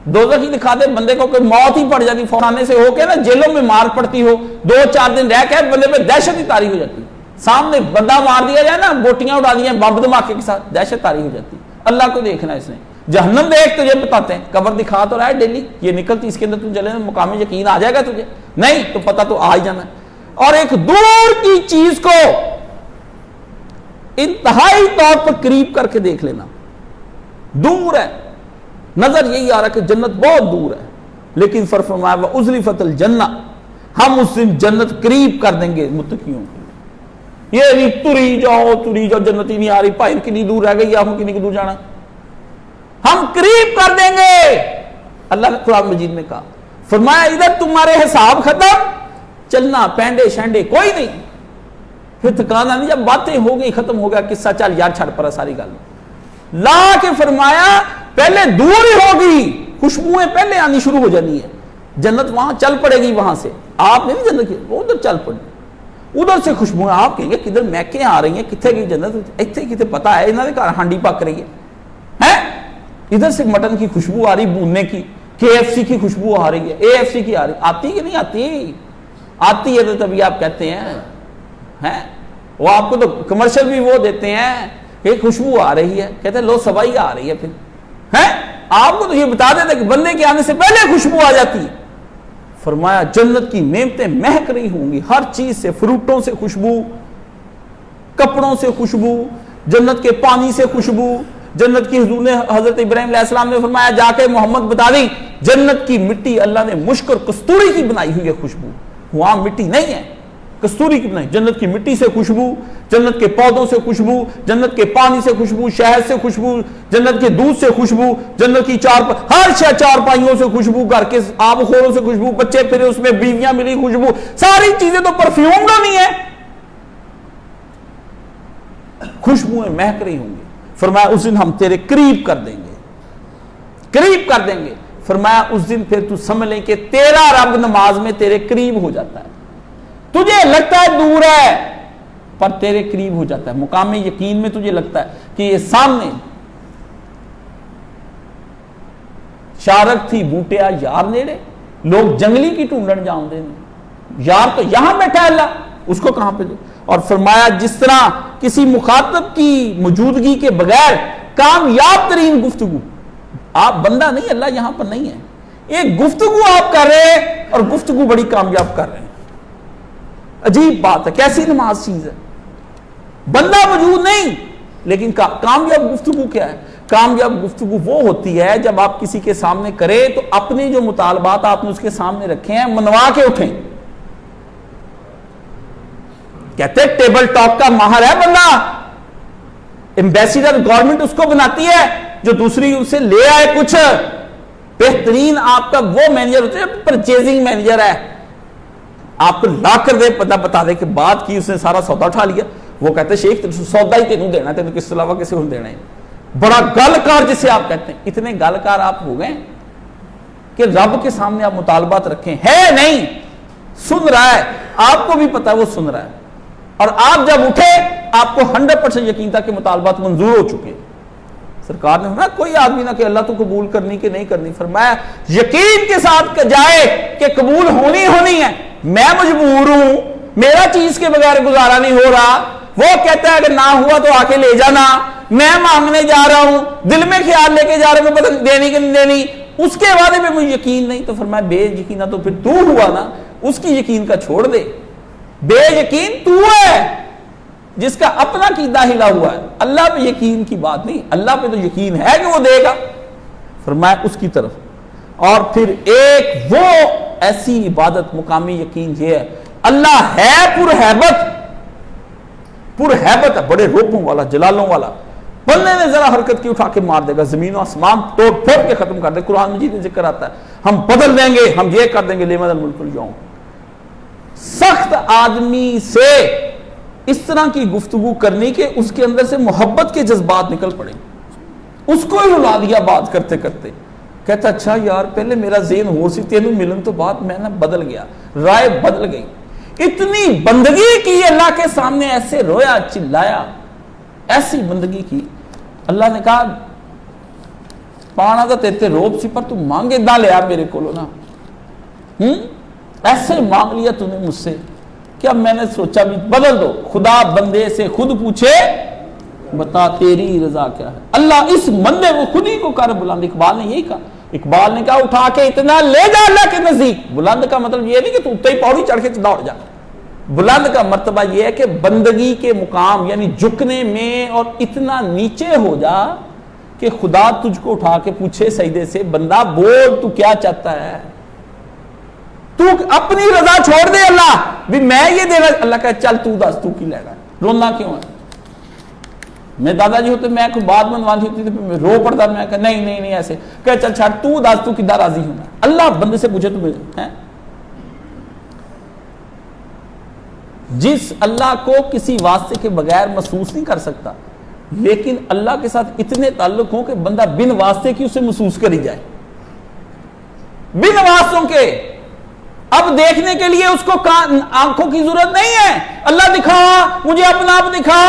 Speaker 1: دوزخ ہی دکھا دے بندے کو, کوئی موت ہی پڑ جاتی فورانے سے ہو کے نا, جیلوں میں مار پڑتی ہو, 2-4 دن رہ کے بندے پہ دہشت ہی طاری ہو جاتی. سامنے بندہ مار دیا جائے نا, گوٹیاں اڑا دیا بم دھماکے کے ساتھ, دہشت طاری ہو جاتی. اللہ کو دیکھنا اس نے. جہنم دیکھ تجھے بتاتے ہیں, قبر دکھا تو رہا ہے ڈیلی, یہ نکلتی اس کے اندر تو چلے مقام یقین آ جائے گا تجھے, نہیں تو پتہ تو آ ہی جانا ہے. اور ایک دور کی چیز کو انتہائی طور پر قریب کر کے دیکھ لینا. دور ہے, نظر یہی آ رہا کہ جنت بہت دور ہے, لیکن فرمایا وَأُزْلِفَتِ الْجَنَّةُ, ہم اس دن جنت قریب کر دیں گے متقیوں کو. یہ نہیں تری جاؤ جنت ہی نہیں آ رہی, پائر کتنی دور رہ گئی, آپ کتنی دور جانا, ہم قریب کر دیں گے. اللہ نے قرآن مجید میں کہا, فرمایا ادھر تمہارے حساب ختم, چلنا پینڈے شینڈے کوئی نہیں, پھر تھکانا نہیں. جب باتیں ہو گئی ختم ہو گیا قصہ, چل یار چھڑ پڑا ساری گل. لا کے فرمایا پہلے دور ہی ہوگی, خوشبوئیں پہلے آنی شروع ہو جانی ہے. جنت وہاں چل پڑے گی، وہاں سے آپ نہیں جنت کی، وہ ادھر چل پڑے، ادھر سے خوشبو، آپ کہیں گے کدھر میکیں آ رہی ہیں، کتنے کی جنت، اتنے کتنے پتا ہے انہوں نے کہا ہانڈی پک رہی ہے، ادھر سے مٹن کی خوشبو آ رہی بھوننے کی، KFC کی خوشبو آ رہی ہے، AFC کی آ رہی، آتی کہ نہیں آتی؟ آتی ہے تو تبھی آپ کہتے ہیں، وہ آپ کو تو کمرشل بھی وہ دیتے ہیں کہ خوشبو آ رہی ہے، کہتے ہیں لو سوائی آ رہی ہے، پھر آپ کو تو یہ بتا دیتے کہ بندے کے آنے سے پہلے خوشبو آ جاتی ہے۔ فرمایا جنت کی نعمتیں مہک رہی ہوں گی، ہر چیز سے، فروٹوں سے خوشبو، کپڑوں سے خوشبو، جنت کے پانی سے خوشبو، جنت کی حضور نے حضرت ابراہیم علیہ السلام نے فرمایا جا کے محمد بتا دی جنت کی مٹی اللہ نے مشک اور کستوری کی بنائی ہوئی ہے خوشبو، وہاں مٹی نہیں ہے، کستوری کی بنائی، جنت کی مٹی سے خوشبو، جنت کے پودوں سے خوشبو، جنت کے پانی سے خوشبو، شہد سے خوشبو، جنت کے دودھ سے خوشبو، جنت کی ہر چار پائیوں سے خوشبو، گھر کے آب خوروں سے خوشبو، بچے پھرے اس میں، بیویاں ملی خوشبو، ساری چیزیں تو پرفیوم نہیں ہے، خوشبوئیں مہک رہی ہوں گی۔ فرمایا اس دن ہم تیرے قریب کر دیں گے، قریب کر دیں گے۔ فرمایا اس دن پھر تو سمجھ لیں کہ تیرا رب نماز میں تیرے قریب ہو جاتا ہے، تجھے لگتا ہے دور ہے پر تیرے قریب ہو جاتا ہے، مقام یقین میں تجھے لگتا ہے کہ یہ سامنے شارک تھی بوٹیا یار نیڑے، لوگ جنگلی کی ٹونڈن جاؤں دے، یار تو یہاں بیٹھا ہے اللہ، اس کو کہاں پہ دے۔ اور فرمایا جس طرح کسی مخاطب کی موجودگی کے بغیر کامیاب ترین گفتگو، آپ بندہ نہیں، اللہ یہاں پر نہیں ہے، ایک گفتگو آپ کر رہے ہیں اور گفتگو بڑی کامیاب کر رہے ہیں، عجیب بات ہے، کیسی نماز چیز ہے، بندہ موجود نہیں لیکن کامیاب گفتگو کیا ہے؟ کامیاب گفتگو وہ ہوتی ہے جب آپ کسی کے سامنے کریں تو اپنے جو مطالبات آپ نے اس کے سامنے رکھے ہیں منوا کے اٹھیں۔ کہتے ہیں ٹیبل ٹاک کا ماہر ہے بندہ، ایمبیسیڈر گورنمنٹ اس کو بناتی ہے جو دوسری اسے لے آئے کچھ، بہترین آپ کا وہ مینیجر ہوتا ہے، پرچیزنگ مینیجر ہے، آپ کو لا کر دے پتہ بتا دے کہ بات کی اس نے سارا سودا اٹھا لیا، وہ کہتے ہیں شیخ سودا ہی تینوں دینا ہے، تینوں کس علاوہ کسی کو دینا ہے، بڑا گلکار جسے آپ کہتے ہیں، اتنے گلکار آپ ہو گئے کہ رب کے سامنے آپ مطالبات رکھیں، ہے نہیں، سن رہا ہے، آپ کو بھی پتا ہے وہ سن رہا ہے، اور آپ جب اٹھے آپ کو 100% یقین تھا کہ مطالبات منظور ہو چکے۔ سرکار نے فرمایا کوئی آدمی نہ کہ اللہ تو قبول کرنی کہ نہیں کرنی، فرمایا یقین کے ساتھ جائے کہ قبول ہونی ہے، میں مجبور ہوں، میرا چیز کے بغیر گزارا نہیں ہو رہا، وہ کہتا ہے اگر نہ ہوا تو آ کے لے جانا، میں مانگنے جا رہا ہوں، دل میں خیال لے کے جا رہا ہوں پتہ دینی کہ نہیں دینی، اس کے بعد میں مجھے یقین نہیں، تو فرمایا بے یقینہ تو پھر تو ہوا نا، اس کی یقین کا چھوڑ دے، بے یقین تو ہے جس کا اپنا عقیدہ ہلا ہوا ہے، اللہ پہ یقین کی بات نہیں، اللہ پہ تو یقین ہے کہ وہ دے گا، فرمایا اس کی طرف۔ اور پھر ایک وہ ایسی عبادت مقامی یقین یہ ہے، اللہ ہے پر ہیبت ہے، بڑے روپوں والا، جلالوں والا، بندے نے ذرا حرکت کی اٹھا کے مار دے گا، زمین و آسمان توڑ پھوڑ کے ختم کر دے، قرآن مجید میں ذکر آتا ہے ہم بدل دیں گے، ہم یہ کر دیں گے، لمن الملک اليوم۔ سخت آدمی سے اس طرح کی گفتگو کرنی کہ اس کے اندر سے محبت کے جذبات نکل پڑے، اس کو ہی رلا دیا بات کرتے کرتے، کہتا اچھا یار پہلے میرا ذہن ہو سی تینوں ملن تو بعد میں نے بدل گیا، رائے بدل گئی، اتنی بندگی کی اللہ کے سامنے، ایسے رویا چلایا، ایسی بندگی کی، اللہ نے کہا پانا تو تیتے روب سی پر تو مانگے نہ لیا میرے کو نا، ایسے مانگ لیا تو نے مجھ سے، کیا میں نے سوچا بھی بدل دو، خدا بندے سے خود پوچھے بتا تیری رضا کیا ہے، اللہ اس بندے کو خود ہی کو کر بلند، اقبال نے یہی کہا، اقبال نے کہا اٹھا کے اتنا لے جا اللہ کے نزدیک، بلند کا مطلب یہ نہیں کہ تو اتنے ہی پوڑی چڑھ کے دوڑ جا، بلند کا مرتبہ یہ ہے کہ بندگی کے مقام یعنی جھکنے میں اور اتنا نیچے ہو جا کہ خدا تجھ کو اٹھا کے پوچھے سجدے سے بندہ بول تو کیا چاہتا ہے، تو اپنی رضا چھوڑ دے اللہ بھی میں یہ دینا، اللہ کہا چل تو دس تو کی لینا، رونا کیوں ہے، میں دادا جی ہوتے میں کوئی بات منوانی ہوتی تھی میں رو پڑتا، میں کہا نہیں ایسے کہ چل چھاڑ تو دس تو کدھر راضی ہونا، اللہ بندے سے پوچھے تو ہے، جس اللہ کو کسی واسطے کے بغیر محسوس نہیں کر سکتا لیکن اللہ کے ساتھ اتنے تعلق ہوں کہ بندہ بن واسطے کی اسے محسوس کری جائے، بن واسطوں کے. اب دیکھنے کے لیے اس کو آنکھوں کی ضرورت نہیں ہے. اللہ دکھا مجھے اپنا آپ دکھا.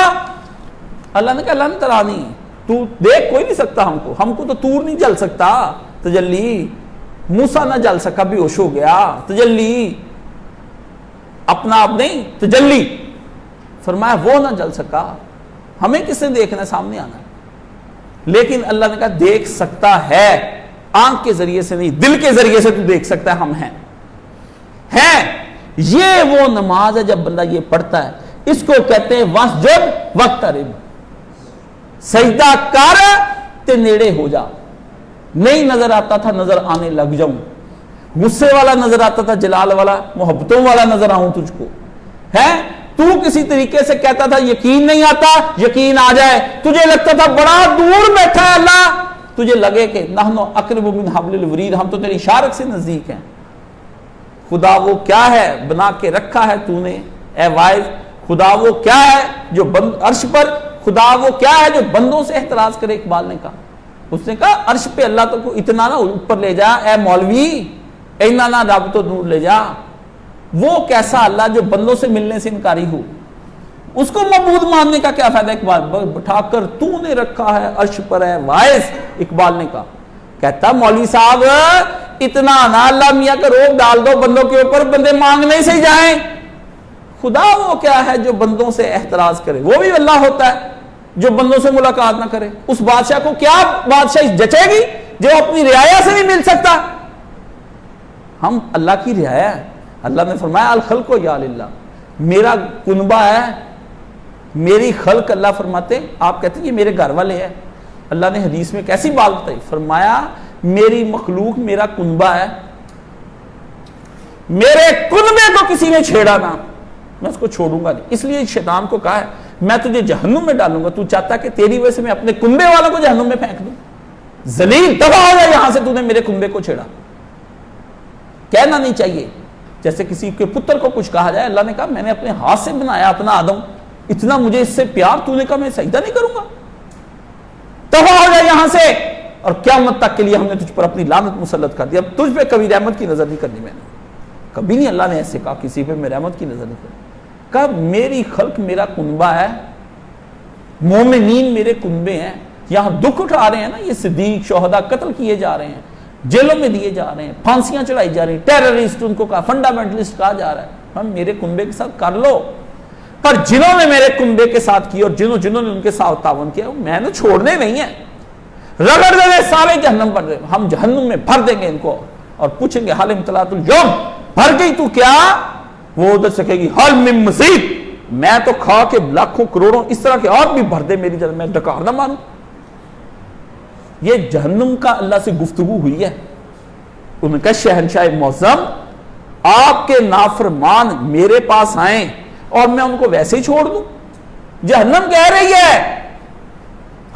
Speaker 1: اللہ نے کہا اللہ نے ترانی تو دیکھ کوئی نہیں سکتا ہم کو تو تور نہیں جل سکتا تجلی. موسیٰ نہ جل سکا بھی ہوش ہو گیا تجلی. اپنا آپ نہیں تجلی. فرمایا وہ نہ جل سکا ہمیں کس نے دیکھنا سامنے آنا. لیکن اللہ نے کہا دیکھ سکتا ہے آنکھ کے ذریعے سے نہیں دل کے ذریعے سے تو دیکھ سکتا ہے ہم ہیں. یہ وہ نماز ہے جب بندہ یہ پڑھتا ہے اس کو کہتے ہیں واسجد واقترب. سجدہ کر تے نیڑے ہو جا. نہیں نظر آتا تھا نظر آنے لگ جاؤں. غصے والا نظر آتا تھا جلال والا محبتوں والا نظر آؤں تجھ کو. تو کسی طریقے سے کہتا تھا یقین نہیں آتا یقین آ جائے. تجھے لگتا تھا بڑا دور بیٹھا ہے اللہ. تجھے لگے کہ نحن اقرب من حبل الورید ہم تو تیری شارک سے نزدیک ہیں. خدا وہ کیا ہے بنا کے رکھا ہے تو نے اے وائز. خدا وہ کیا ہے جو عرش پر. خدا وہ کیا ہے جو بندوں سے احتراز کرے. اقبال نے کہا اس نے کہا عرش پہ اللہ تو کو اتنا نہ اوپر لے جا اے مولوی اینا نہ رب تو دور لے جا. وہ کیسا اللہ جو بندوں سے ملنے سے انکاری ہو. اس کو معبود ماننے کا کیا فائدہ. اقبال بٹھا کر تو نے رکھا ہے عرش پر ہے وائز. اقبال نے کہا کہتا مولوی صاحب اتنا نہ اللہ میاں کا روک ڈال دو بندوں کے اوپر بندے مانگنے سے جائیں. خدا وہ کیا ہے جو بندوں سے احتراز کرے. وہ بھی اللہ ہوتا ہے جو بندوں سے ملاقات نہ کرے. اس بادشاہ کو کیا بادشاہ جچے گی جو اپنی رعایا سے نہیں مل سکتا. ہم اللہ کی رعایا ہے. اللہ نے فرمایا الخلق یا للہ میرا کنبہ ہے میری خلق. اللہ فرماتے آپ کہتے ہیں یہ میرے گھر والے ہیں. اللہ نے حدیث میں کیسی بات بتائی فرمایا میری مخلوق میرا کنبہ ہے. میرے کنبے کو کسی نے چھیڑا نہ میں اس کو چھوڑوں گا نہیں. اس لیے شیطان کو کہا ہے میں تجھے جہنم میں ڈالوں گا. تو چاہتا ہے کہ تیری وجہ سے میں اپنے کنبے والوں کو جہنم میں پھینک دوں. ذلیل تباہ ہو جائے یہاں سے تو نے میرے کنبے کو چھیڑا. کہنا نہیں چاہیے جیسے کسی کے پتر کو کچھ کہا جائے. اللہ نے کہا میں نے اپنے ہاتھ سے بنایا اپنا آدم اتنا مجھے اس سے پیار. تو نے کہا میں سجدہ نہیں کروں گا. تباہ ہو جائے یہاں سے. اور قیامت تک کے لیے ہم نے تجھ پر اپنی لعنت مسلط کر دی. اب تجھ پہ کبھی رحمت کی نظر نہیں کرنی. میں نے کبھی نہیں اللہ نے ایسے کہا کسی پہ میں رحمت کی نظر نہیں کرنی. کہا میری خلق میرا کنبہ ہے. مومنین میرے کنبے ہیں. یہاں دکھ اٹھا رہے ہیں نا یہ صدیق شہداء قتل کیے جا رہے ہیں جیلوں میں دیے جا رہے ہیں پھانسیاں چڑھائی جا رہی ہیں ٹیررسٹ ان کو کہا فنڈامنٹلسٹ کہا جا رہا ہے. ہم میرے کنبے کے ساتھ کر لو. پر جنہوں نے میرے کنبے کے ساتھ کی اور جنہوں نے ان کے ساتھ تعاون کیا میں نے چھوڑنے نہیں ہے. رگڑ دے سارے جہنم پر دے. ہم جہنم میں بھر دیں گے ان کو اور پوچھیں گے حال امتلاۃ اليوم بھر گئی تو کیا. وہ ادھر سے کہے گی حل من مزید. میں تو کھا کے لاکھوں کروڑوں اس طرح کے اور بھی بھر دے میری جنم میں ڈکار نہ مانوں. یہ جہنم کا اللہ سے گفتگو ہوئی ہے. انہوں نے کہا شہنشاہ معظم آپ کے نافرمان میرے پاس آئیں اور میں ان کو ویسے ہی چھوڑ دوں. جہنم کہہ رہی ہے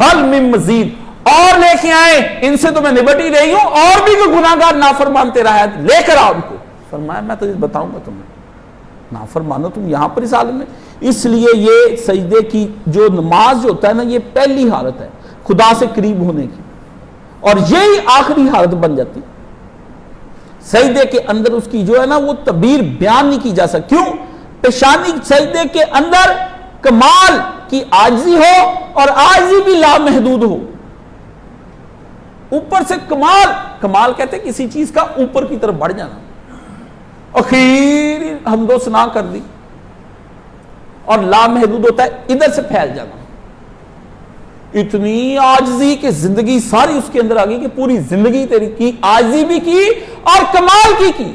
Speaker 1: حل من مزید اور لے کے آئیں. ان سے تو میں نبٹ ہی رہی ہوں اور بھی کوئی گناہگار نافرمان تیرا ہے لے کر آؤ ان کو. فرمایا میں تجھے بتاؤں گا تمہیں نافرمانو تم یہاں پر اس عالم میں. اس لیے یہ سجدے کی جو نماز جو ہوتا ہے نا یہ پہلی حالت ہے خدا سے قریب ہونے کی اور یہی آخری حالت بن جاتی. سجدے کے اندر اس کی جو ہے نا وہ تعبیر بیان نہیں کی جا سکتی. کیوں؟ پیشانی سجدے کے اندر کمال کی عاجزی ہو اور عاجزی بھی لامحدود ہو. اوپر سے کمال کہتے ہیں کسی چیز کا اوپر کی طرف بڑھ جانا. اخیر حمد و ثنا کر دی. اور لامحدود ہوتا ہے ادھر سے پھیل جانا. اتنی عاجزی کہ زندگی ساری اس کے اندر آ گئی کہ پوری زندگی تیری کی عاجزی بھی کی اور کمال کی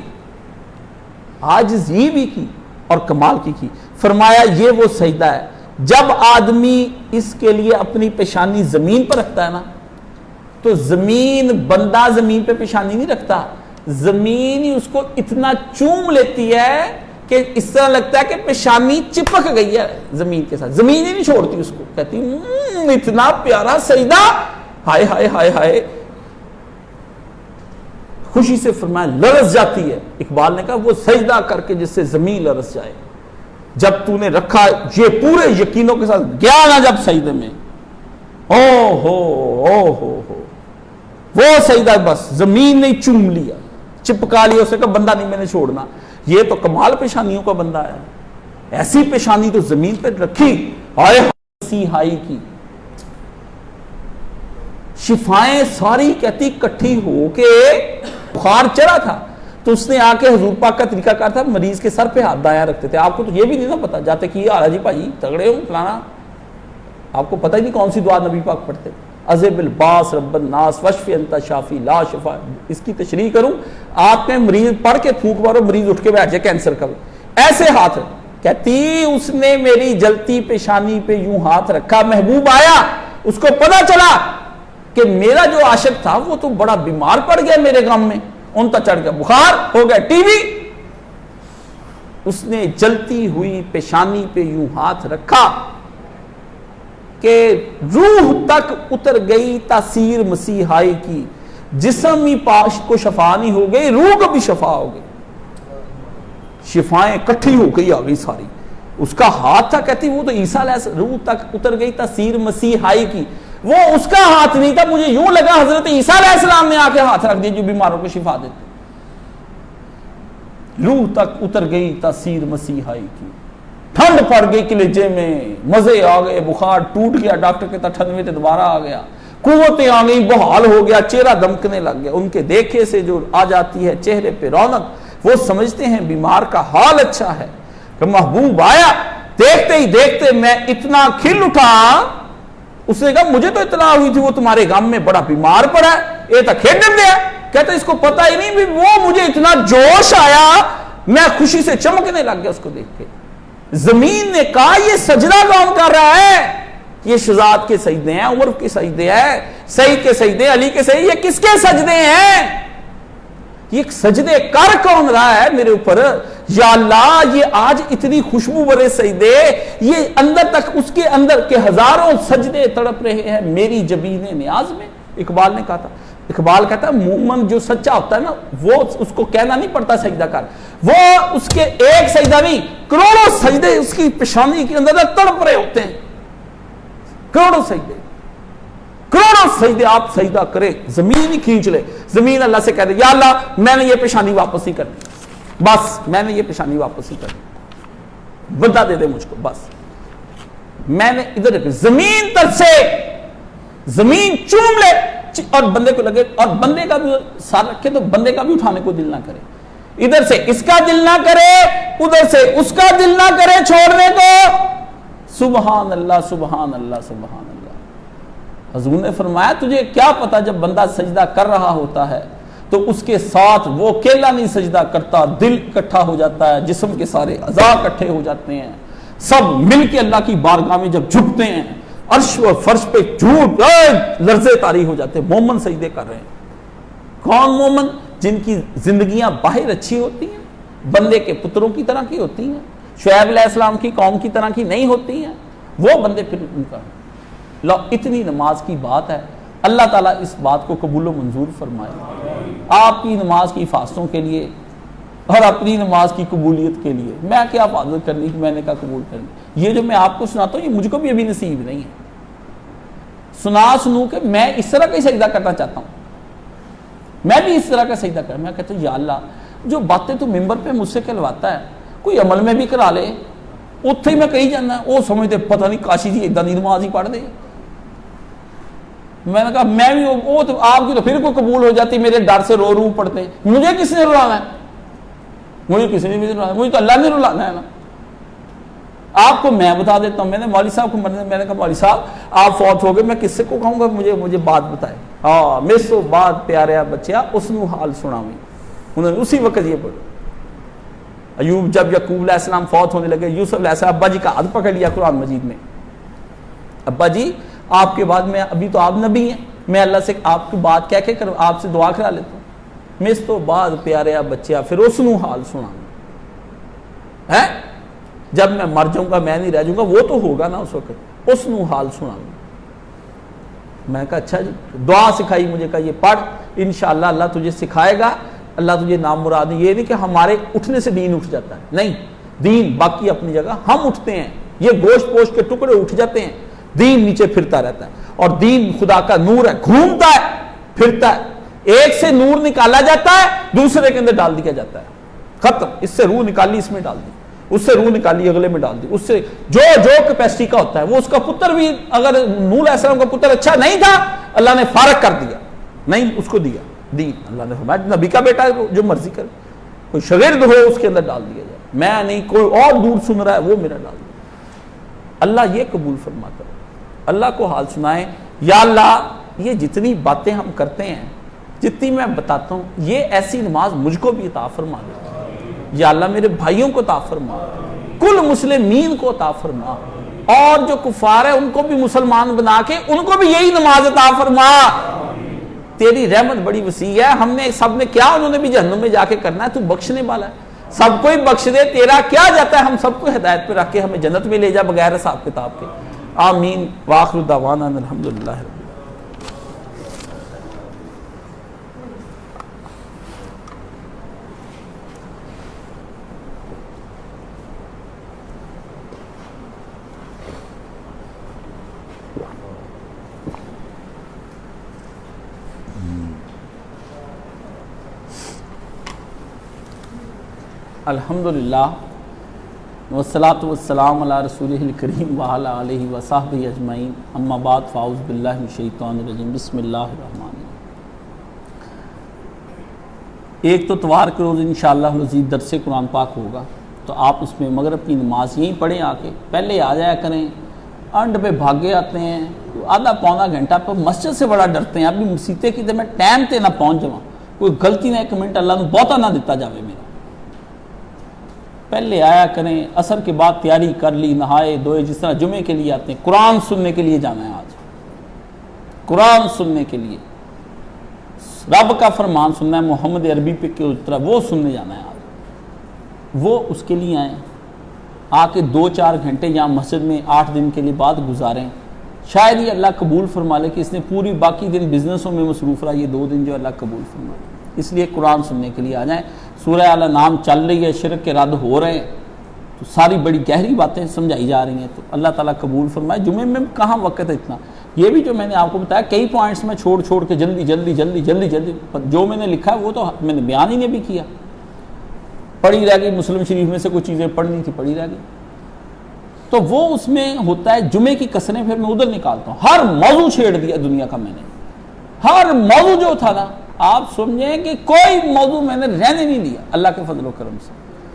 Speaker 1: عاجزی بھی کی اور کمال کی. فرمایا یہ وہ سجدہ ہے جب آدمی اس کے لیے اپنی پیشانی زمین پر رکھتا ہے نا تو زمین بندہ زمین پہ پیشانی نہیں رکھتا. زمین ہی اس کو اتنا چوم لیتی ہے کہ اس طرح لگتا ہے کہ پیشانی چپک گئی ہے زمین کے ساتھ. زمین ہی نہیں چھوڑتی اس کو. کہتی اتنا پیارا سجدہ ہائے ہائے ہائے ہائے. خوشی سے فرمایا لرز جاتی ہے. اقبال نے کہا وہ سجدہ کر کے جس سے زمین لرز جائے. جب تو نے رکھا یہ پورے یقینوں کے ساتھ گیا نا جب سجدے میں او ہو وہ سجدہ بس زمین نے چوم لیا. چپکا لیا اسے کہا بندہ نہیں میں نے چھوڑنا. یہ تو کمال پیشانیوں کا بندہ ہے. ایسی پیشانی تو زمین پہ رکھی اور مسیحائی کی شفائیں ساری کہتی کٹھی ہو کے بخار چڑھا تھا تو اس نے آ کے حضور پاک کا طریقہ کار تھا مریض کے سر پہ ہاتھ دایا رکھتے تھے. آپ کو تو یہ بھی نہیں نا پتا جاتے کہ یہ جی بھائی تگڑے ہو فلانا, آپ کو پتہ ہی نہیں کون سی دعا نبی پاک پڑھتے. عذب الباس رب الناس وشفی انت شافی لا شفا. اس کی تشریح کروں, آپ نے مریض پڑھ کے تھوک مارو مریض اٹھ کے بیٹھ جائے کینسر کا, ایسے ہاتھ کہتی اس نے میری جلتی پیشانی پہ یوں ہاتھ رکھا, محبوب آیا, اس کو پتہ چلا کہ میرا جو عاشق تھا وہ تو بڑا بیمار پڑ گیا میرے غم میں, ان کا چڑھ گیا بخار, ہو گیا ٹی وی. اس نے جلتی ہوئی پیشانی پہ یوں ہاتھ رکھا کہ روح تک اتر گئی تاثیر مسیحائی کی, جسم ہی پاش کو شفا نہیں ہو گئی, روح کو بھی شفا ہو گئی. شفائیں کٹھی ہو گئی آ گئی ساری. اس کا ہاتھ تھا, کہتی وہ تو عیسیٰ علیہ السلام, روح تک اتر گئی تاثیر مسیحائی کی. وہ اس کا ہاتھ نہیں تھا, مجھے یوں لگا حضرت عیسیٰ علیہ السلام نے آ کے ہاتھ رکھ دیا جو بیماروں کو شفا دیتے. روح تک اتر گئی تاثیر مسیحائی کی, ٹھنڈ پڑ گئی کلیجے میں, مزے آ گئے, بخار ٹوٹ گیا, ڈاکٹر کے 98 دوبارہ آ گیا, قوتیں آ گئی, بحال ہو گیا, چہرہ دمکنے لگ گیا. ان کے دیکھے سے جو آ جاتی ہے چہرے پہ رونق, وہ سمجھتے ہیں بیمار کا حال اچھا ہے. کہ محبوب آیا, دیکھتے ہی دیکھتے میں اتنا کھل اٹھا. اس نے کہا مجھے تو اطلاع ہوئی تھی وہ تمہارے غم میں بڑا بیمار پڑا ہے, یہ تو کھیڈن دیا. کہتا اس کو پتہ ہی نہیں بھی وہ مجھے اتنا جوش آیا, میں خوشی سے چمکنے لگ گیا اس کو دیکھ کے. زمین نے کہا یہ سجدہ کون کر رہا ہے؟ یہ شہزاد کے سجدے ہیں, عمر کے سجدے ہیں, سعید کے سجدے, علی کے سجدے. یہ کس کے سجدے ہیں؟ یہ سجدے کر کون رہا ہے میرے اوپر؟ یا اللہ یہ آج اتنی خوشبو برے سجدے, یہ اندر تک اس کے اندر کے ہزاروں سجدے تڑپ رہے ہیں میری جبین نیاز میں. اقبال نے کہا تھا, اقبال کہتا ہے مومن جو سچا ہوتا ہے نا وہ اس کو کہنا نہیں پڑتا سجدہ کر, وہ اس کے ایک سجدہ نہیں کروڑوں سجدے اس کی پیشانی کے اندر تڑپ رہے ہوتے ہیں. کروڑوں سجدے, کروڑوں سجدے آپ سجدہ کرے, زمین ہی کھینچ لے. زمین اللہ سے کہہ دے یا اللہ میں نے یہ پیشانی واپس نہیں کرنی, بس میں نے یہ پیشانی واپس نہیں کرنی, بتا دے دے مجھ کو, بس میں نے ادھر. زمین تر سے زمین چوم لے اور بندے کو لگے, اور بندے کا بھی ساتھ رکھے تو بندے کا بھی اٹھانے کو دل نہ کرے. ادھر سے اس کا دل نہ کرے, ادھر سے اس کا دل نہ کرے چھوڑنے کو. سبحان اللہ سبحان اللہ سبحان اللہ. حضور نے فرمایا تجھے کیا پتا جب بندہ سجدہ کر رہا ہوتا ہے تو اس کے ساتھ وہ اکیلا نہیں سجدہ کرتا, دل اکٹھا ہو جاتا ہے, جسم کے سارے اعضاء اکٹھے ہو جاتے ہیں, سب مل کے اللہ کی بارگاہ میں جب جھکتے ہیں, عرش و فرش پہ جھوٹ لرزے طاری ہو جاتے ہیں. مومن سجدے کر رہے ہیں. کون مومن؟ جن کی زندگیاں باہر اچھی ہوتی ہیں, بندے کے پتروں کی طرح کی ہوتی ہیں, شعیب علیہ السلام کی قوم کی طرح کی نہیں ہوتی ہیں, وہ بندے پھر ان کا. اتنی نماز کی بات ہے, اللہ تعالیٰ اس بات کو قبول و منظور فرمائے. آپ کی نماز کی حفاظتوں کے لیے اور اپنی نماز کی قبولیت کے لیے میں کیا حفاظت کرنی کہ میں نے کہا قبول کرنی. یہ جو میں آپ کو سناتا ہوں یہ مجھ کو بھی ابھی نصیب نہیں ہے. سنو کہ میں اس طرح کا سجدہ کرنا چاہتا ہوں, میں بھی اس طرح کا سجدہ کروں. میں کہتا ہوں یا اللہ جو باتیں تو ممبر پہ مجھ سے کہلواتا ہے کوئی عمل میں بھی کرا لے. اتھے ہی میں کہیں جانا, وہ سمجھتے پتہ نہیں کاشی جی ادھر نہیں نماز ہی پڑھ دے. میں نے کہا میں بھی وہ تو آپ کی تو پھر کوئی قبول ہو جاتی, میرے ڈر سے رو رو پڑتے. مجھے کس نے رلانا ہے؟ مجھے کسی نے بھی رلانا, مجھے تو اللہ نے رلانا ہے نا. آپ کو میں بتا دیتا ہوں, میں نے مولوی صاحب کو میں نے کہا مولوی صاحب آپ فوت ہو گئے, میں کس سے کو کہوں گا مجھے بات بتائے. ہاں مس تو بات پیاریا بچیا اس نو حال سناویں. انہوں نے اسی وقت یہ پڑھا. ایوب جب یعقوب علیہ السلام فوت ہونے لگے, یوسف علیہ السلام ابا جی کا ہاتھ پکڑ لیا قرآن مجید میں, ابا جی آپ کے بعد میں ابھی تو آپ نبی ہیں, میں اللہ سے آپ کی بات کہہ کے آپ سے دعا کرا لیتا ہوں. مس تو بعد پیاریا بچیا پھر اس نو حال سناویں ہے, جب میں مر جاؤں گا میں نہیں رہ جاؤں گا, وہ تو ہوگا نا اس وقت, اس نو حال سناویں. میں نے کہا اچھا جی. دعا سکھائی مجھے, کہا یہ پڑھ انشاءاللہ اللہ تجھے سکھائے گا, اللہ تجھے نام مراد. یہ نہیں کہ ہمارے اٹھنے سے دین اٹھ جاتا ہے, نہیں, دین باقی اپنی جگہ, ہم اٹھتے ہیں, یہ گوشت پوشت کے ٹکڑے اٹھ جاتے ہیں, دین نیچے پھرتا رہتا ہے. اور دین خدا کا نور ہے, گھومتا ہے پھرتا ہے. ایک سے نور نکالا جاتا ہے، دوسرے کے اندر ڈال دیا جاتا ہے، ختم۔ اس سے روح نکالی اس میں ڈال دی، اس سے روح نکالی اگلے میں ڈال دی، اس سے جو کیپیسٹی کا ہوتا ہے۔ وہ اس کا پتر بھی اگر نوح علیہ السلام کا پتر اچھا نہیں تھا، اللہ نے فارغ کر دیا، نہیں اس کو دیا دین۔ اللہ نے فرمایا نبی کا بیٹا ہے جو مرضی کرے، کوئی شاگرد ہو اس کے اندر ڈال دیا جائے، میں نہیں، کوئی اور دور سن رہا ہے وہ میرا ڈال دیا۔ اللہ یہ قبول فرماتا ہے۔ اللہ کو حال سنائیں، یا اللہ یہ جتنی باتیں ہم کرتے ہیں، جتنی میں بتاتا ہوں، یہ ایسی نماز مجھ کو بھی عطا فرما دے۔ یا اللہ میرے بھائیوں کو عطا فرما، کل مسلمین کو عطا فرما، اور جو کفار ہے ان کو بھی مسلمان بنا کے ان کو بھی یہی نماز عطا فرما۔ تیری رحمت بڑی وسیع ہے، ہم نے سب نے کیا، انہوں نے بھی جہنم میں جا کے کرنا ہے، تو بخشنے والا ہے، سب کو ہی بخش دے، تیرا کیا جاتا ہے، ہم سب کو ہدایت پہ رکھ کے ہمیں جنت میں لے جا بغیر حساب کتاب کے۔ آمین وآخر دعوانا الحمدللہ رب العالمین۔ الحمدللہ والصلاة والسلام علی رسولہ الکریم وعلی آلہ وصحبہ اجمعین، اما بعد فاعوذ باللہ من الشیطان الرجیم، بسم اللہ الرحمن الرحیم۔ ایک تو اتوار کے روز انشاءاللہ العزیز درس قرآن پاک ہوگا، تو آپ اس میں مغرب کی نماز یہیں پڑھیں، آ کے پہلے آ جایا کریں۔ انڈ پہ بھاگے آتے ہیں، آدھا پونا گھنٹہ پہ مسجد سے بڑا ڈرتے ہیں، ابھی مسیتے کی میں ٹائم تے نہ پہنچ جاؤں، کوئی غلطی نہ ایک منٹ اللہ نے بہتا نہ دیتا جاوے میرا۔ پہلے آیا کریں، عصر کے بعد تیاری کر لی، نہائے دھوئے، جس طرح جمعے کے لیے آتے ہیں، قرآن سننے کے لیے جانا ہے، آج قرآن سننے کے لیے رب کا فرمان سننا ہے، محمد عربی پہ کے اترا وہ سننے جانا ہے آج، وہ اس کے لیے آئیں، آ کے 2-4 گھنٹے یہاں مسجد میں 8 دن کے لیے بعد گزاریں، شاید یہ اللہ قبول فرما لے کہ اس نے پوری باقی دن بزنسوں میں مصروف رہا، یہ 2 دن جو اللہ قبول فرما لے، اس لیے قرآن سننے کے لیے آ جائیں۔ سورہ الانعام چل رہی ہے، شرک کے رد ہو رہے ہیں، تو ساری بڑی گہری باتیں سمجھائی جا رہی ہیں، تو اللہ تعالیٰ قبول فرمائے۔ جمعے میں کہاں وقت ہے اتنا، یہ بھی جو میں نے آپ کو بتایا کئی پوائنٹس میں چھوڑ کے جلدی جو میں نے لکھا ہے وہ تو میں نے بیان ہی نہیں بھی کیا، پڑھی رہ گئی، مسلم شریف میں سے کچھ چیزیں پڑھنی تھی پڑھی رہ گئی، تو وہ اس میں ہوتا ہے جمعے کی کسریں پھر میں ادھر نکالتا ہوں۔ ہر موضوع چھیڑ دیا دنیا کا میں نے، ہر موضوع جو تھا نا، آپ سمجھیں کہ کوئی موضوع میں نے رہنے نہیں دیا، اللہ کے فضل و کرم سے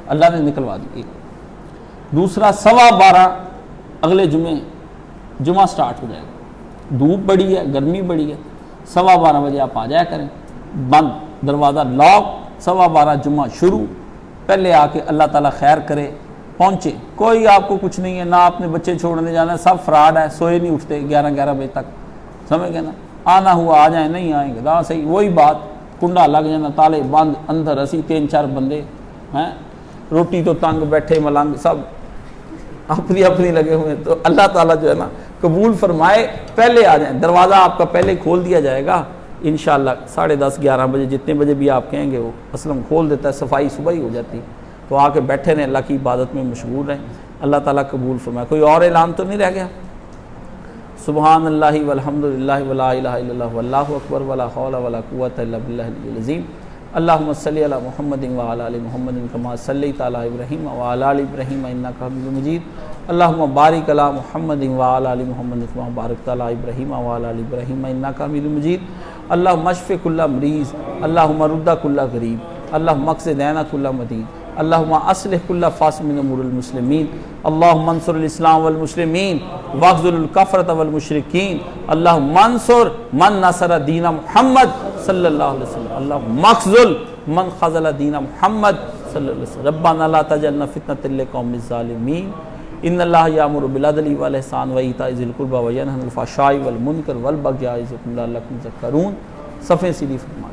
Speaker 1: اللہ نے نکلوا دی۔ دوسرا 12:15 اگلے جمعہ سٹارٹ ہو جائے گا، دھوپ بڑی ہے، گرمی بڑی ہے، 12:15 بجے آپ آ جایا کریں، بند دروازہ لاک، 12:15 جمعہ شروع، پہلے آ کے اللہ تعالیٰ خیر کرے پہنچے، کوئی آپ کو کچھ نہیں ہے، نہ آپ نے بچے چھوڑنے جانا ہے، سب فراڈ ہے، سوئے نہیں اٹھتے 11 بجے تک، سمجھ گئے نا، آنا ہوا آ جائیں، نہیں آئیں گے دا صحیح، وہی بات، کنڈا لگ جانا، تالے بند، اندر اسی 3-4 بندے ہیں، روٹی تو تنگ بیٹھے ملنگ سب اپنی لگے ہوئے، تو اللہ تعالیٰ جو ہے نا قبول فرمائے، پہلے آ جائیں، دروازہ آپ کا پہلے کھول دیا جائے گا انشاءاللہ، 10:30-11 بجے جتنے بجے بھی آپ کہیں گے وہ اسلم کھول دیتا ہے، صفائی صبح ہی ہو جاتی ہے، تو آ کے بیٹھے رہیں، اللہ کی عبادت میں مشغول رہیں، اللہ تعالیٰ قبول فرمائے۔ کوئی اور اعلان تو نہیں رہ گیا؟ سبحان اللہ والحمدللہ ولا الہ الا اللہ واللہ اکبر ولا حول ولا قوۃ الا باللہ العلی العظیم۔ اللہم صلی علی محمد وعلی آل محمد کما صلیت علی ابراہیم وعلی آل ابراہیم انک حمید مجید۔ اللہم بارک علی محمد وعلی آل محمد کما بارکت علی ابراہیم وعلی آل ابراہیم انک حمید مجید۔ اللہم اشف کل مریض، اللہم رد کل غریب، اللہم اقض دین کل مدین، اللہم اصلح کل فاسد من امور المسلمین، اللہم انصر الاسلام والمسلمین واخذل الکفرۃ والمشرکین، اللہم انصر من نصر دین محمد صلی اللہ علیہ وسلم، اللہم اخذل من خذل دین محمد صلی اللہ علیہ وسلم، ربنا لا تجعلنا فتنۃ للقوم الظالمین، ان اللہ یامر بالعدل والاحسان وایتاء ذی القربی وینہی عن الفحشاء والمنکر والبغی یعظکم لعلکم تذکرون۔ صفحے سیدھی فرما